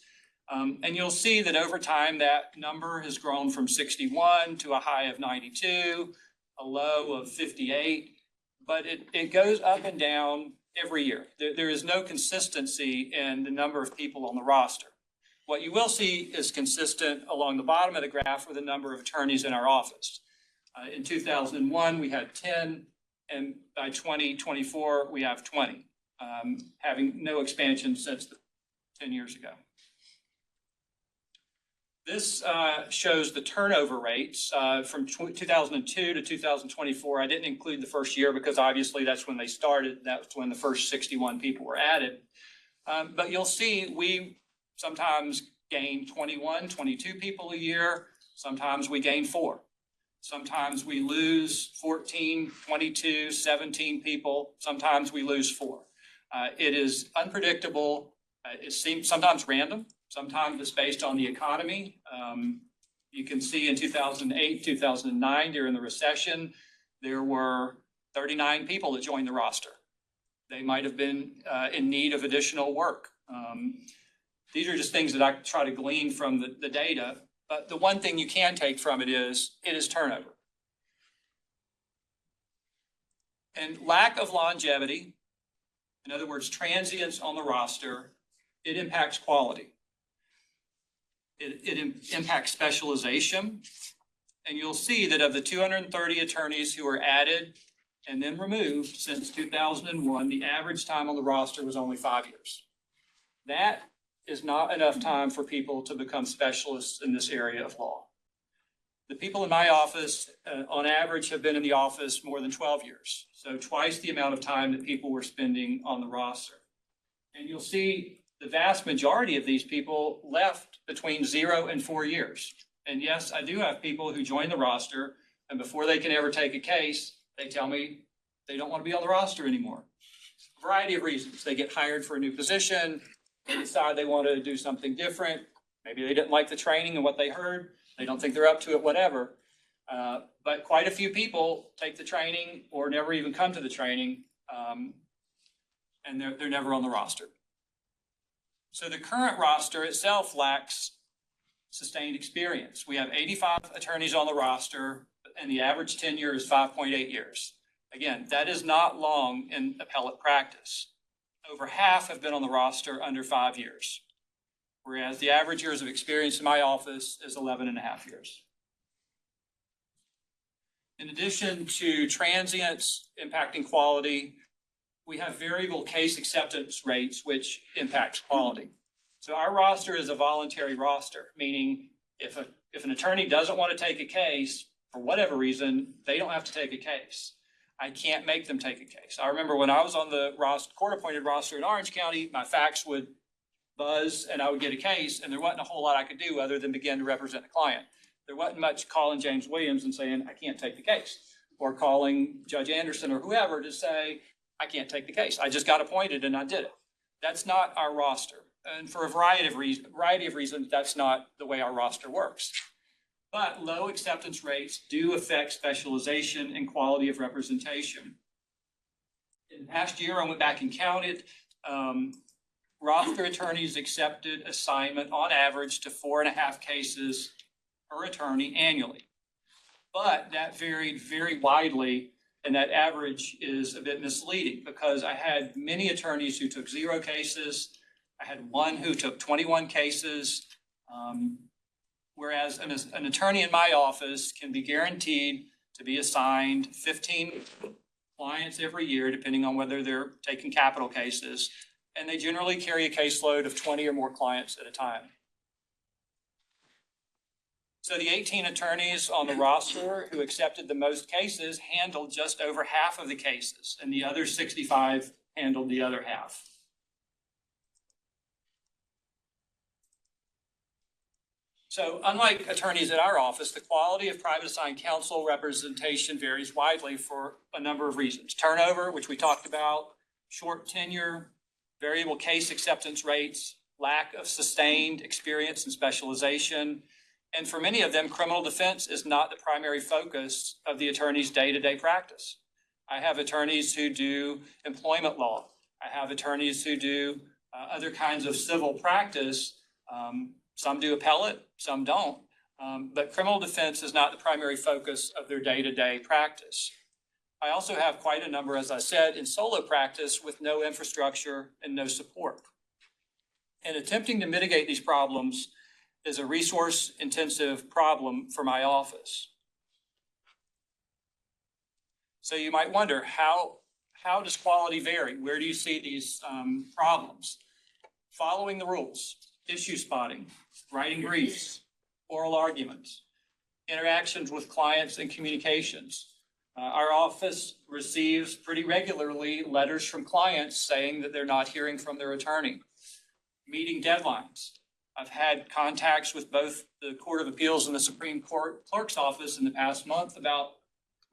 And you'll see that over time, that number has grown from 61 to a high of 92, a low of 58, but it goes up and down every year. There is no consistency in the number of people on the roster. What you will see is consistent along the bottom of the graph with the number of attorneys in our office. In 2001, we had 10, and by 2024, we have 20, having no expansion since 10 years ago. This shows the turnover rates from 2002 to 2024. I didn't include the first year because obviously that's when they started. That's when the first 61 people were added. But you'll see we sometimes gain 21, 22 people a year. Sometimes we gain 4. Sometimes we lose 14, 22, 17 people. Sometimes we lose 4. It is unpredictable. It seems sometimes random. Sometimes it's based on the economy. You can see in 2008, 2009, during the recession, there were 39 people that joined the roster. They might have been in need of additional work. These are just things that I try to glean from the data. But the one thing you can take from it is turnover. And lack of longevity, in other words, transients on the roster, it impacts quality. It impacts specialization. And you'll see that of the 230 attorneys who were added and then removed since 2001, the average time on the roster was only 5 years. That is not enough time for people to become specialists in this area of law. The people in my office, on average, have been in the office more than 12 years. So twice the amount of time that people were spending on the roster. And you'll see the vast majority of these people left between 0 and 4 years. And yes, I do have people who join the roster, and before they can ever take a case, they tell me they don't want to be on the roster anymore. A variety of reasons. They get hired for a new position, they decide they want to do something different. Maybe they didn't like the training and what they heard. They don't think they're up to it, whatever. But quite a few people take the training or never even come to the training, and they're never on the roster. So the current roster itself lacks sustained experience. We have 85 attorneys on the roster, and the average tenure is 5.8 years. Again, that is not long in appellate practice. Over half have been on the roster under 5 years, whereas the average years of experience in my office is 11.5 years. In addition to transients impacting quality, we have variable case acceptance rates, which impacts quality. So our roster is a voluntary roster, meaning if an attorney doesn't want to take a case, for whatever reason, they don't have to take a case. I can't make them take a case. I remember when I was on the court-appointed roster in Orange County, my fax would buzz and I would get a case, and there wasn't a whole lot I could do other than begin to represent the client. There wasn't much calling James Williams and saying, I can't take the case, or calling Judge Anderson or whoever to say, I can't take the case. I just got appointed and I did it. That's not our roster. And for a variety of reasons, that's not the way our roster works. But low acceptance rates do affect specialization and quality of representation. In the past year, I went back and counted. Roster attorneys accepted assignment on average to 4.5 cases per attorney annually. But that varied very widely, and that average is a bit misleading because I had many attorneys who took 0 cases. I had one who took 21 cases. Whereas an attorney in my office can be guaranteed to be assigned 15 clients every year, depending on whether they're taking capital cases. And they generally carry a caseload of 20 or more clients at a time. So the 18 attorneys on the roster who accepted the most cases handled just over half of the cases, and the other 65 handled the other half. So unlike attorneys at our office, the quality of private assigned counsel representation varies widely for a number of reasons. Turnover, which we talked about, short tenure, variable case acceptance rates, lack of sustained experience and specialization, and for many of them, criminal defense is not the primary focus of the attorney's day-to-day practice. I have attorneys who do employment law. I have attorneys who do other kinds of civil practice, Some do appellate, some don't. But criminal defense is not the primary focus of their day-to-day practice. I also have quite a number, as I said, in solo practice with no infrastructure and no support. And attempting to mitigate these problems is a resource-intensive problem for my office. So you might wonder, how does quality vary? Where do you see these problems? Following the rules, issue spotting, writing briefs, oral arguments, interactions with clients and communications. Our office receives pretty regularly letters from clients saying that they're not hearing from their attorney. Meeting deadlines. I've had contacts with both the Court of Appeals and the Supreme Court Clerk's Office in the past month about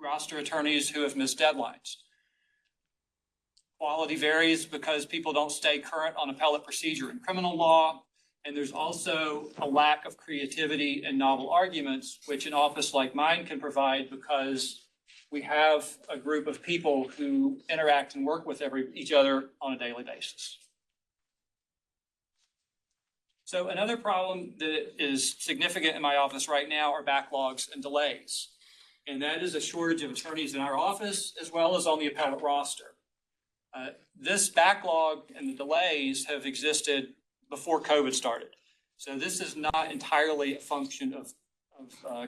roster attorneys who have missed deadlines. Quality varies because people don't stay current on appellate procedure and criminal law. And there's also a lack of creativity and novel arguments, which an office like mine can provide because we have a group of people who interact and work with each other on a daily basis. So another problem that is significant in my office right now are backlogs and delays. And that is a shortage of attorneys in our office as well as on the appellate roster. This backlog and the delays have existed before COVID started. So this is not entirely a function of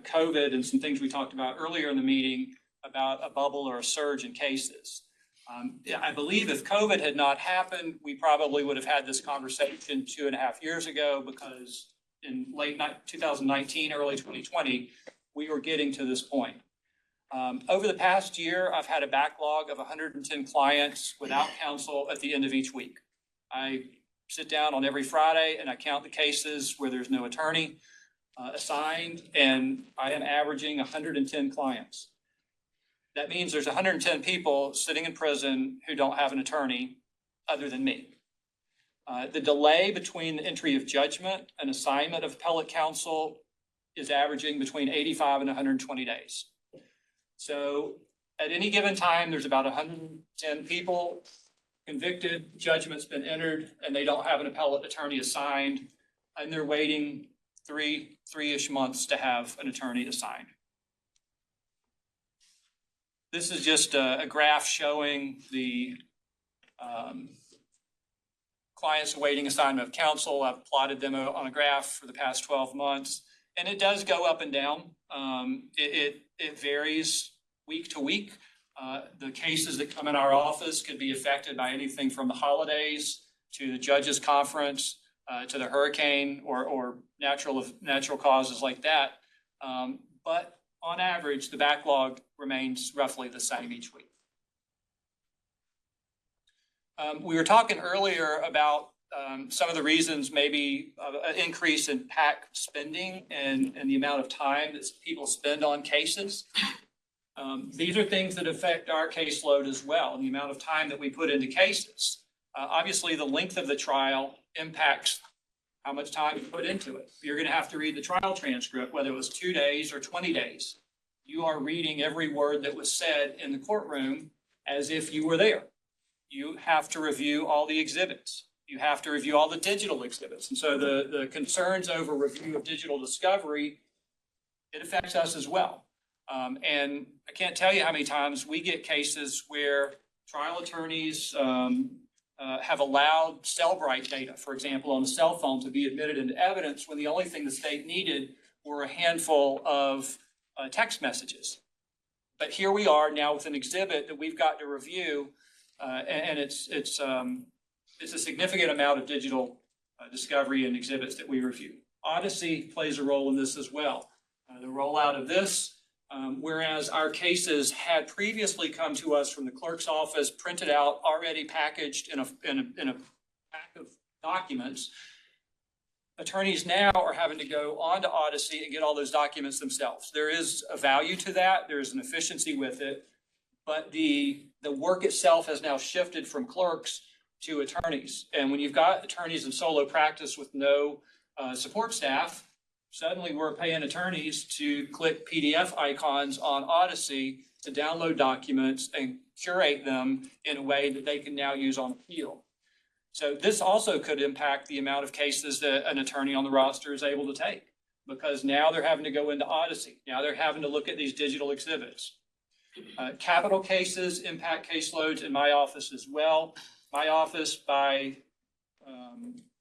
COVID and some things we talked about earlier in the meeting about a bubble or a surge in cases. I believe if COVID had not happened, we probably would have had this conversation 2.5 years ago, because in late 2019, early 2020, we were getting to this point. Over the past year, I've had a backlog of 110 clients without counsel at the end of each week. I sit down on every Friday and I count the cases where there's no attorney assigned, and I am averaging 110 clients. That means there's 110 people sitting in prison who don't have an attorney other than me. The delay between the entry of judgment and assignment of appellate counsel is averaging between 85 and 120 days. So at any given time, there's about 110 people convicted, judgment's been entered, and they don't have an appellate attorney assigned, and they're waiting three-ish months to have an attorney assigned. This is just a graph showing the clients awaiting assignment of counsel. I've plotted them on a graph for the past 12 months, and it does go up and down. It varies week to week. The cases that come in our office could be affected by anything from the holidays to the judges' conference to the hurricane or natural causes like that. But on average, the backlog remains roughly the same each week. We were talking earlier about some of the reasons, maybe an increase in PAC spending and the amount of time that people spend on cases. These are things that affect our caseload as well, and the amount of time that we put into cases. Obviously, the length of the trial impacts how much time you put into it. You're going to have to read the trial transcript, whether it was 2 days or 20 days. You are reading every word that was said in the courtroom as if you were there. You have to review all the exhibits. You have to review all the digital exhibits. And so the concerns over review of digital discovery, it affects us as well. And I can't tell you how many times we get cases where trial attorneys have allowed Cellbrite data, for example, on the cell phone to be admitted into evidence when the only thing the state needed were a handful of text messages. But here we are now with an exhibit that we've got to review, and it's a significant amount of digital discovery and exhibits that we review. Odyssey plays a role in this as well. The rollout of this, whereas our cases had previously come to us from the clerk's office, printed out, already packaged in a pack of documents, attorneys now are having to go onto Odyssey and get all those documents themselves. There is a value to that. There is an efficiency with it, but the work itself has now shifted from clerks to attorneys. And when you've got attorneys in solo practice with no support staff, suddenly we're paying attorneys to click PDF icons on Odyssey to download documents and curate them in a way that they can now use on appeal. So this also could impact the amount of cases that an attorney on the roster is able to take, because now they're having to go into Odyssey. Now they're having to look at these digital exhibits. Capital cases impact caseloads in my office as well. My office, by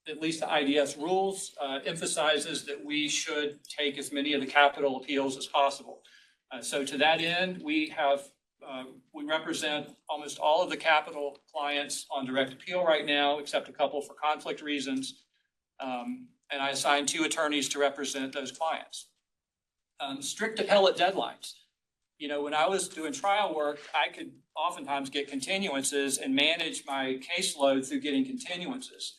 at least the IDS rules, emphasizes that we should take as many of the capital appeals as possible. So to that end, we represent almost all of the capital clients on direct appeal right now, except a couple for conflict reasons. And I assigned 2 attorneys to represent those clients. Strict appellate deadlines. You know, when I was doing trial work, I could oftentimes get continuances and manage my caseload through getting continuances.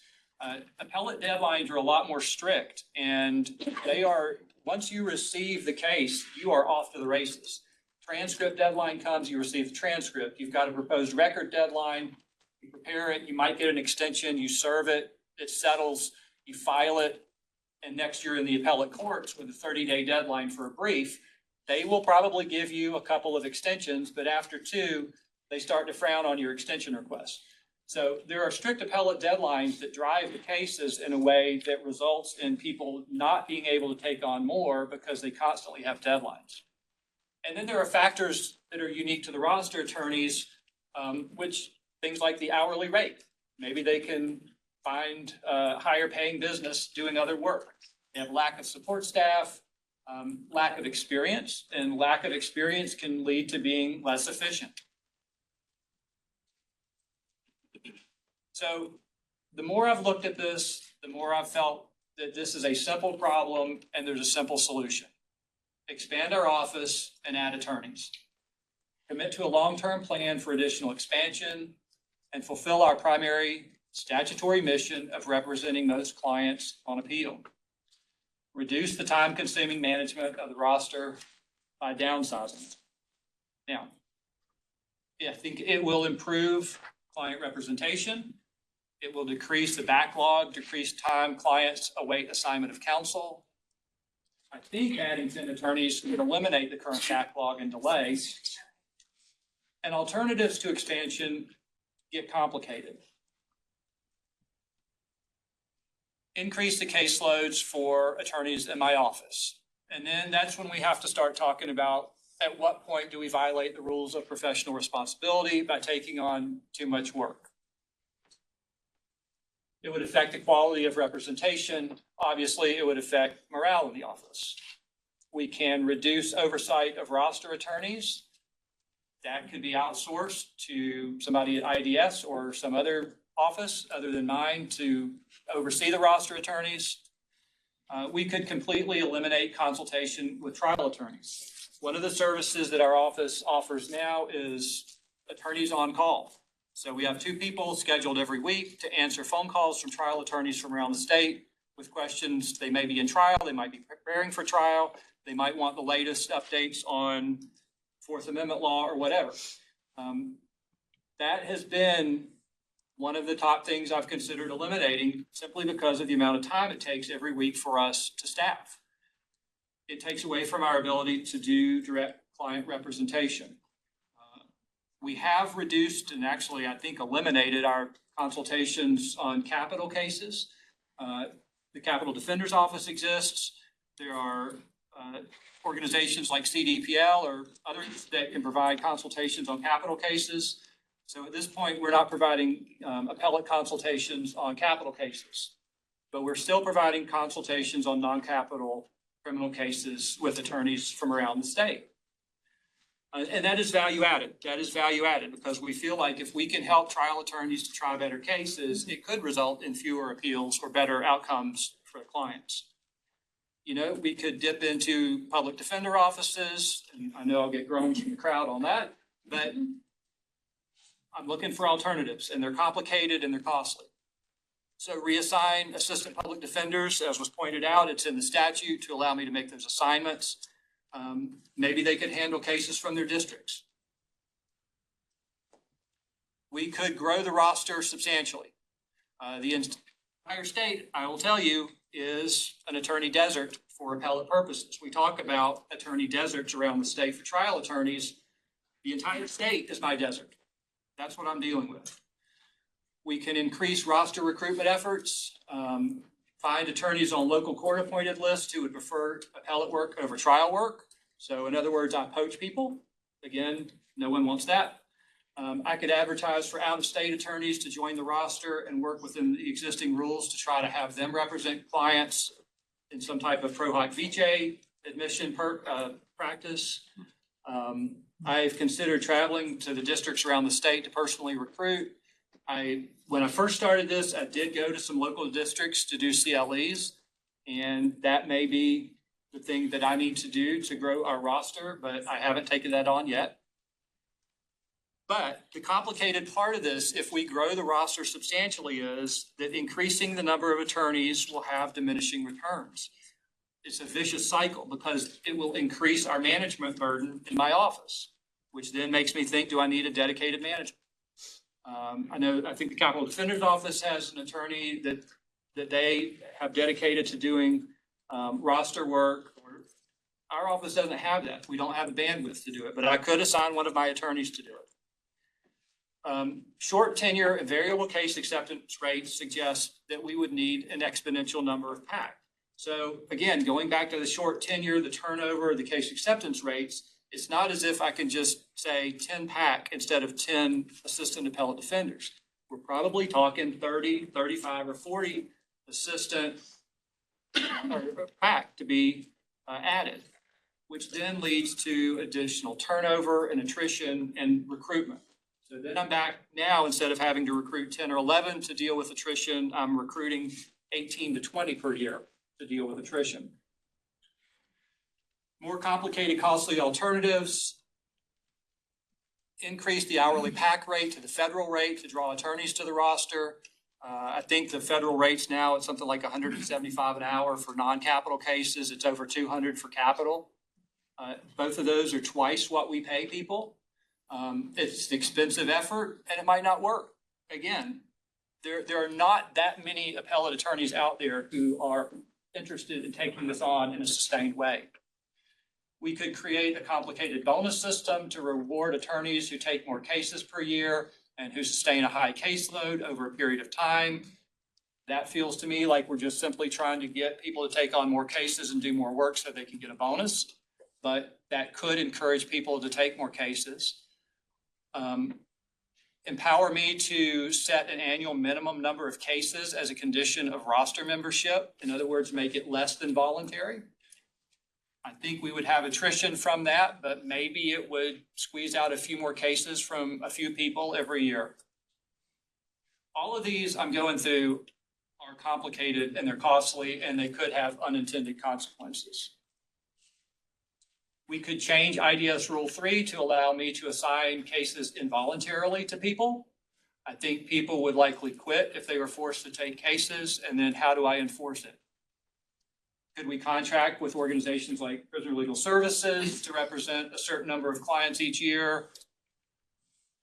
Appellate deadlines are a lot more strict, and they are, once you receive the case, you are off to the races. Transcript deadline comes, you receive the transcript. You've got a proposed record deadline, you prepare it, you might get an extension, you serve it, it settles, you file it, and next you're in the appellate courts with a 30-day deadline for a brief. They will probably give you a couple of extensions, but after 2, they start to frown on your extension request. So there are strict appellate deadlines that drive the cases in a way that results in people not being able to take on more because they constantly have deadlines. And then there are factors that are unique to the roster attorneys, which things like the hourly rate. Maybe they can find higher paying business doing other work. They have lack of support staff, lack of experience, and lack of experience can lead to being less efficient. So the more I've looked at this, the more I've felt that this is a simple problem and there's a simple solution. Expand our office and add attorneys. Commit to a long-term plan for additional expansion and fulfill our primary statutory mission of representing those clients on appeal. Reduce the time-consuming management of the roster by downsizing. Now, I think it will improve client representation. It will decrease the backlog, decrease time clients await assignment of counsel. I think adding 10 attorneys would eliminate the current backlog and delays. And alternatives to expansion get complicated. Increase the caseloads for attorneys in my office. And then that's when we have to start talking about at what point do we violate the rules of professional responsibility by taking on too much work. It would affect the quality of representation. Obviously, it would affect morale in the office. We can reduce oversight of roster attorneys. That could be outsourced to somebody at IDS or some other office other than mine to oversee the roster attorneys. We could completely eliminate consultation with trial attorneys. One of the services that our office offers now is attorneys on call. So we have 2 people scheduled every week to answer phone calls from trial attorneys from around the state with questions. They may be in trial, they might be preparing for trial, they might want the latest updates on Fourth Amendment law or whatever. That has been one of the top things I've considered eliminating simply because of the amount of time it takes every week for us to staff. It takes away from our ability to do direct client representation. We have reduced and actually, I think, eliminated our consultations on capital cases. The Capital Defender's Office exists. There are organizations like CDPL or others that can provide consultations on capital cases. So at this point, we're not providing appellate consultations on capital cases, but we're still providing consultations on non-capital criminal cases with attorneys from around the state. And that is value added. That is value added because we feel like if we can help trial attorneys to try better cases, it could result in fewer appeals or better outcomes for the clients. You know, we could dip into public defender offices, and I know I'll get groans from the crowd on that, but I'm looking for alternatives, and they're complicated and they're costly. So reassign assistant public defenders, as was pointed out, it's in the statute to allow me to make those assignments. Maybe they could handle cases from their districts. We could grow the roster substantially. The entire state, I will tell you, is an attorney desert for appellate purposes. We talk about attorney deserts around the state for trial attorneys. The entire state is my desert. That's what I'm dealing with. We can increase roster recruitment efforts, find attorneys on local court-appointed lists who would prefer appellate work over trial work. So in other words, I poach people. Again, no one wants that. I could advertise for out-of-state attorneys to join the roster and work within the existing rules to try to have them represent clients in some type of pro hac vice admission practice. I've considered traveling to the districts around the state to personally recruit. When I first started this, I did go to some local districts to do CLEs, and that may be the thing that I need to do to grow our roster, but I haven't taken that on yet. But the complicated part of this, if we grow the roster substantially, is that increasing the number of attorneys will have diminishing returns. It's a vicious cycle because it will increase our management burden in my office, which then makes me think, do I need a dedicated manager? I think the Capital Defender's Office has an attorney that they have dedicated to doing roster work. Our office doesn't have that. We don't have the bandwidth to do it, but I could assign one of my attorneys to do it. Short tenure and variable case acceptance rates suggest that we would need an exponential number of PAC. So again, going back to the short tenure, the turnover, the case acceptance rates, it's not as if I can just say 10 PAC instead of 10 assistant appellate defenders. We're probably talking 30, 35, or 40 assistant or PAC to be added, which then leads to additional turnover and attrition and recruitment. So then I'm back now, instead of having to recruit 10 or 11 to deal with attrition, I'm recruiting 18 to 20 per year to deal with attrition. More complicated, costly alternatives. Increase the hourly PAC rate to the federal rate to draw attorneys to the roster. I think the federal rate's now at something like $175 an hour for non-capital cases. It's over $200 for capital. Both of those are twice what we pay people. It's an expensive effort and it might not work. Again, there are not that many appellate attorneys out there who are interested in taking this on in a sustained way. We could create a complicated bonus system to reward attorneys who take more cases per year and who sustain a high caseload over a period of time. That feels to me like we're just simply trying to get people to take on more cases and do more work so they can get a bonus. But that could encourage people to take more cases. Empower me to set an annual minimum number of cases as a condition of roster membership. In other words, make it less than voluntary. I think we would have attrition from that, but maybe it would squeeze out a few more cases from a few people every year. All of these I'm going through are complicated and they're costly and they could have unintended consequences. We could change IDS Rule 3 to allow me to assign cases involuntarily to people. I think people would likely quit if they were forced to take cases, and then how do I enforce it? Could we contract with organizations like Prisoner Legal Services to represent a certain number of clients each year?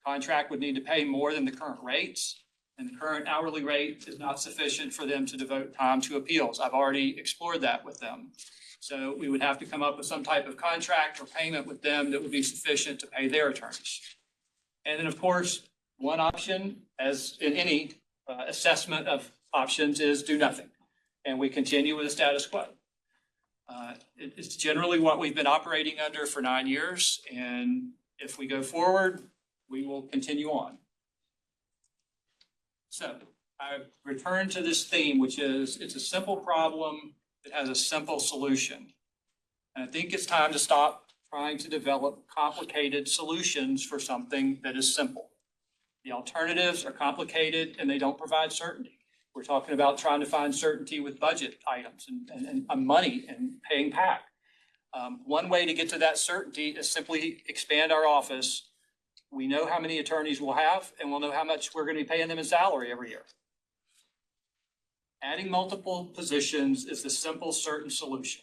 Contract would need to pay more than the current rates, and the current hourly rate is not sufficient for them to devote time to appeals. I've already explored that with them. So we would have to come up with some type of contract or payment with them that would be sufficient to pay their attorneys. And then, of course, one option, as in any assessment of options, is do nothing. And we continue with the status quo. It's generally what we've been operating under for 9 years. And if we go forward, we will continue on. So I return to this theme, which is it's a simple problem that has a simple solution. And I think it's time to stop trying to develop complicated solutions for something that is simple. The alternatives are complicated and they don't provide certainty. We're talking about trying to find certainty with budget items and money and paying PAC. One way to get to that certainty is simply expand our office. We know how many attorneys we'll have and we'll know how much we're going to be paying them in salary every year. Adding multiple positions is the simple, certain solution,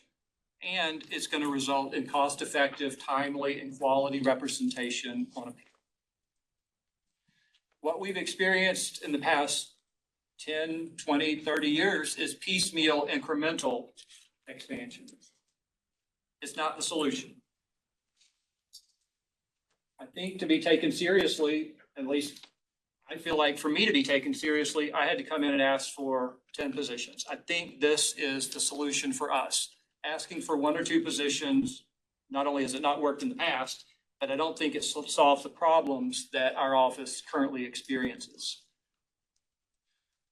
and it's going to result in cost-effective, timely, and quality representation on appeal. What we've experienced in the past 10, 20, 30 years is piecemeal, incremental expansion. It's not the solution. I think to be taken seriously, at least I feel like for me to be taken seriously, I had to come in and ask for 10 positions. I think this is the solution for us. Asking for 1 or 2 positions, not only has it not worked in the past, but I don't think it solves the problems that our office currently experiences.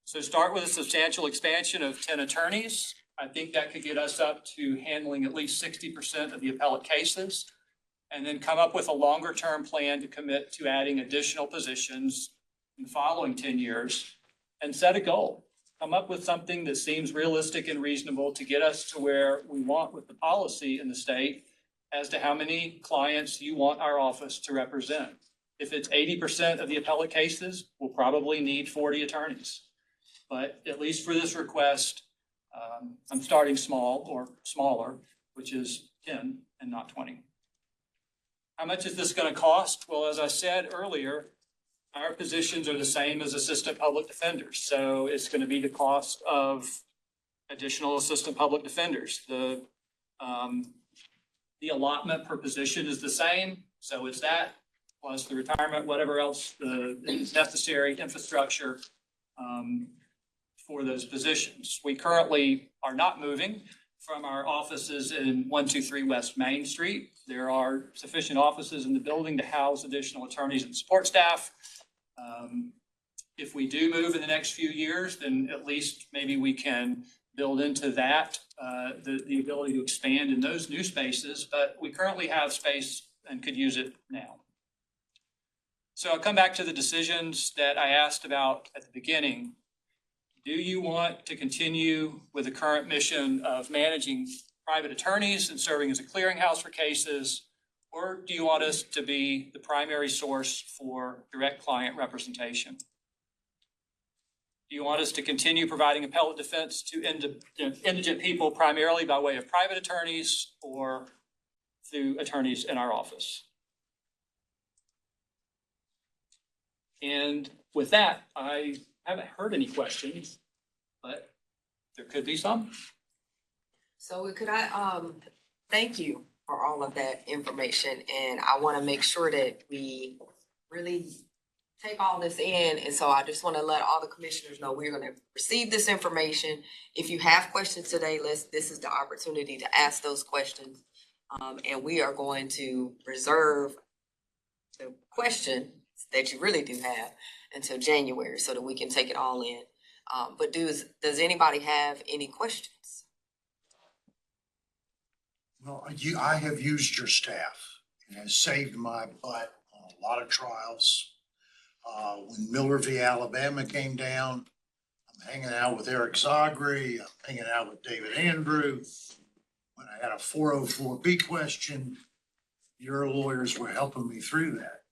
So start with a substantial expansion of 10 attorneys. I think that could get us up to handling at least 60% of the appellate cases. And then come up with a longer term plan to commit to adding additional positions in the following 10 years and set a goal. Come up with something that seems realistic and reasonable to get us to where we want with the policy in the state as to how many clients you want our office to represent. If it's 80% of the appellate cases, we'll probably need 40 attorneys. But at least for this request, I'm starting small or smaller, which is 10 and not 20. How much is this going to cost? Well, as I said earlier, our positions are the same as assistant public defenders. So it's going to be the cost of additional assistant public defenders. The allotment per position is the same. So it's that plus the retirement, whatever else is necessary infrastructure for those positions. We currently are not moving from our offices in 123 West Main Street. There are sufficient offices in the building to house additional attorneys and support staff. If we do move in the next few years, then at least maybe we can build into that the ability to expand in those new spaces, but we currently have space and could use it now. So I'll come back to the decisions that I asked about at the beginning. Do you want to continue with the current mission of managing private attorneys and serving as a clearinghouse for cases? Or do you want us to be the primary source for direct client representation? Do you want us to continue providing appellate defense to indigent people primarily by way of private attorneys or through attorneys in our office? And with that, I haven't heard any questions, but there could be some. So could I, thank you for all of that information, and I want to make sure that we really take all this in, and so I just want to let all the commissioners know we're going to receive this information. If you have questions today, this is the opportunity to ask those questions, and we are going to reserve the question that you really do have until January so that we can take it all in. But does anybody have any questions? Well, I have used your staff. It has saved my butt on a lot of trials. When Miller v. Alabama came down, I'm hanging out with Eric Zagri, I'm hanging out with David Andrew. When I had a 404B question, your lawyers were helping me through that.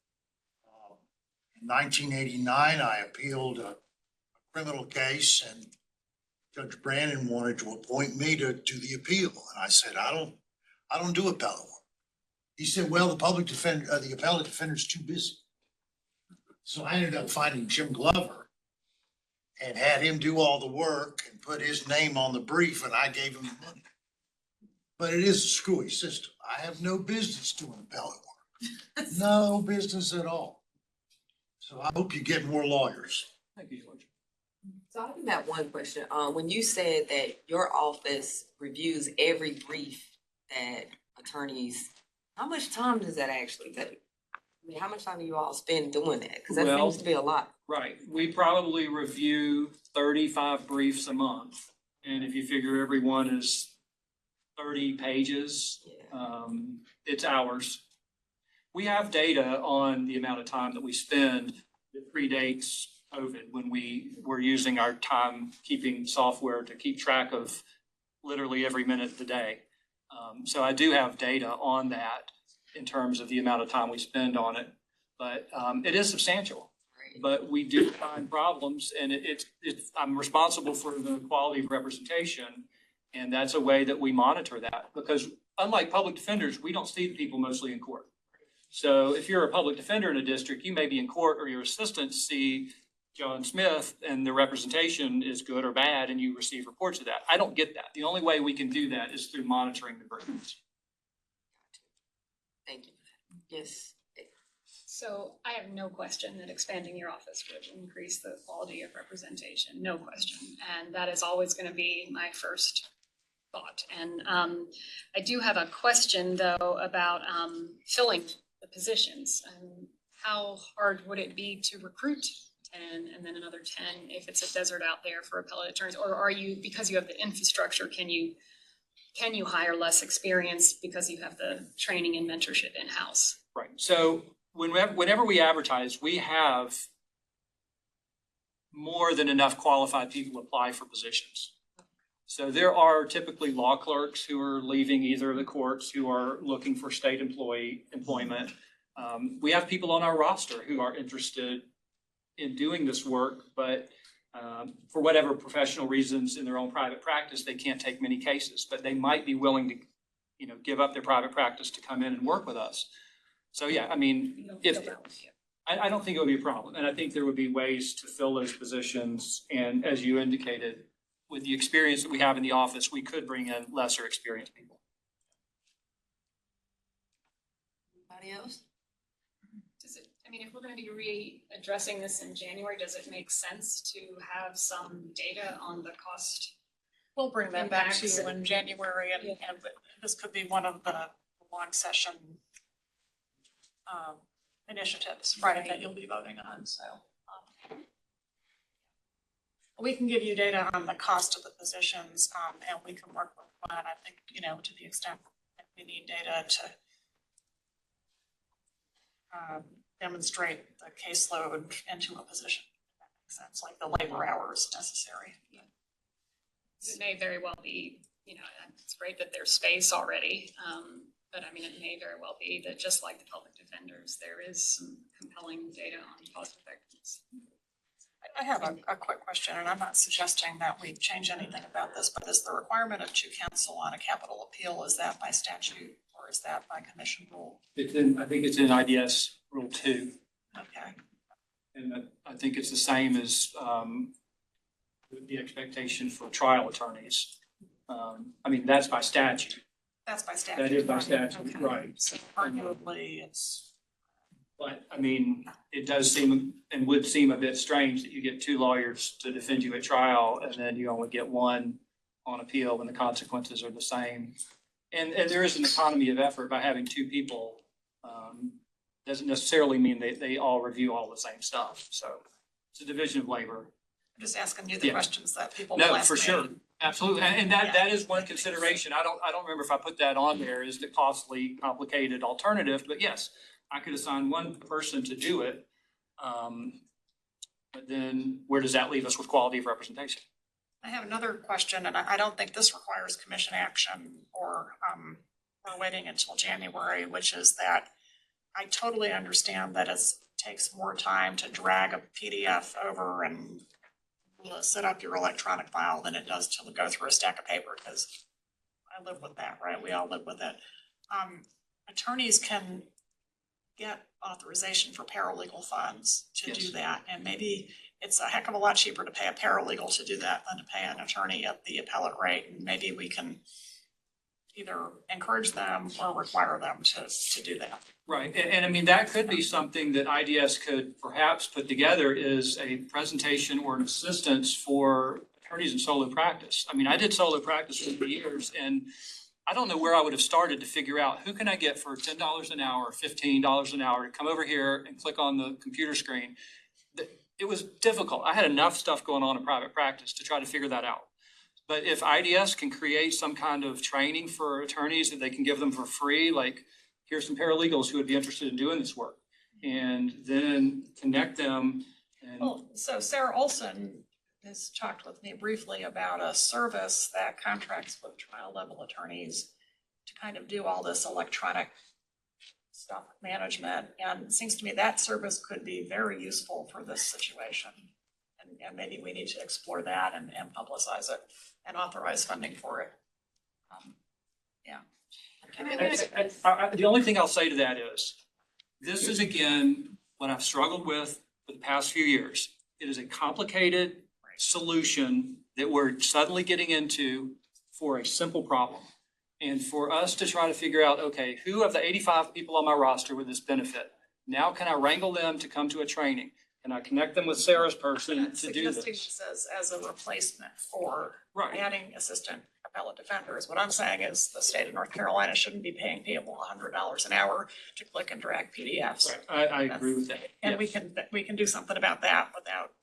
In 1989, I appealed a criminal case, and Judge Brandon wanted to appoint me to do the appeal. And I said, I don't do appellate work. He said, well, the appellate defender's too busy. So I ended up finding Jim Glover and had him do all the work and put his name on the brief, and I gave him the money. But it is a screwy system. I have no business doing appellate work. No business at all. So I hope you get more lawyers. Thank you, George. So I have that one question. When you said that your office reviews every brief that attorneys, how much time does that actually take? I mean, how much time do you all spend doing that? Because that seems to be a lot. Right. We probably review 35 briefs a month. And if you figure every one is 30 pages, it's hours. We have data on the amount of time that we spend that predates COVID, when we were using our timekeeping software to keep track of literally every minute of the day. So I do have data on that in terms of the amount of time we spend on it, but it is substantial. But we do find problems, and I'm responsible for the quality of representation, and that's a way that we monitor that, because unlike public defenders, we don't see the people mostly in court. So if you're a public defender in a district, you may be in court, or your assistants see John Smith and the representation is good or bad, and you receive reports of that. I don't get that. The only way we can do that is through monitoring the briefs. Thank you. Yes. So I have no question that expanding your office would increase the quality of representation, no question. And that is always going to be my first thought. And I do have a question though about filling the positions. How hard would it be to recruit 10 and then another 10 if it's a desert out there for appellate attorneys? Or are you, because you have the infrastructure, can you hire less experience because you have the training and mentorship in-house? Right. So whenever we advertise, we have more than enough qualified people apply for positions. So there are typically law clerks who are leaving either of the courts who are looking for state employment. We have people on our roster who are interested in doing this work, but for whatever professional reasons in their own private practice, they can't take many cases, but they might be willing to, give up their private practice to come in and work with us. So yeah, I mean, I don't think it would be a problem. And I think there would be ways to fill those positions. And as you indicated, with the experience that we have in the office, we could bring in lesser experienced people. Anybody else? If we're going to be readdressing this in January, does it make sense to have some data on the cost? We'll bring that back to you in January, and this could be one of the long session initiatives, right, that you'll be voting on, so. We can give you data on the cost of the positions, and we can work with that, I think, to the extent that we need data to demonstrate the caseload into a position, if that makes sense, like the labor hours necessary. It may very well be, it's great that there's space already, but it may very well be that just like the public defenders, there is some compelling data on cost effectiveness. I have a quick question, and I'm not suggesting that we change anything about this, but is the requirement of 2 counsel on a capital appeal, is that by statute or is that by commission rule? I think it's in IDS Rule 2. Okay. And I think it's the same as the expectation for trial attorneys. That's by statute. That's by statute. That is by statute, Okay. right. So arguably it's. But it does seem and would seem a bit strange that you get 2 lawyers to defend you at trial and then you only get 1 on appeal when the consequences are the same. And there is an economy of effort by having 2 people. Doesn't necessarily mean they all review all the same stuff. So it's a division of labor. I'm just asking you the questions that people will No, ask for me. sure. Absolutely. And that is one consideration. I don't remember if I put that on there, is the costly, complicated alternative, but yes, I could assign 1 person to do it. But then where does that leave us with quality of representation? I have another question, and I don't think this requires commission action or we're waiting until January, which is that I totally understand that it takes more time to drag a PDF over and set up your electronic file than it does to go through a stack of paper, because I live with that, right? We all live with it. Attorneys can get authorization for paralegal funds to do that, and maybe it's a heck of a lot cheaper to pay a paralegal to do that than to pay an attorney at the appellate rate, and maybe we can either encourage them or require them to do that. Right, and that could be something that IDS could perhaps put together, is a presentation or an assistance for attorneys in solo practice. I did solo practice for years, and I don't know where I would have started to figure out who can I get for $10 an hour, $15 an hour to come over here and click on the computer screen. It was difficult. I had enough stuff going on in private practice to try to figure that out. But if IDS can create some kind of training for attorneys that they can give them for free, like here's some paralegals who would be interested in doing this work, and then connect them. So Sarah Olson has talked with me briefly about a service that contracts with trial level attorneys to kind of do all this electronic stuff management. And it seems to me that service could be very useful for this situation. And maybe we need to explore that and publicize it and authorize funding for it. The only thing I'll say to that is, this is again, what I've struggled with for the past few years. It is a complicated solution that we're suddenly getting into for a simple problem. And for us to try to figure out, okay, who of the 85 people on my roster would this benefit? Now can I wrangle them to come to a training? Can I connect them with Sarah's person Not to do suggesting this? this as a replacement for Right. adding assistant appellate defenders. What I'm saying is the state of North Carolina shouldn't be paying people $100 an hour to click and drag PDFs. I agree with that. And Yes. we can do something about that without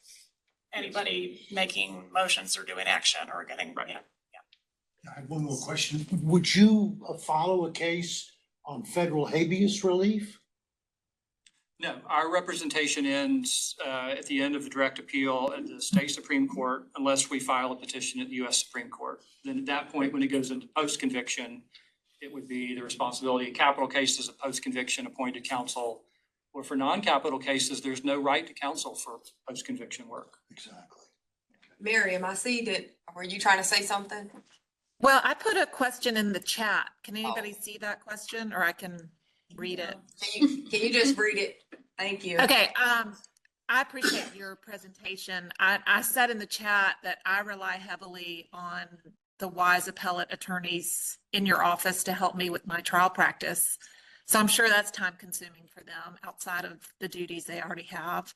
anybody making motions or doing action or getting, I have one more question. Would you follow a case on federal habeas relief? No, our representation ends at the end of the direct appeal at the state Supreme Court unless we file a petition at the US Supreme Court. Then at that point, when it goes into post-conviction, it would be the responsibility of capital cases of post-conviction appointed counsel. Or for non-capital cases, there's no right to counsel for post-conviction work. Exactly. Miriam, I see that, were you trying to say something? Well, I put a question in the chat. Can anybody see that question, or I can read it? Can you just read it? Thank you. Okay, I appreciate your presentation. I said in the chat that I rely heavily on the wise appellate attorneys in your office to help me with my trial practice. So I'm sure that's time consuming for them outside of the duties they already have.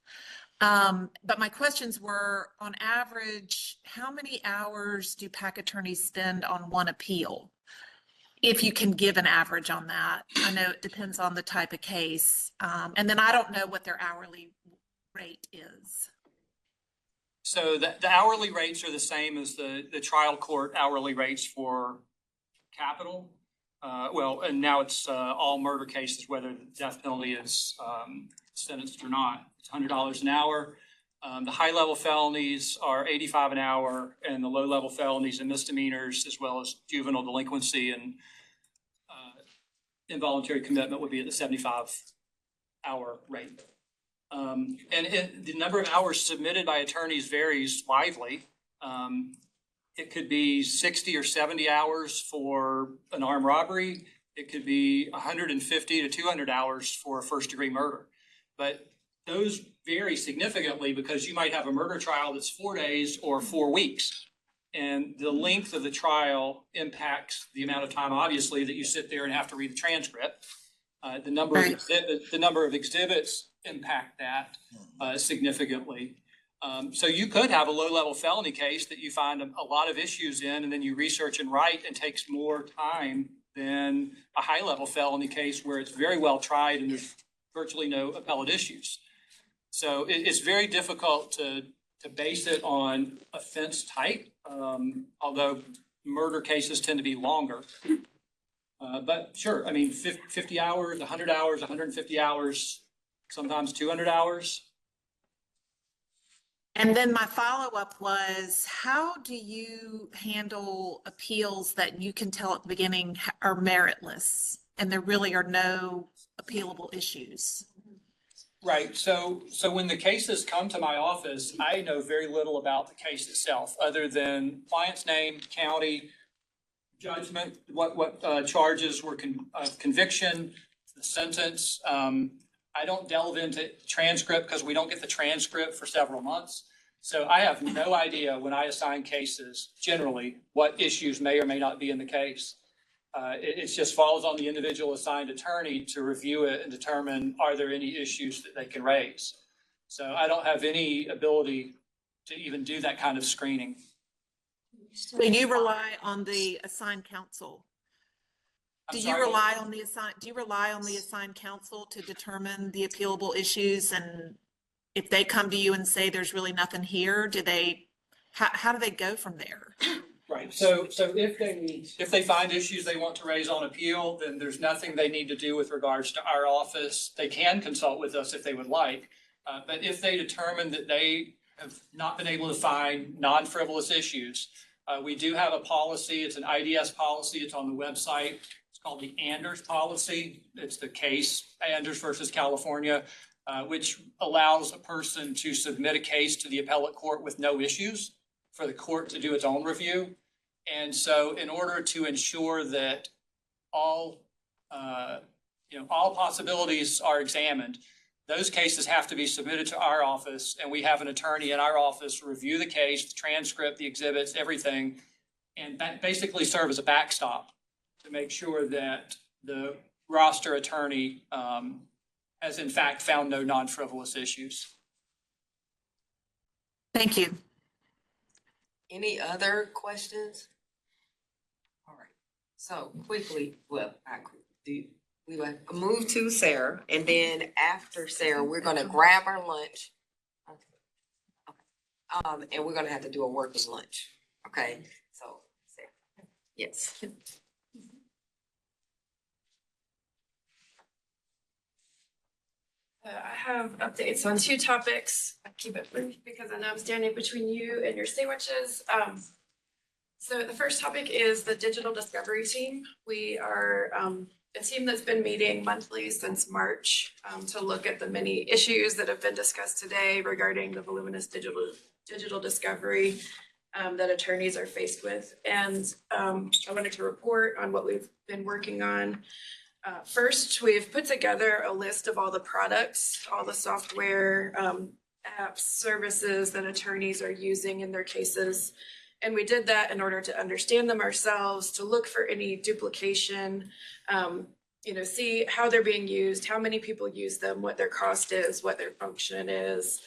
But my questions were, on average, how many hours do PAC attorneys spend on one appeal? If you can give an average on that. I know it depends on the type of case. And then I don't know what their hourly rate is. So the hourly rates are the same as the trial court hourly rates for capital. Well, and now it's all murder cases, whether the death penalty is sentenced or not. It's $100 an hour. The high-level felonies are $85 an hour, and the low-level felonies and misdemeanors, as well as juvenile delinquency and involuntary commitment, would be at the 75-hour rate. And the number of hours submitted by attorneys varies widely. It could be 60 or 70 hours for an armed robbery. It could be 150 to 200 hours for a first-degree murder. But those vary significantly because you might have a murder trial that's 4 days or 4 weeks. And the length of the trial impacts the amount of time, obviously, that you sit there and have to read the transcript. The number of exhibits impact that significantly. So you could have a low-level felony case that you find a lot of issues in, and then you research and write, and takes more time than a high-level felony case where it's very well tried and there's virtually no appellate issues. So it's very difficult to base it on offense type, although murder cases tend to be longer. But sure, I mean, 50 hours, 100 hours, 150 hours, sometimes 200 hours. And then my follow-up was, how do you handle appeals that you can tell at the beginning are meritless and there really are no appealable issues? Right. So when the cases come to my office, I know very little about the case itself, other than client's name, county, judgment, what charges were of conviction, the sentence. I don't delve into transcript because we don't get the transcript for several months. So I have no idea when I assign cases, generally, what issues may or may not be in the case. It just falls on the individual assigned attorney to review it and determine, are there any issues that they can raise? So I don't have any ability to even do that kind of screening. So you rely on the assigned counsel? Do you rely on the assigned counsel to determine the appealable issues? And if they come to you and say there's really nothing here, how do they go from there? Right. So if they find issues they want to raise on appeal, then there's nothing they need to do with regards to our office. They can consult with us if they would like. But if they determine that they have not been able to find non-frivolous issues, we do have a policy. It's an IDS policy. It's on the website. It's called the Anders policy. It's the case, Anders versus California, which allows a person to submit a case to the appellate court with no issues for the court to do its own review. And so in order to ensure that all possibilities are examined, those cases have to be submitted to our office, and we have an attorney in our office review the case, the transcript, the exhibits, everything, and basically serve as a backstop to make sure that the roster attorney has in fact found no non-frivolous issues. Thank you. Any other questions? All right, so quickly, well, we will move to Sarah, and then after Sarah, we're gonna grab our lunch. And we're gonna have to do a working lunch, okay? So, Sarah, yes. I have updates on two topics. I keep it brief because I know I'm standing between you and your sandwiches. So the first topic is the digital discovery team. We are a team that's been meeting monthly since March to look at the many issues that have been discussed today regarding the voluminous digital discovery that attorneys are faced with. And I wanted to report on what we've been working on. First, we've put together a list of all the products, all the software, apps, services that attorneys are using in their cases. And we did that in order to understand them ourselves, to look for any duplication, see how they're being used, how many people use them, what their cost is, what their function is,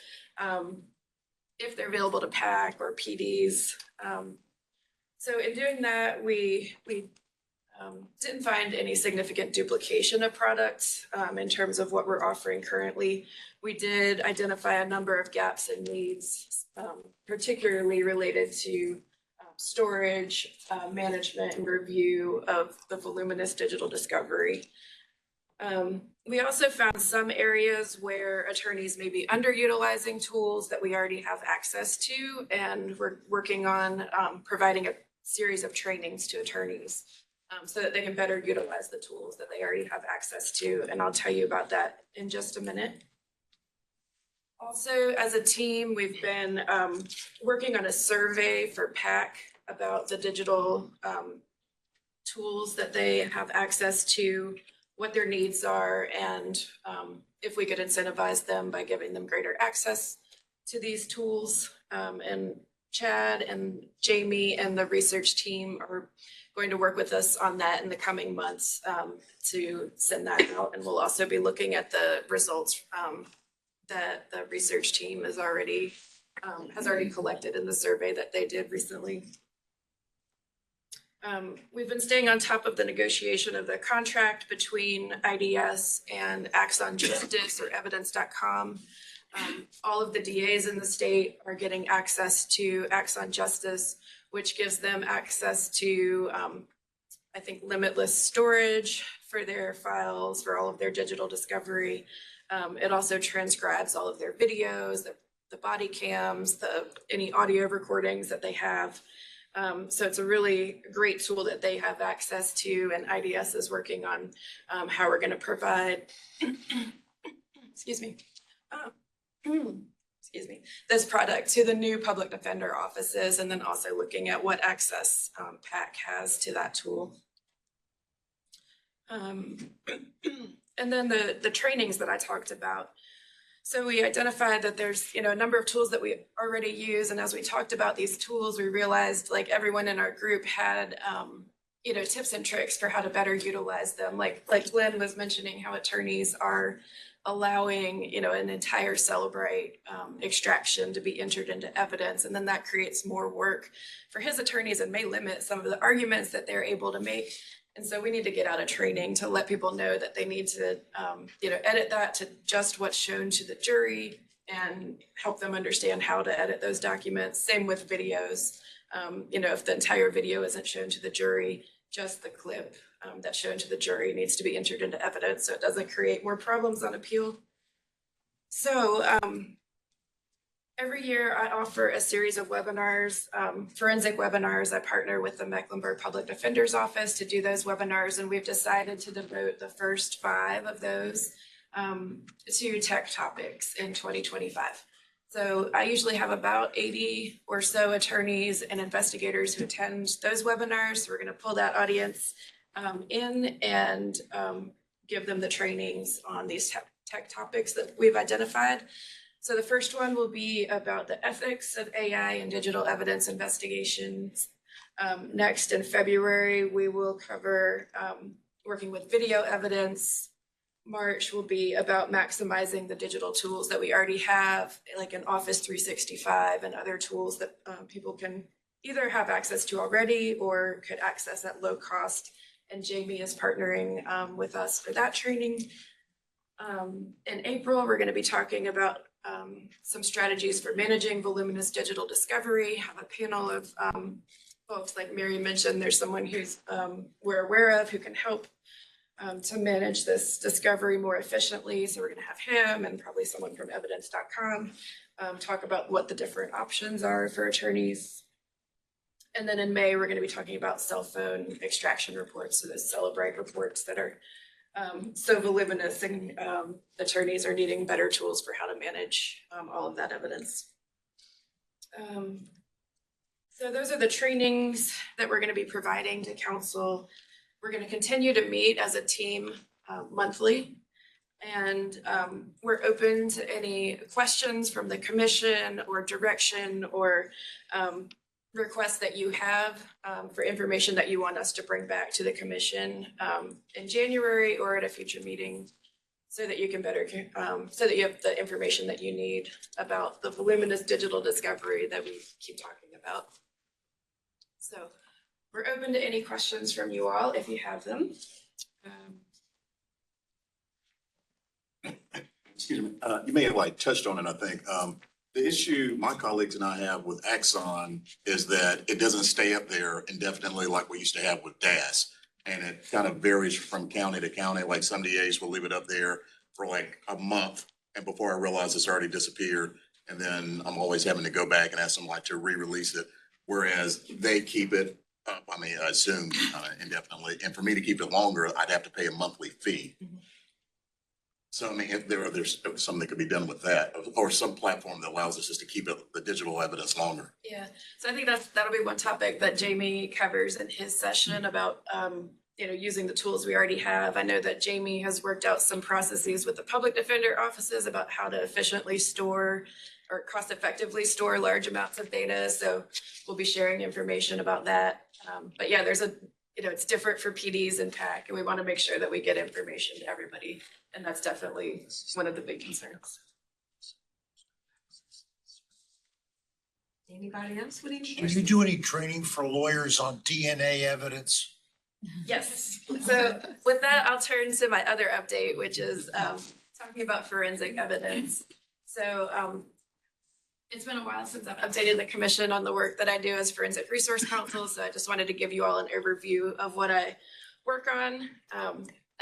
if they're available to PAC or PDs. So in doing that, we didn't find any significant duplication of products in terms of what we're offering currently. We did identify a number of gaps and needs, particularly related to storage, management, and review of the voluminous digital discovery. We also found some areas where attorneys may be underutilizing tools that we already have access to, and we're working on providing a series of trainings to attorneys so that they can better utilize the tools that they already have access to. And I'll tell you about that in just a minute. Also, as a team, we've been working on a survey for PAC about the digital tools that they have access to, what their needs are, and if we could incentivize them by giving them greater access to these tools. And Chad and Jamie and the research team are going to work with us on that in the coming months to send that out. And we'll also be looking at the results that the research team has already collected in the survey that they did recently. We've been staying on top of the negotiation of the contract between IDS and Axon Justice or evidence.com. All of the DAs in the state are getting access to Axon Justice, which gives them access to, I think, limitless storage for their files, for all of their digital discovery. It also transcribes all of their videos, the body cams, any audio recordings that they have. So it's a really great tool that they have access to, and IDS is working on how we're going to provide, excuse me, this product to the new public defender offices, and then also looking at what access PAC has to that tool. And then the trainings that I talked about. So we identified that there's, a number of tools that we already use. And as we talked about these tools, we realized like everyone in our group had, tips and tricks for how to better utilize them. Like Glenn was mentioning how attorneys are allowing, an entire Celebrate extraction to be entered into evidence. And then that creates more work for his attorneys and may limit some of the arguments that they're able to make. And so we need to get out a training to let people know that they need to, edit that to just what's shown to the jury and help them understand how to edit those documents. Same with videos. If the entire video isn't shown to the jury, just the clip that's shown to the jury needs to be entered into evidence so it doesn't create more problems on appeal. So every year I offer a series of webinars, forensic webinars. I partner with the Mecklenburg Public Defender's Office to do those webinars, and we've decided to devote the first 5 of those to tech topics in 2025. So I usually have about 80 or so attorneys and investigators who attend those webinars. So we're going to pull that audience in and give them the trainings on these tech topics that we've identified. So the first one will be about the ethics of AI and digital evidence investigations. Next in February, we will cover working with video evidence, March will be about maximizing the digital tools that we already have, like an Office 365 and other tools that people can either have access to already or could access at low cost. And Jamie is partnering with us for that training. In April, we're going to be talking about some strategies for managing voluminous digital discovery, have a panel of folks, like Mary mentioned, there's someone who's we're aware of who can help to manage this discovery more efficiently. So we're going to have him and probably someone from evidence.com talk about what the different options are for attorneys. And then in May, we're going to be talking about cell phone extraction reports, so the Celebrate reports that are so voluminous, and attorneys are needing better tools for how to manage all of that evidence. So those are the trainings that we're going to be providing to council. We're going to continue to meet as a team monthly, and we're open to any questions from the commission or direction or requests that you have for information that you want us to bring back to the commission in January or at a future meeting, so that you can better, so that you have the information that you need about the voluminous digital discovery that we keep talking about. So we're open to any questions from you all if you have them. Excuse me, you may have like touched on it, I think. The issue my colleagues and I have with Axon is that it doesn't stay up there indefinitely like we used to have with DAS. And it kind of varies from county to county. Like some DAs will leave it up there for like a month, and before I realize it's already disappeared. And then I'm always having to go back and ask them like to re-release it. Whereas they keep it up, I mean, I assume indefinitely. And for me to keep it longer, I'd have to pay a monthly fee. So I mean, if there's something that could be done with that, or some platform that allows us just to keep it, the digital evidence longer. Yeah, so I think that'll be one topic that Jamie covers in his session about using the tools we already have. I know that Jamie has worked out some processes with the public defender offices about how to efficiently store or cost effectively store large amounts of data. So we'll be sharing information about that. But yeah, there's it's different for PDs and PAC, and we want to make sure that we get information to everybody. And that's definitely one of the big concerns. Anybody else? What do you Do you do any training for lawyers on DNA evidence? Yes. So with that, I'll turn to my other update, which is talking about forensic evidence. So it's been a while since I've updated the commission on the work that I do as Forensic Resource Counsel. So I just wanted to give you all an overview of what I work on.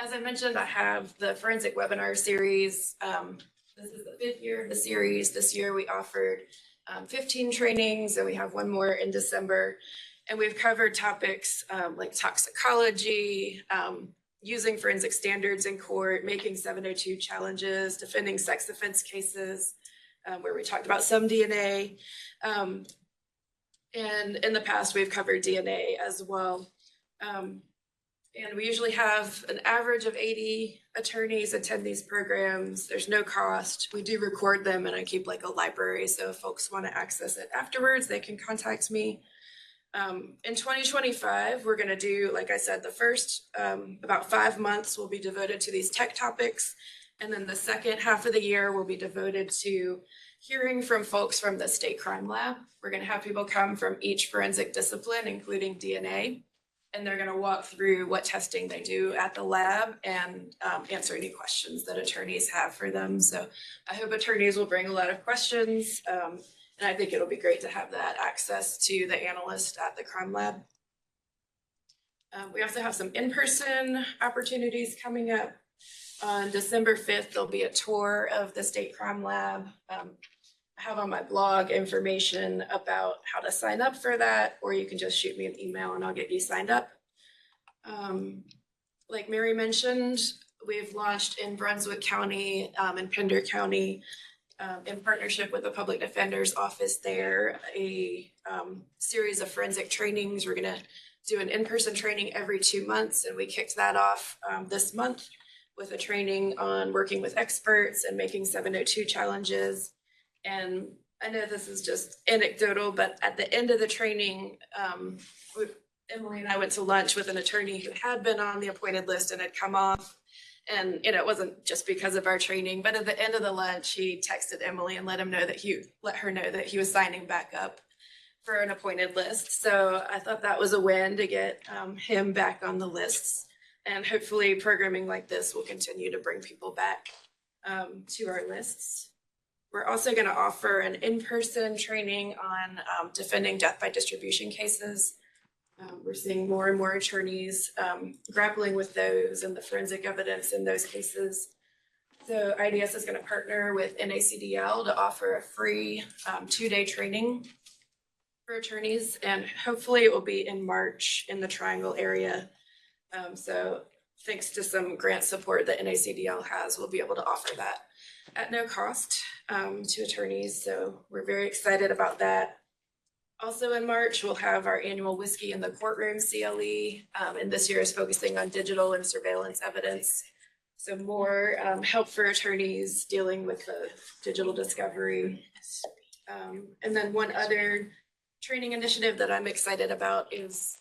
As I mentioned, I have the forensic webinar series. This is the 5th year of the series. This year we offered 15 trainings, and we have one more in December. And we've covered topics like toxicology, using forensic standards in court, making 702 challenges, defending sex offense cases, where we talked about some DNA. And in the past, we've covered DNA as well. And we usually have an average of 80 attorneys attend these programs. There's no cost. We do record them, and I keep like a library. So if folks want to access it afterwards, they can contact me. In 2025, we're going to do, like I said, the first about 5 months will be devoted to these tech topics. And then the second half of the year will be devoted to hearing from folks from the State Crime Lab. We're going to have people come from each forensic discipline, including DNA. And they're going to walk through what testing they do at the lab and answer any questions that attorneys have for them. So I hope attorneys will bring a lot of questions. And I think it'll be great to have that access to the analyst at the crime lab. We also have some in-person opportunities coming up. On December 5th, there'll be a tour of the State Crime Lab. I have on my blog information about how to sign up for that, or you can just shoot me an email and I'll get you signed up. Like Mary mentioned, we've launched in Brunswick County and Pender County in partnership with the Public Defender's Office there, a series of forensic trainings. We're gonna do an in-person training every 2 months, and we kicked that off this month with a training on working with experts and making 702 challenges. And I know this is just anecdotal, but at the end of the training, Emily and I went to lunch with an attorney who had been on the appointed list and had come off. And, it wasn't just because of our training, but at the end of the lunch, he texted Emily and let her know that he was signing back up for an appointed list. So I thought that was a win to get him back on the lists. And hopefully programming like this will continue to bring people back to our lists. We're also going to offer an in-person training on defending death by distribution cases. We're seeing more and more attorneys grappling with those and the forensic evidence in those cases. So IDS is going to partner with NACDL to offer a free 2-day training for attorneys, and hopefully it will be in March in the Triangle area. So thanks to some grant support that NACDL has, we'll be able to offer that at no cost to attorneys. So we're very excited about that. Also in March, we'll have our annual Whiskey in the Courtroom CLE, and this year is focusing on digital and surveillance evidence. So more help for attorneys dealing with the digital discovery. And then one other training initiative that I'm excited about is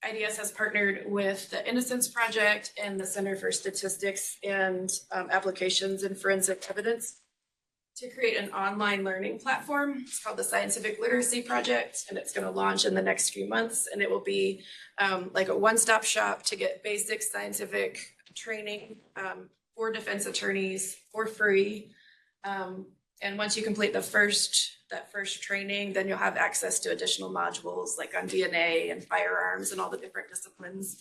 IDS has partnered with the Innocence Project and the Center for Statistics and Applications in Forensic Evidence to create an online learning platform. It's called the Scientific Literacy Project, and it's going to launch in the next few months. And it will be like a one-stop shop to get basic scientific training for defense attorneys for free. And once you complete that first training, then you'll have access to additional modules like on DNA and firearms and all the different disciplines.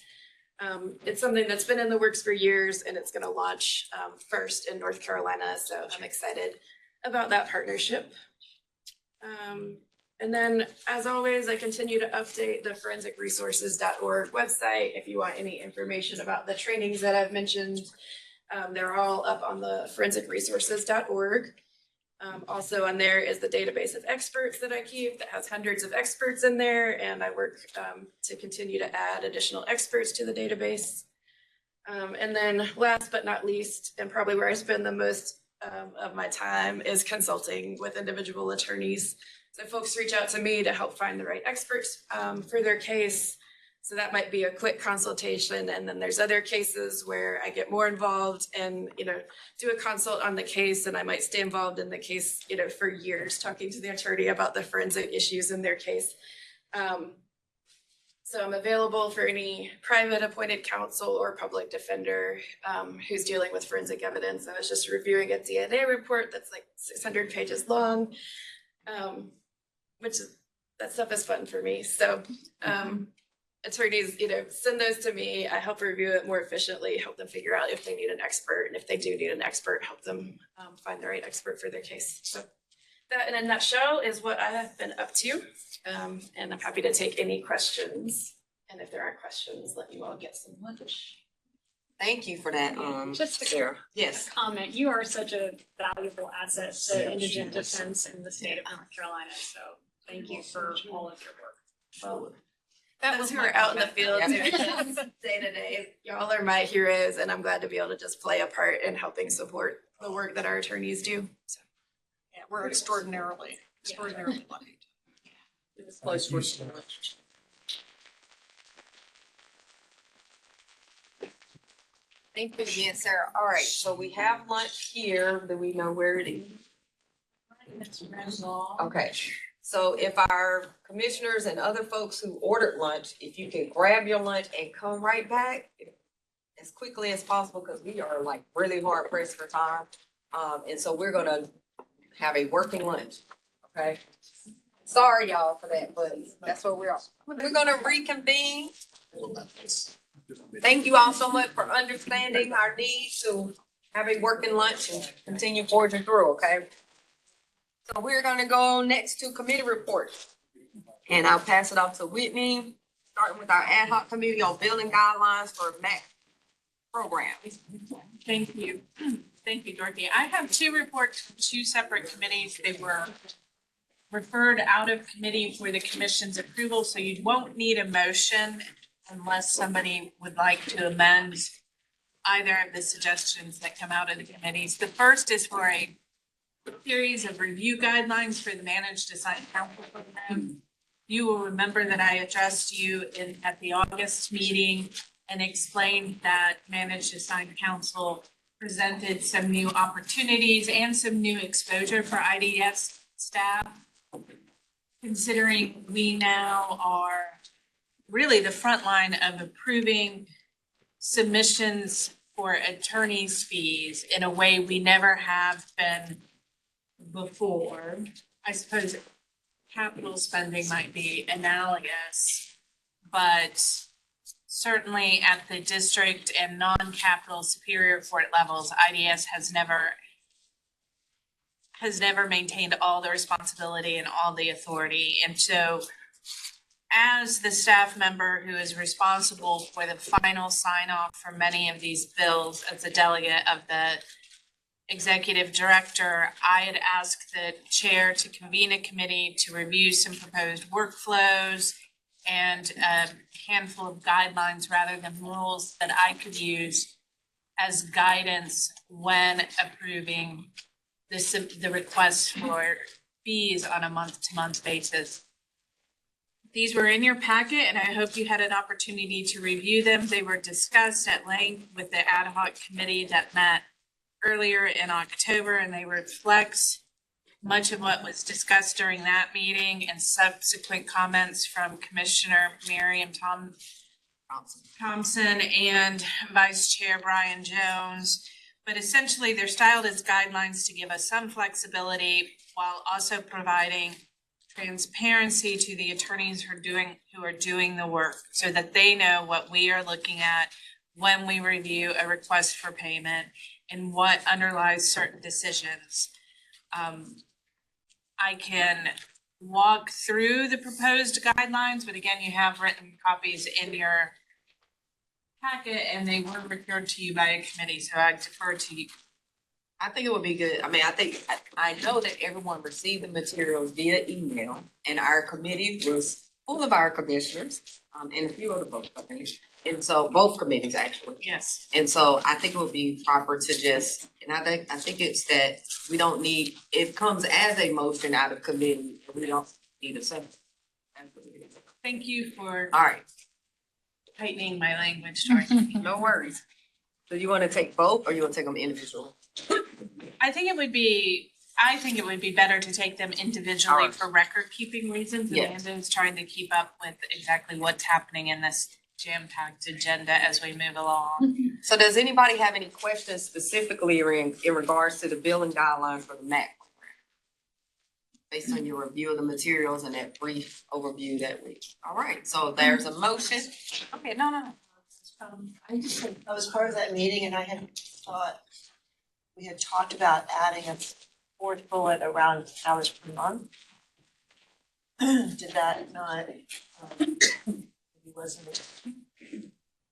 It's something that's been in the works for years, and it's going to launch first in North Carolina. So I'm excited about that partnership. And then, as always, I continue to update the forensicresources.org website. If you want any information about the trainings that I've mentioned, they're all up on the forensicresources.org. Also on there is the database of experts that I keep that has hundreds of experts in there, and I work to continue to add additional experts to the database. And then last but not least, and probably where I spend the most of my time, is consulting with individual attorneys. So folks reach out to me to help find the right experts for their case. So that might be a quick consultation. And then there's other cases where I get more involved and, do a consult on the case, and I might stay involved in the case, for years, talking to the attorney about the forensic issues in their case. So I'm available for any private appointed counsel or public defender who's dealing with forensic evidence. I was just reviewing a DNA report that's like 600 pages long, that stuff is fun for me. So attorneys, send those to me. I help review it more efficiently, help them figure out if they need an expert. And if they do need an expert, help them find the right expert for their case. So that in a nutshell is what I have been up to. And I'm happy to take any questions. And if there aren't questions, let you all get some lunch. Thank you for that, Just a Sarah. Yes. comment. You are such a valuable asset to indigent defense in the state of North Carolina. So thank you for all of your work. Well, that was who are out in the field day to day. Y'all are my heroes, and I'm glad to be able to just play a part in helping support the work that our attorneys do. So. Yeah, we're extraordinarily lucky. It was close for so much. Thank you again, Sarah. All right, so we have lunch here. Do we know where it is? Okay, so if our commissioners and other folks who ordered lunch, if you can grab your lunch and come right back as quickly as possible, because we are like really hard pressed for time. And so we're gonna have a working lunch, okay? Sorry, y'all, for that, but that's what we're on. We're gonna reconvene. Thank you all so much for understanding our need to have a working lunch and continue forging through, okay? So we're gonna go next to committee reports. And I'll pass it off to Whitney, starting with our ad hoc committee on building guidelines for MAC program. Thank you. Thank you, Dorothy. I have two reports from two separate committees. They were referred out of committee for the commission's approval, so you won't need a motion unless somebody would like to amend either of the suggestions that come out of the committees. The first is for a series of review guidelines for the managed assigned counsel program. You will remember that I addressed you at the August meeting and explained that managed assigned counsel presented some new opportunities and some new exposure for IDS staff. Considering we now are really the front line of approving submissions for attorney's fees in a way we never have been before. I suppose capital spending might be analogous, but certainly at the district and non-capital superior court levels, IDS has never maintained all the responsibility and all the authority. And so as the staff member who is responsible for the final sign off for many of these bills as a delegate of the executive director, I had asked the chair to convene a committee to review some proposed workflows and a handful of guidelines rather than rules that I could use as guidance when approving the request for fees on a month-to-month basis. These were in your packet, and I hope you had an opportunity to review them. They were discussed at length with the ad hoc committee that met earlier in October, and they reflect much of what was discussed during that meeting and subsequent comments from Commissioner Miriam Thompson and Vice Chair Brian Jones. But essentially, they're styled as guidelines to give us some flexibility while also providing transparency to the attorneys who are doing the work so that they know what we are looking at when we review a request for payment and what underlies certain decisions. I can walk through the proposed guidelines, but again, you have written copies in your packet and they were referred to you by a committee, so I defer to you. I think it would be good. I mean, I know that everyone received the materials via email, and our committee was full of our commissioners, and a few other folks, I think. And so both committees actually. Yes. And so I think it would be proper to just, and I think it's that we don't need, it comes as a motion out of committee, but we don't need a second. Thank you for All right, tightening my language, Dorothy. no worries. So you want to take both or you want to take them individually? I think it would be better to take them individually Alright. for record keeping reasons. Yes. Amanda's trying to keep up with exactly what's happening in this jam-packed agenda as we move along. So does anybody have any questions specifically in regards to the billing guidelines for the MAC program? Based on your review of the materials and that brief overview that we, all right, so there's a motion. Okay, no. I was part of that meeting and I had thought, we had talked about adding a fourth bullet around hours per month. Did that not, wasn't?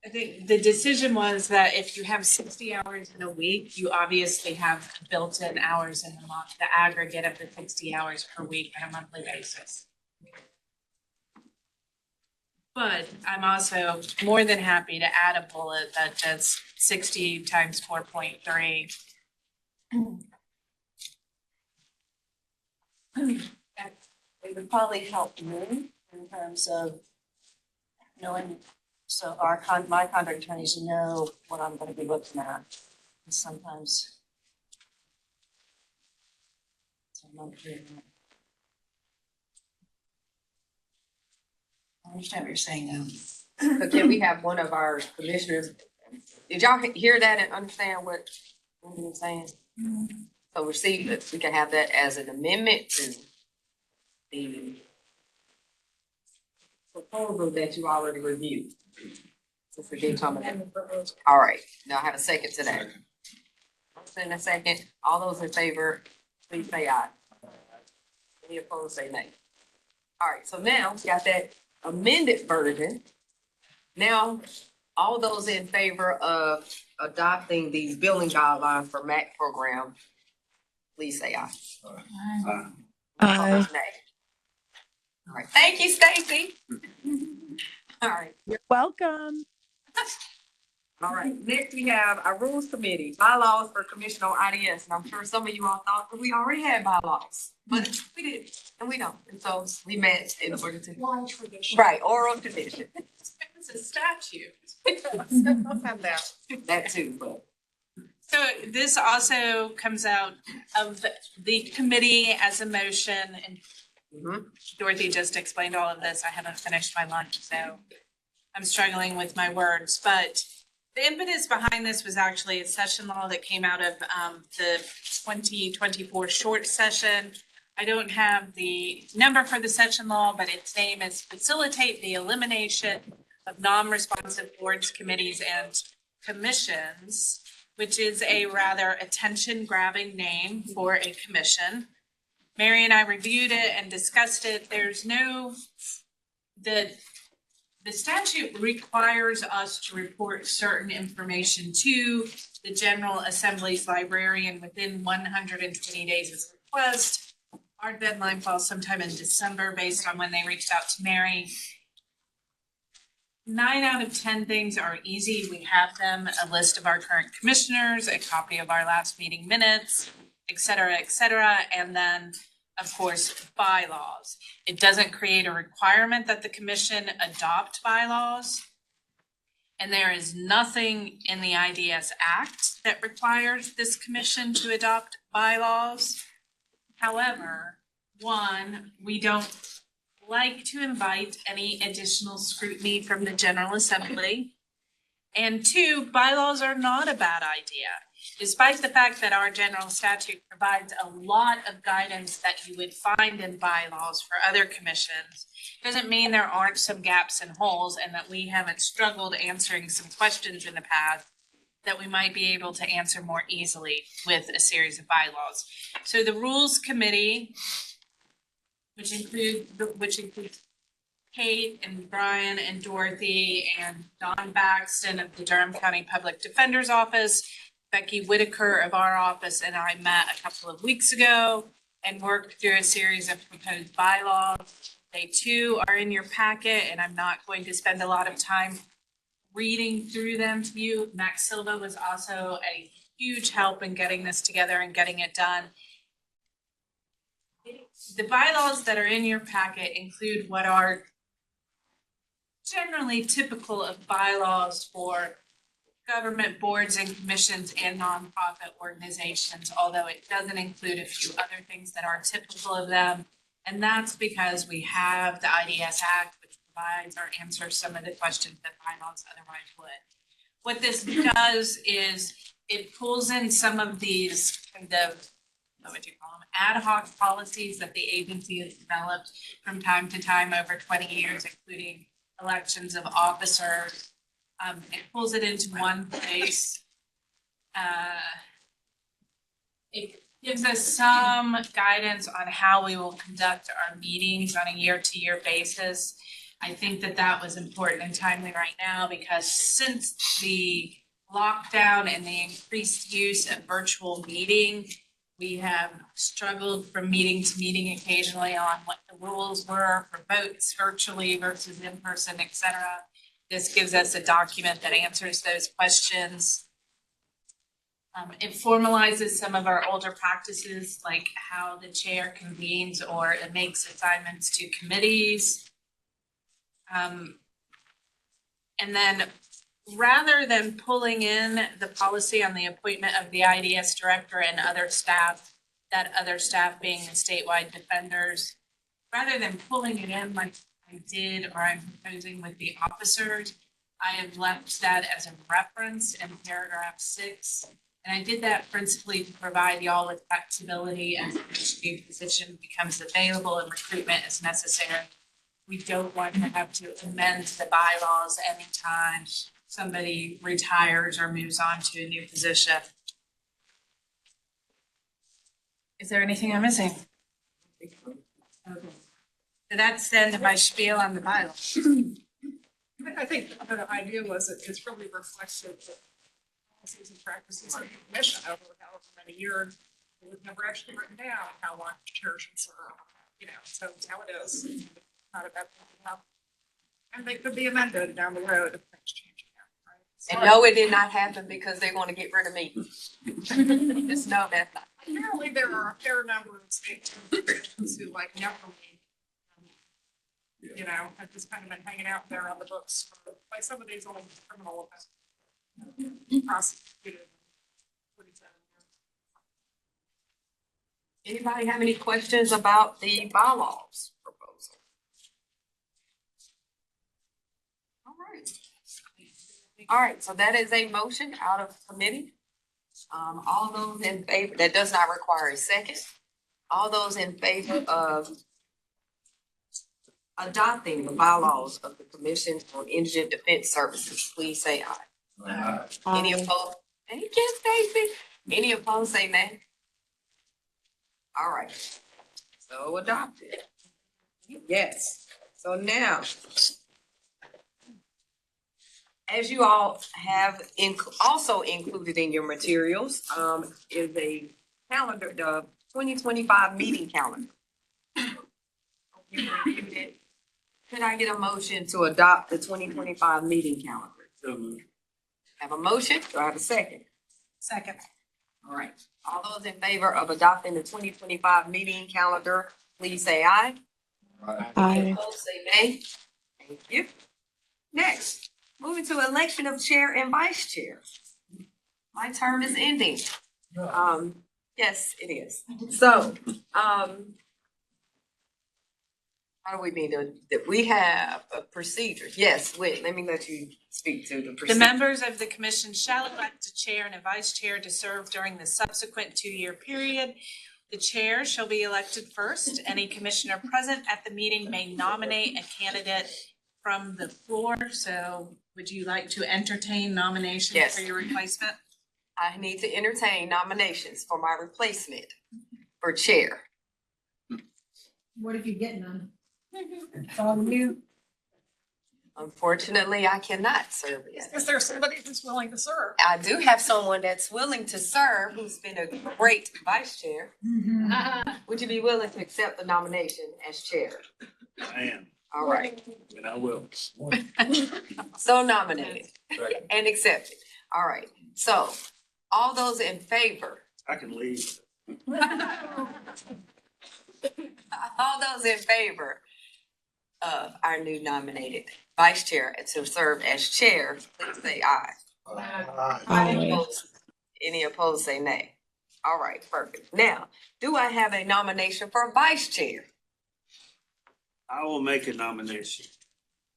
I think the decision was that if you have 60 hours in a week, you obviously have built-in hours in the month, the aggregate of the 60 hours per week on a monthly basis. But I'm also more than happy to add a bullet that does 60 times 4.3. It would probably help me in terms of knowing, so my contract attorneys know what I'm gonna be looking at. And sometimes. So I'm not clear. I understand what you're saying now. So can we have one of our commissioners, did y'all hear that and understand what we were saying? So we can have that as an amendment to the proposal that you already reviewed. So forget talking about that. All right, now I have a second to that. In a second, all those in favor, please say aye. Any opposed, say nay. All right, so now we got that amended version. Now, all those in favor of adopting these billing guidelines for MAC program, please say aye. Opposed, nay. All right, thank you, Stacy. All right. You're welcome. All right, next we have our rules committee, bylaws for commission on IDS. And I'm sure some of you all thought that we already had bylaws, but we didn't, and we don't. And so we met in order to. Right, oral tradition. It's a statute. I'll have that. That too, but. So this also comes out of the committee as a motion, and Dorothy just explained all of this. I haven't finished my lunch, so I'm struggling with my words. But the impetus behind this was actually a session law that came out of the 2024 short session. I don't have the number for the session law, but its name is Facilitate the Elimination of Non-Responsive Boards, Committees, and Commissions, which is a rather attention-grabbing name for a commission. Mary and I reviewed it and discussed it. There's no, the statute requires us to report certain information to the General Assembly's librarian within 120 days of request. Our deadline falls sometime in December based on when they reached out to Mary. 9 out of 10 things are easy. We have them, a list of our current commissioners, a copy of our last meeting minutes, et cetera, and then, of course, bylaws. It doesn't create a requirement that the commission adopt bylaws. And there is nothing in the IDS Act that requires this commission to adopt bylaws. However, one, we don't like to invite any additional scrutiny from the General Assembly. And two, bylaws are not a bad idea. Despite the fact that our general statute provides a lot of guidance that you would find in bylaws for other commissions, doesn't mean there aren't some gaps and holes and that we haven't struggled answering some questions in the past that we might be able to answer more easily with a series of bylaws. So the Rules Committee, which includes Kate and Brian and Dorothy and Don Baxton of the Durham County Public Defender's Office, Becky Whitaker of our office, and I met a couple of weeks ago and worked through a series of proposed bylaws. They too are in your packet, and I'm not going to spend a lot of time reading through them to you. Max Silva was also a huge help in getting this together and getting it done. The bylaws that are in your packet include what are generally typical of bylaws for government boards and commissions and nonprofit organizations, although it doesn't include a few other things that are typical of them. And that's because we have the IDS Act, which provides or answers some of the questions that bylaws otherwise would. What this does is it pulls in some of these kind of, what would you call them, ad hoc policies that the agency has developed from time to time over 20 years, including elections of officers. It pulls it into one place. It gives us some guidance on how we will conduct our meetings on a year-to-year basis. I think that that was important and timely right now because since the lockdown and the increased use of virtual meeting, we have struggled from meeting to meeting occasionally on what the rules were for votes virtually versus in person, et cetera. This gives us a document that answers those questions. It formalizes some of our older practices, like how the chair convenes or it makes assignments to committees. And then rather than pulling in the policy on the appointment of the IDS director and other staff, that other staff being the statewide defenders, rather than pulling it in like I did or I'm proposing with the officers, I have left that as a reference in paragraph 6. And I did that principally to provide y'all with flexibility as each new position becomes available and recruitment is necessary. We don't want to have to amend the bylaws anytime somebody retires or moves on to a new position. Is there anything I'm missing? Okay. So that's the end of my spiel on the bylaws. I think the idea was that it's really reflexive of policies and practices of the commission over however many years. It was never actually written down how long chairs should serve, so it's how it is. Not a bad thing. And they could be amended down the road if things change again, right? And no, it did not happen because they want to get rid of me. Just know that. Apparently, there are a fair number of state commissions who never You know, I've just kind of been hanging out there on the books for, like, some of these old criminal prosecuted. 47 years. Anybody have any questions about the bylaws proposal? All right, so that is a motion out of committee. All those in favor, that does not require a second. All those in favor of adopting the bylaws of the Commission on Indigent Defense Services, please say aye. Any opposed? Thank you, Stacy. Any opposed, say nay. All right, so adopted. Yes, so now, as you all have also included in your materials, is a calendar, the 2025 meeting calendar. You reviewed it. Could I get a motion to adopt the 2025 meeting calendar? Have a motion? Do I have a second? Second. All right. All those in favor of adopting the 2025 meeting calendar, please say aye. Aye. Opposed, say nay. Thank you. Next, moving to election of chair and vice chair. My term is ending. Yes, it is. So, how do we mean that we have a procedure? Yes, wait, let me let you speak to the The procedure. members of the commission shall elect a chair and a vice chair to serve during the subsequent 2-year period. The chair shall be elected first. Any commissioner present at the meeting may nominate a candidate from the floor. So would you like to entertain nominations Yes. for your replacement? I need to entertain nominations for my replacement for chair. What if you get none? It's all you. Unfortunately, I cannot serve yet. Is there somebody who's willing to serve? I do have someone that's willing to serve, who's been a great vice chair. Would you be willing to accept the nomination as chair? I am, All right, and I will. so nominated and accepted. All right, so all those in favor, I can leave. all those in favor of our new nominated vice chair to serve as chair, please say aye. Any opposed? Any opposed, say nay. All right, perfect. Now, do I have a nomination for vice chair? I will make a nomination.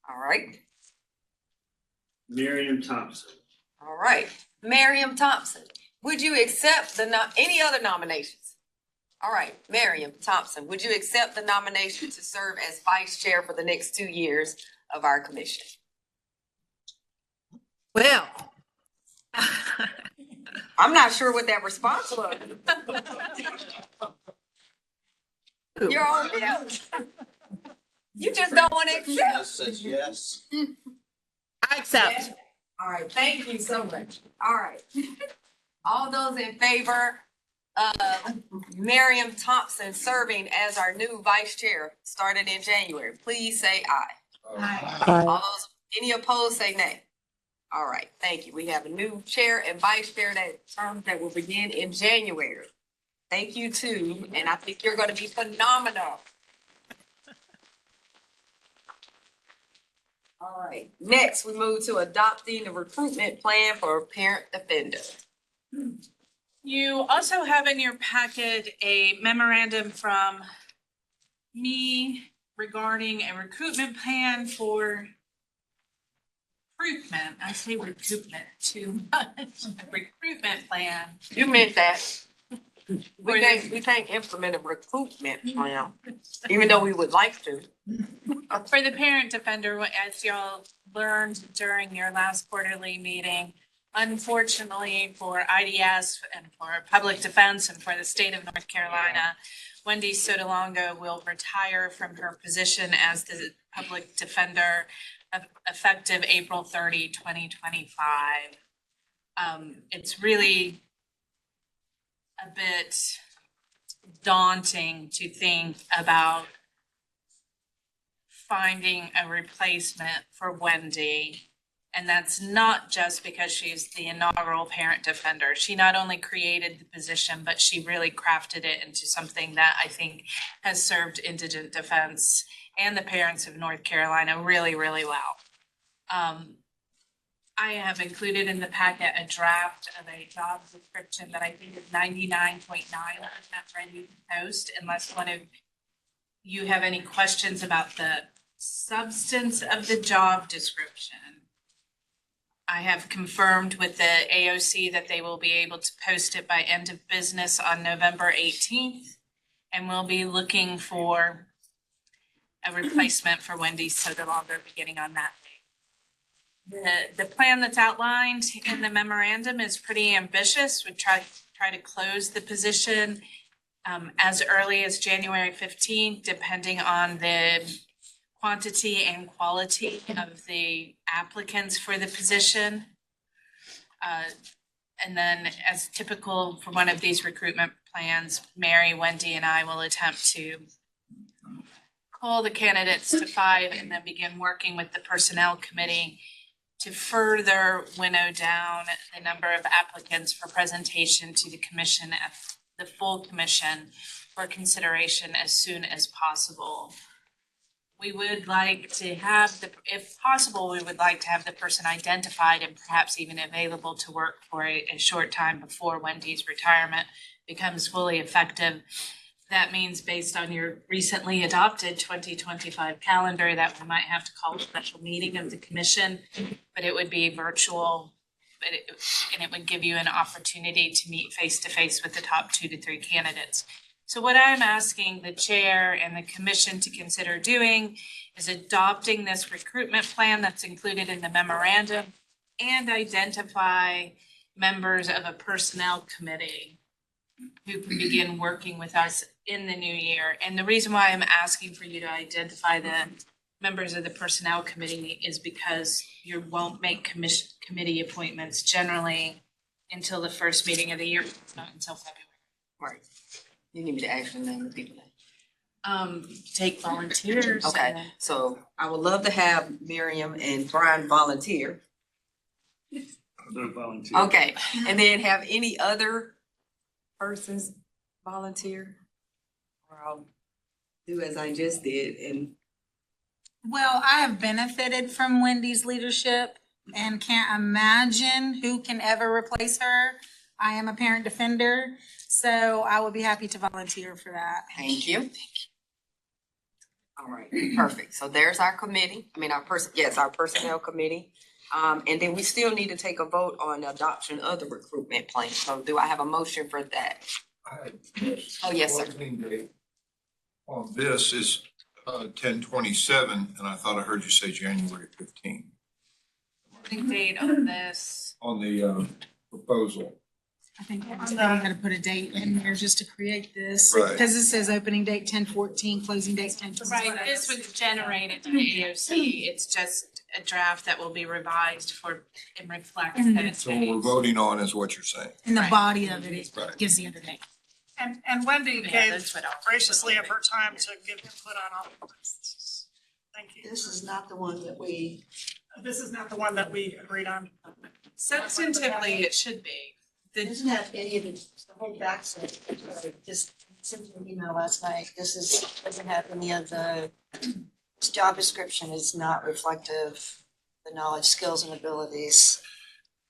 All right, Miriam Thompson. all right. Miriam Thompson, would you accept any other nominations? All right, Miriam Thompson, would you accept the nomination to serve as vice chair for the next 2 years of our commission? Well. I'm not sure what that response was. You're on mute. You just don't want to accept. Says yes. I accept. Yeah. All right, thank you so much. All right. All those in favor of Miriam Thompson serving as our new vice chair, started in January, please say aye. All those, any opposed, say nay. All right, thank you. We have a new chair and vice chair that will begin in January. Thank you too, and I think you're going to be phenomenal. All right, next we move to adopting the recruitment plan for parent defender. You also have in your packet a memorandum from me regarding a recruitment plan for recruitment. I say recruitment too much. Recruitment plan. You meant that. We can't implement a recruitment plan, even though we would like to. For the parent defender, as y'all learned during your last quarterly meeting, unfortunately for IDS and for public defense and for the state of North Carolina, Wendy Sotolongo will retire from her position as the public defender effective April 30, 2025. It's really a bit daunting to think about finding a replacement for Wendy. And that's not just because she's the inaugural parent defender. She not only created the position, but she really crafted it into something that I think has served indigent defense and the parents of North Carolina really, really well. I have included in the packet a draft of a job description that I think is 99.9% ready to post, unless one of you have any questions about the substance of the job description. I have confirmed with the AOC that they will be able to post it by end of business on November 18th. And we'll be looking for a replacement for Wendy, so they'll all be getting on that day. The plan that's outlined in the memorandum is pretty ambitious. We try to close the position as early as January 15th, depending on the quantity and quality of the applicants for the position. And then, as typical for one of these recruitment plans, Mary, Wendy, and I will attempt to call the candidates to 5 and then begin working with the personnel committee to further winnow down the number of applicants for presentation to the commission at the full commission for consideration as soon as possible. We would like to have if possible, we would like to have the person identified and perhaps even available to work for a short time before Wendy's retirement becomes fully effective. That means, based on your recently adopted 2025 calendar, that we might have to call a special meeting of the commission, but it would be virtual. And it would give you an opportunity to meet face to face with the top 2 to 3 candidates. So what I'm asking the chair and the commission to consider doing is adopting this recruitment plan that's included in the memorandum and identify members of a personnel committee who can begin working with us in the new year. And the reason why I'm asking for you to identify the members of the personnel committee is because you won't make committee appointments generally until the first meeting of the year, not until February. Right. You need me to actually name the people. Take volunteers. Okay, so I would love to have Miriam and Brian volunteer. No volunteer. Okay, and then have any other persons volunteer? Or I'll do as I just did and. Well, I have benefited from Wendy's leadership and can't imagine who can ever replace her. I am a parent defender, so I would be happy to volunteer for that. Thank you. All right, perfect. So there's our committee. I mean, our personnel committee. And then we still need to take a vote on the adoption of the recruitment plan. So do I have a motion for that? Oh, yes, sir. On this is 10/27, and I thought I heard you say January 15th Opening date on this. on the proposal. I think I'm gonna put a date in there just to create this. Right. Because it says opening date 10/14, closing date 10. Right, this was generated in the AOC. It's just a draft that will be revised and reflect that it's. So what we're voting on is what you're saying. And the Right. body of it Right. gives the other date. And Wendy Yeah, gave that's what I'll- graciously of her time to give input on all of this. Thank you. This is not the one that we. This is not the one that we agreed on. Substantively, it should be. Doesn't have any of the whole backstory, just sent an email last night, doesn't have any of this job description is not reflective of the knowledge, skills and abilities.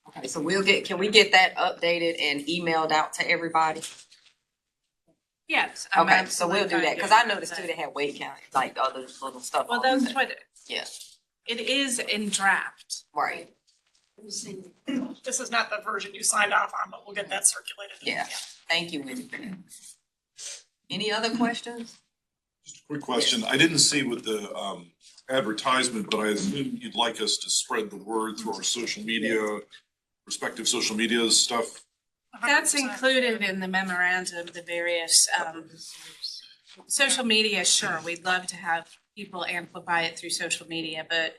Okay, so can we get that updated and emailed out to everybody? Yes. I'm Okay, so we'll do absolutely that, cause fine I doing noticed too, that. they had Wade County, like other little stuff Well, on that's it. what, Yeah, it is in draft. right, This is not the version you signed off on, but we'll get that circulated. yeah. Thank you, Wendy, for that. Any other questions? Quick question. I didn't see with the advertisement, but I assume you'd like us to spread the word through our social media, respective social media stuff. That's included in the memorandum, the various social media, sure, we'd love to have people amplify it through social media, but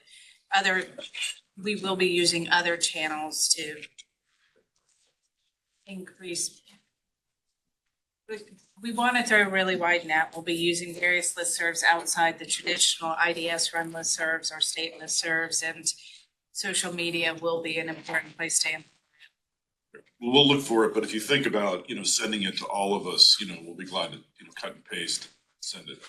we will be using other channels to increase. We want to throw a really wide net. We'll be using various listservs outside the traditional IDS run listservs or state listservs, and social media will be an important place to amplify. We'll look for it, but if you think about, sending it to all of us, we'll be glad to, cut and paste, send it.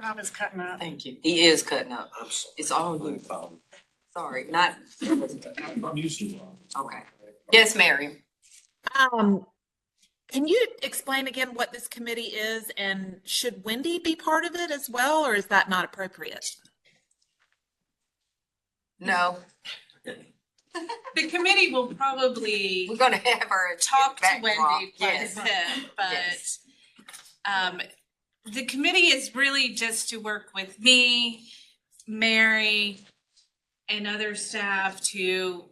Rob is cutting up. Thank you. He is cutting up. I'm sorry. It's all you. Sorry, not. I'm used to it. Okay. Yes, Mary. Can you explain again what this committee is, and should Wendy be part of it as well, or is that not appropriate? No, The committee will probably we're gonna have her talk to backdrop. Wendy quite Yes. a bit, but Yes. the committee is really just to work with me, Mary, and other staff to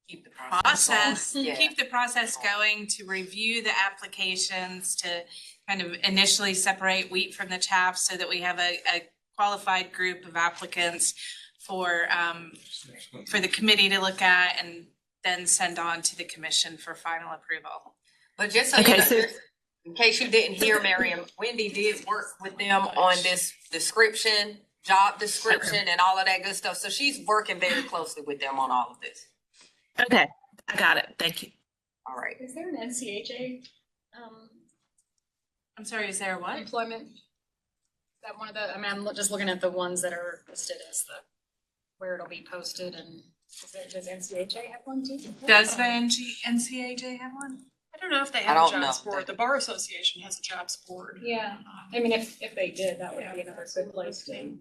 Keep the process, Yeah. keep the process going, to review the applications, to kind of initially separate wheat from the chaff so that we have a qualified group of applicants for the committee to look at and then send on to the commission for final approval. But just so you know, in case you didn't hear, Miriam, Wendy did work with them on this description, job description and all of that good stuff. So she's working very closely with them on all of this. Okay, I got it. Thank you. All right. Is there an NCHA, I'm sorry, is there what? employment? Is that one of the, I mean, I'm just looking at the ones that are listed as where it'll be posted, and does NCHA have one too? Does the NCAJ have one? I don't know if they I have a don't jobs know. board. The Bar Association has a jobs board. Yeah, I mean, if they did, that would be another good place to.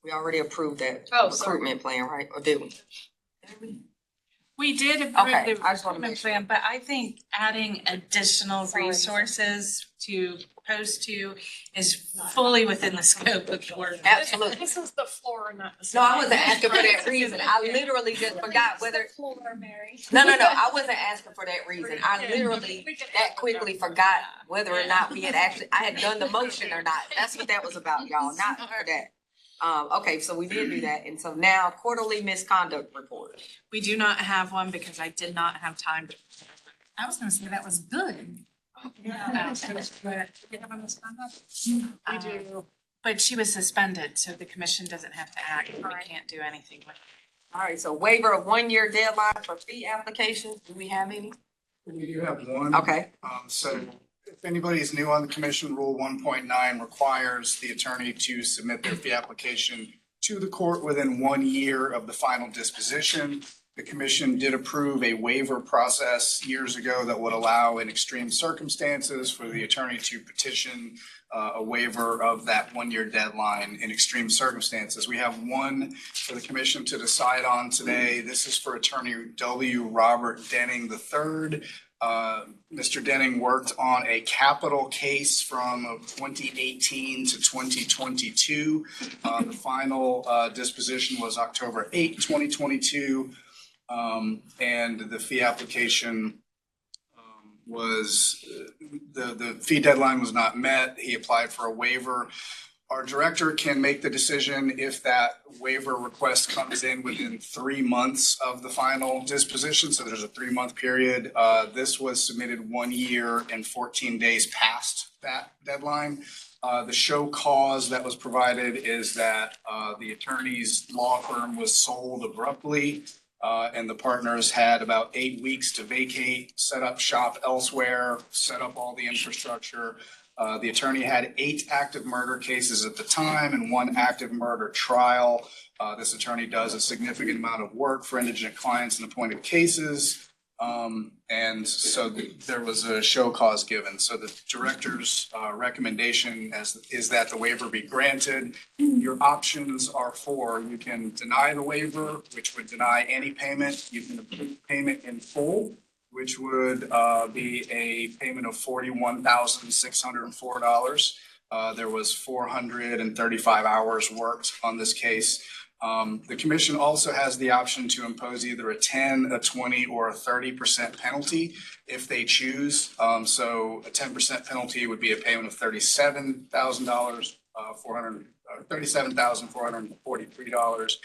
We already approved that Oh, sorry. recruitment plan, right? Or did we? We did Okay, approve the I just wanna make recruitment plan, but I think adding additional Sorry. resources to post to is fully within the scope of the work. Absolutely. This is the floor, not the. No, I wasn't asking for that reason. I literally just forgot whether. Floor, Mary. No, I wasn't asking for that reason. I literally that quickly forgot whether or not we had actually, I had done the motion or not. That's what that was about, y'all, not for that. Okay, so we did do that. And so now quarterly misconduct report. We do not have one because I did not have time. I was gonna say that was good. We do. But she was suspended, so the commission doesn't have to act. We can't do anything with it. All right, so waiver of 1 year deadline for fee applications. Do we have any? We do have one. Okay. So if anybody is new on the commission, Rule 1.9 requires the attorney to submit their fee application to the court within 1 year of the final disposition. The commission did approve a waiver process years ago that would allow in extreme circumstances for the attorney to petition a waiver of that 1 year deadline in extreme circumstances. We have one for the commission to decide on today. This is for Attorney W. Robert Denning III. Mr. Denning worked on a capital case from 2018 to 2022. The final disposition was October 8, 2022. And the fee application was, the fee deadline was not met. He applied for a waiver. Our director can make the decision if that waiver request comes in within 3 months of the final disposition. So there's a 3-month period. This was submitted 1 year and 14 days past that deadline. The show cause that was provided is that the attorney's law firm was sold abruptly. And the partners had about 8 weeks to vacate, set up shop elsewhere, set up all the infrastructure. The attorney had 8 active murder cases at the time and 1 active murder trial. This attorney does a significant amount of work for indigent clients and appointed cases. And so there was a show cause given. So the director's recommendation is that the waiver be granted. Your options are you can deny the waiver, which would deny any payment. You can approve payment in full, which would be a payment of $41,604. There was 435 hours worked on this case. The commission also has the option to impose either a 10, a 20, or a 30% penalty if they choose. So a 10% penalty would be a payment of $37,443.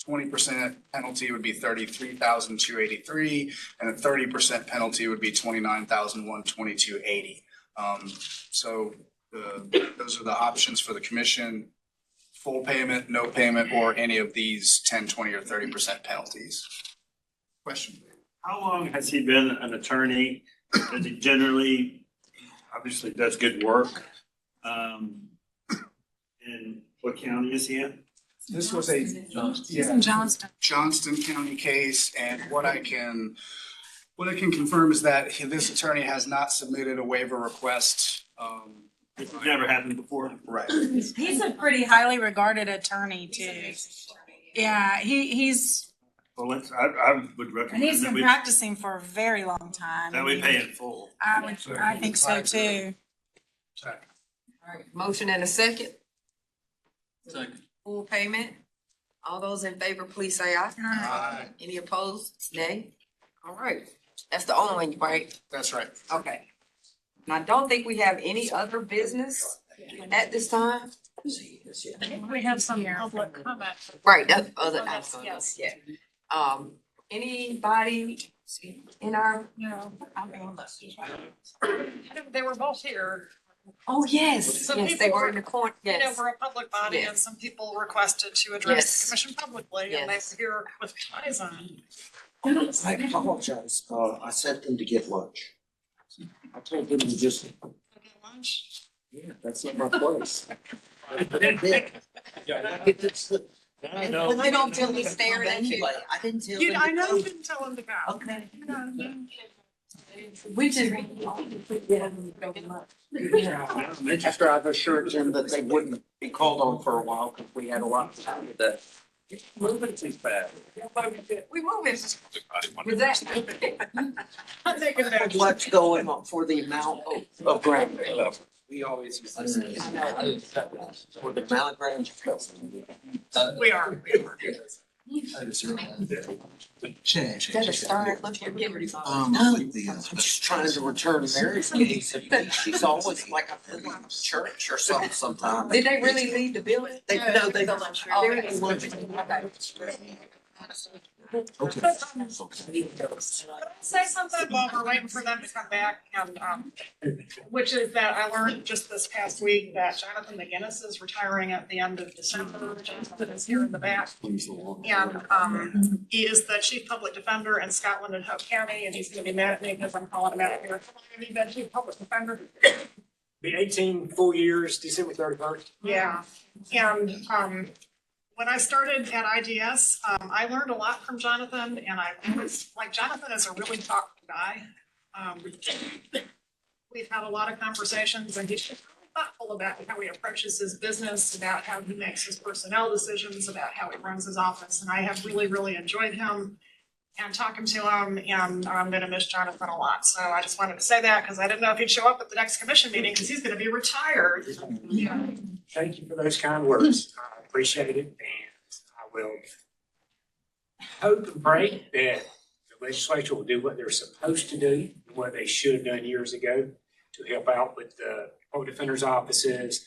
20% penalty would be $33,283, and a 30% penalty would be $29,122.80. So those are the options for the commission. Full payment, no payment, or any of these 10, 20, or 30% penalties. Question? How long has he been an attorney? Does he generally obviously does good work. And what county is he in? This was a, He's in Johnston. Johnston County case, and what I can confirm is that this attorney has not submitted a waiver request. It's never happened before. Right. He's a pretty highly regarded attorney too. Yeah, he's, Well, I would and recommend he's that been we, practicing for a very long time. that we pay in full. I think so too. All right, motion and a second, Second. full payment. All those in favor, please say aye. Aye. Any opposed? Nay. All right, that's the only one, right? That's right. Okay. And I don't think we have any other business at this time. We have some public comment. Right, that's other, Yes, yes. yeah. Anybody in our, They were both here. oh, yes, Some yes, they people were in the corner, You know, yes. we're a public body and Yes. some people requested to address Yes. the commission publicly and they Yes. were here with eyes on. I apologize. I sent them to get lunch. I told them to just, yeah, that's not my place. And they don't tell me staring at you. I didn't tell You, them. I know you didn't tell them to go. Okay. We just. After I've assured them that they wouldn't be called on for a while, because we had a lot of time that. Moving too fast. We moving. Is that? I'm thinking that. What's going on for the amount of ground? We always use For the amount of ground. We are. Better start, look here, get rid of. I'm just trying to return Mary's case. She's always like a church or something sometimes. Did they really leave the building? They, no, they. Say something while we're waiting for them to come back and, which is that I learned just this past week that Jonathan McGinnis is retiring at the end of December. Jonathan is here in the back. And, he is the chief public defender in Scotland and Hope County, and he's gonna be mad at me because I'm calling him out here. I need that chief public defender. Be 18 full years, December 31st. Yeah, and, when I started at IDS, I learned a lot from Jonathan, and I was, like, Jonathan is a really thoughtful guy. We've had a lot of conversations, and he's really thoughtful about how he approaches his business, about how he makes his personnel decisions, about how he runs his office, and I have really, really enjoyed him and talking to him, and I'm gonna miss Jonathan a lot. So I just wanted to say that, because I didn't know if he'd show up at the next commission meeting, because he's gonna be retired. Yeah. Thank you for those kind words. I appreciate it, and I will hope and pray that the legislature will do what they're supposed to do, and what they should have done years ago to help out with the public defender's offices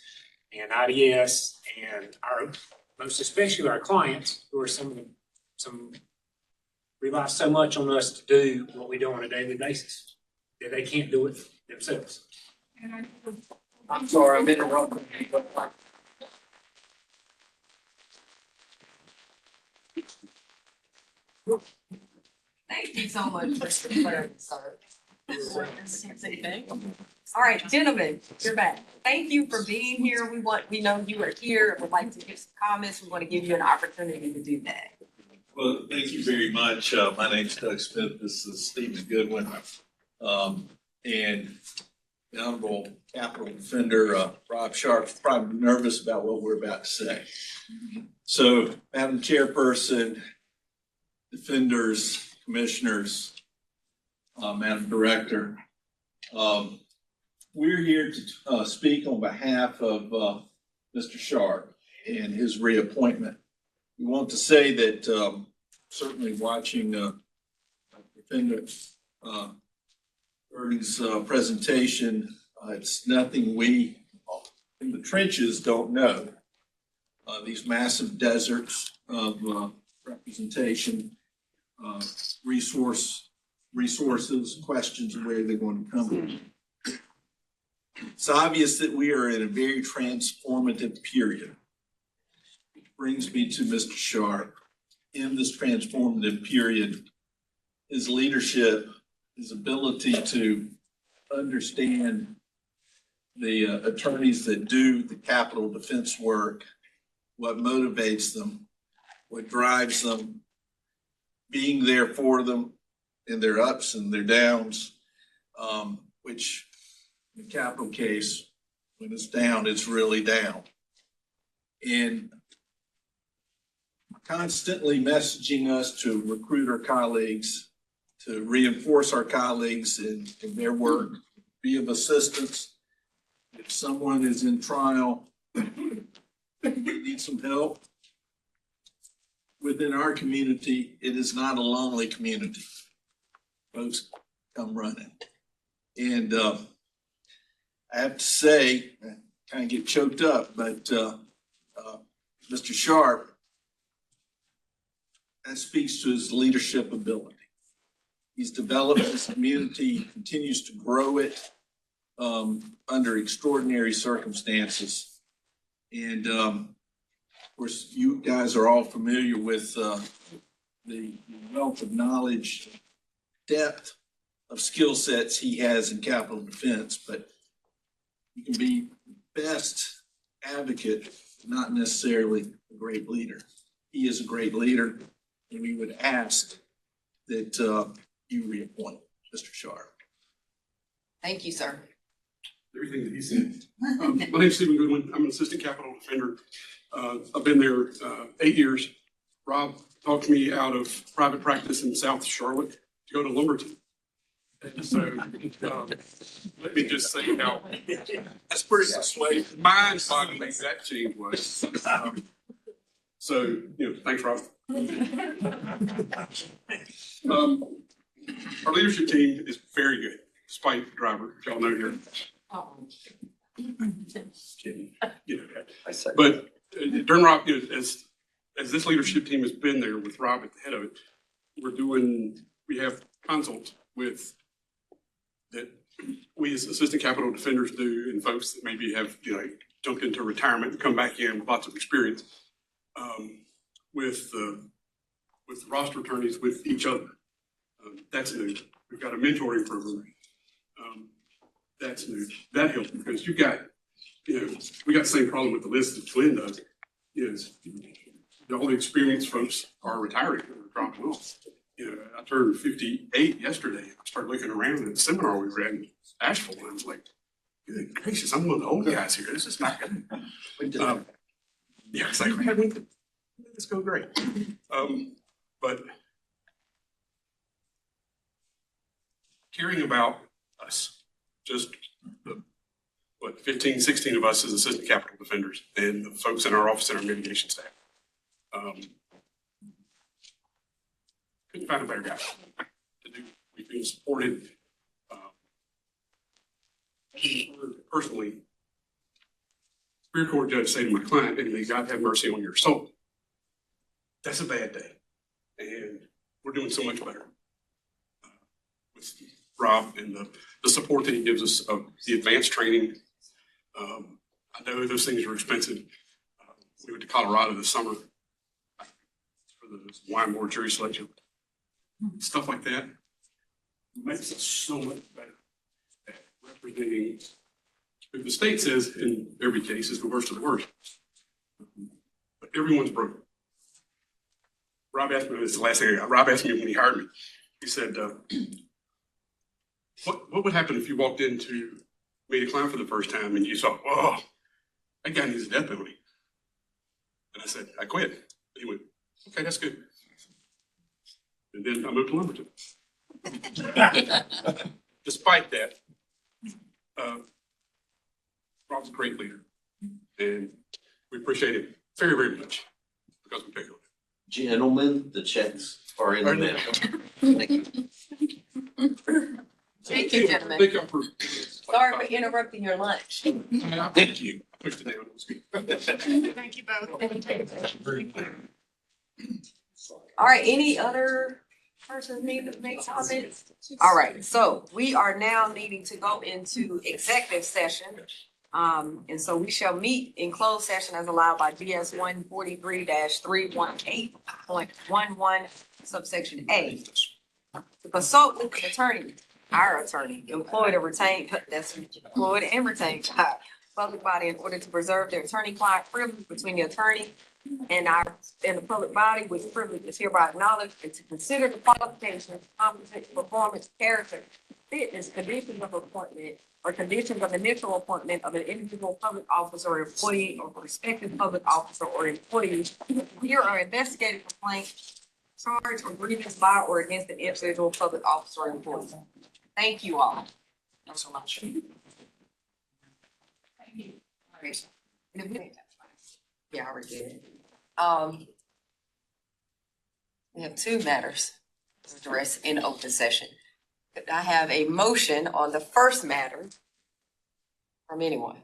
and IDS and our, most especially our clients, who are some rely so much on us to do what we do on a daily basis, that they can't do it themselves. I'm sorry, I'm interrupting you, but Thank you so much for clarity, sir. All right, gentlemen, you're back. Thank you for being here. We know you are here and would like to give some comments. We want to give you an opportunity to do that. Well, thank you very much. My name's Doug Smith. This is Stephen Goodwin. And the Honorable Capital Defender, Rob Sharp's probably nervous about what we're about to say. So, Madam Chairperson, Defenders, Commissioners, Madam Director, we're here to speak on behalf of Mr. Sharp and his reappointment. We want to say that certainly watching Defender Birdie's presentation, it's nothing we in the trenches don't know. These massive deserts of representation, resources, questions of where they're going to come from. It's obvious that we are in a very transformative period. Brings me to Mr. Sharp. In this transformative period, his leadership, his ability to understand the attorneys that do the capital defense work, what motivates them, what drives them, being there for them in their ups and their downs, which in the capital case, when it's down, it's really down. And constantly messaging us to recruit our colleagues, to reinforce our colleagues in their work, be of assistance. If someone is in trial, need some help. Within our community, it is not a lonely community. Folks come running. And I have to say, I kind of get choked up, but Mr. Sharp, that speaks to his leadership ability. He's developed this community, continues to grow it under extraordinary circumstances. And of course, you guys are all familiar with the wealth of knowledge, depth of skill sets he has in capital defense, but you can be the best advocate, not necessarily a great leader. He is a great leader, and we would ask that you reappoint Mr. Sharp. Thank you, sir. Everything that he said. My name's Stephen Goodwin. I'm an assistant capital defender. I've been there 8 years. Rob talked me out of private practice in South Charlotte to go to Lumberton. And so let me just say how that's pretty mind-boggling that change was. So, thanks, Rob. Our leadership team is very good, despite the driver, which y'all know here. Kidding. But during Rob, as this leadership team has been there with Rob at the head of it, we have consults with that we as assistant capital defenders do, and folks that maybe have jumped into retirement and come back in with lots of experience with roster attorneys with each other. That's new. We've got a mentoring program. That's new. That helps because we got the same problem with the list that Twin does. All the experienced folks are retiring or dropping off. I turned 58 yesterday. I started looking around at the seminar we were at in Asheville, and I was like, good gracious, I'm one of the old guys here. This is not good. Yeah, it's like, let's go great. But caring about us, just 15, 16 of us as assistant capital defenders and the folks in our office and our mitigation staff. Couldn't find a better guy to do. We've been supported personally. Superior Court judge say to my client, and may God have mercy on your soul. That's a bad day. And we're doing so much better with Rob and the support that he gives us of the advanced training. I know those things are expensive. We went to Colorado this summer for the wine board jury selection. Stuff like that makes it so much better at representing. The state says in every case is the worst of the worst, but everyone's broken. Rob asked me, this is the last thing I got. Rob asked me when he hired me, he said, what would happen if you walked into meet a client for the first time and you saw, oh, that guy needs a death penalty? And I said, I quit. He went, okay, that's good. And then I moved to Lumberton. Despite that, Rob's a great leader, and we appreciate it very, very much because we pay him. Gentlemen, the checks are in the mail. Thank you. Thank you, gentlemen. Sorry for interrupting your lunch. Thank you. Pushed it down. Thank you both. All right, any other persons need to make comments? All right, so we are now needing to go into executive session. And so we shall meet in closed session as allowed by DS 143-318.11 subsection A. To consult with the attorney our attorney, employed or retained, that's employed and retained by public body in order to preserve their attorney-client privilege between the attorney and the public body, which privilege is hereby acknowledged, and to consider the qualifications, competence, performance, character, fitness, conditions of appointment, or conditions of initial appointment of an individual public officer or employee or prospective public officer or employee, hear or investigate a complaint, charge or grievance by or against an individual public officer or employee. Thank you all. Thanks so much. Yeah, I already did. We have two matters to address in open session. Could I have a motion on the first matter from anyone?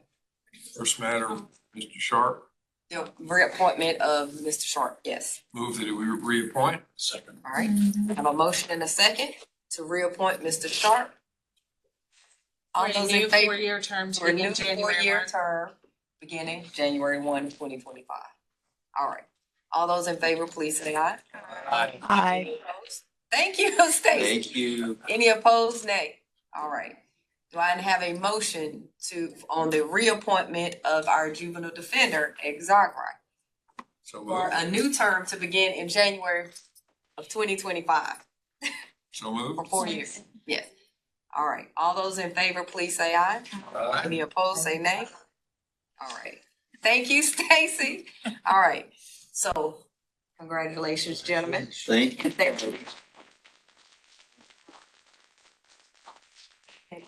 First matter, Mr. Sharp, The reappointment of Mr. Sharp, yes. move that we reappoint. Second. All right, I have a motion and a second to reappoint Mr. Sharp. All For a those new in favor? four-year term to For a begin new January four-year 1. term beginning January 1, 2025. All right, all those in favor, please say aye. Aye. Any opposed? Thank you, Stacy. Thank you. Any opposed? Nay. All right. Do I have a motion on the reappointment of our juvenile defender, Exarchai, So for moved. a new term to begin in January of 2025 So moved. for 4 years? Yes. All right. All those in favor, please say aye. Aye. Any opposed, say nay. All right. Thank you, Stacy. All right. So congratulations, gentlemen. Thank you. And thank you. And,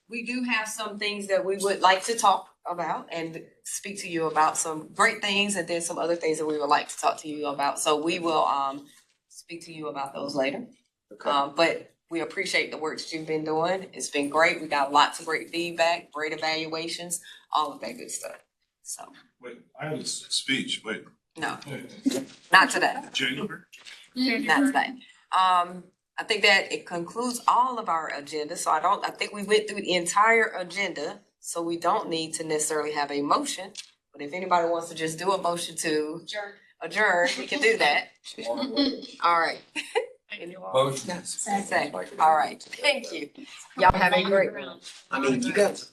we do have some things that we would like to talk about and speak to you about, some great things and then some other things that we would like to talk to you about. So we will speak to you about those later. But we appreciate the work that you've been doing. It's been great. We got lots of great feedback, great evaluations, all of that good stuff. So, Wait, I have a speech, wait. no, not today. January? Not today. I think that it concludes all of our agenda, so I think we went through the entire agenda, so we don't need to necessarily have a motion. But if anybody wants to just do a motion to adjourn, we can do that. All right. Motion. Second. All right, thank you. Y'all have a great one. I mean, you got,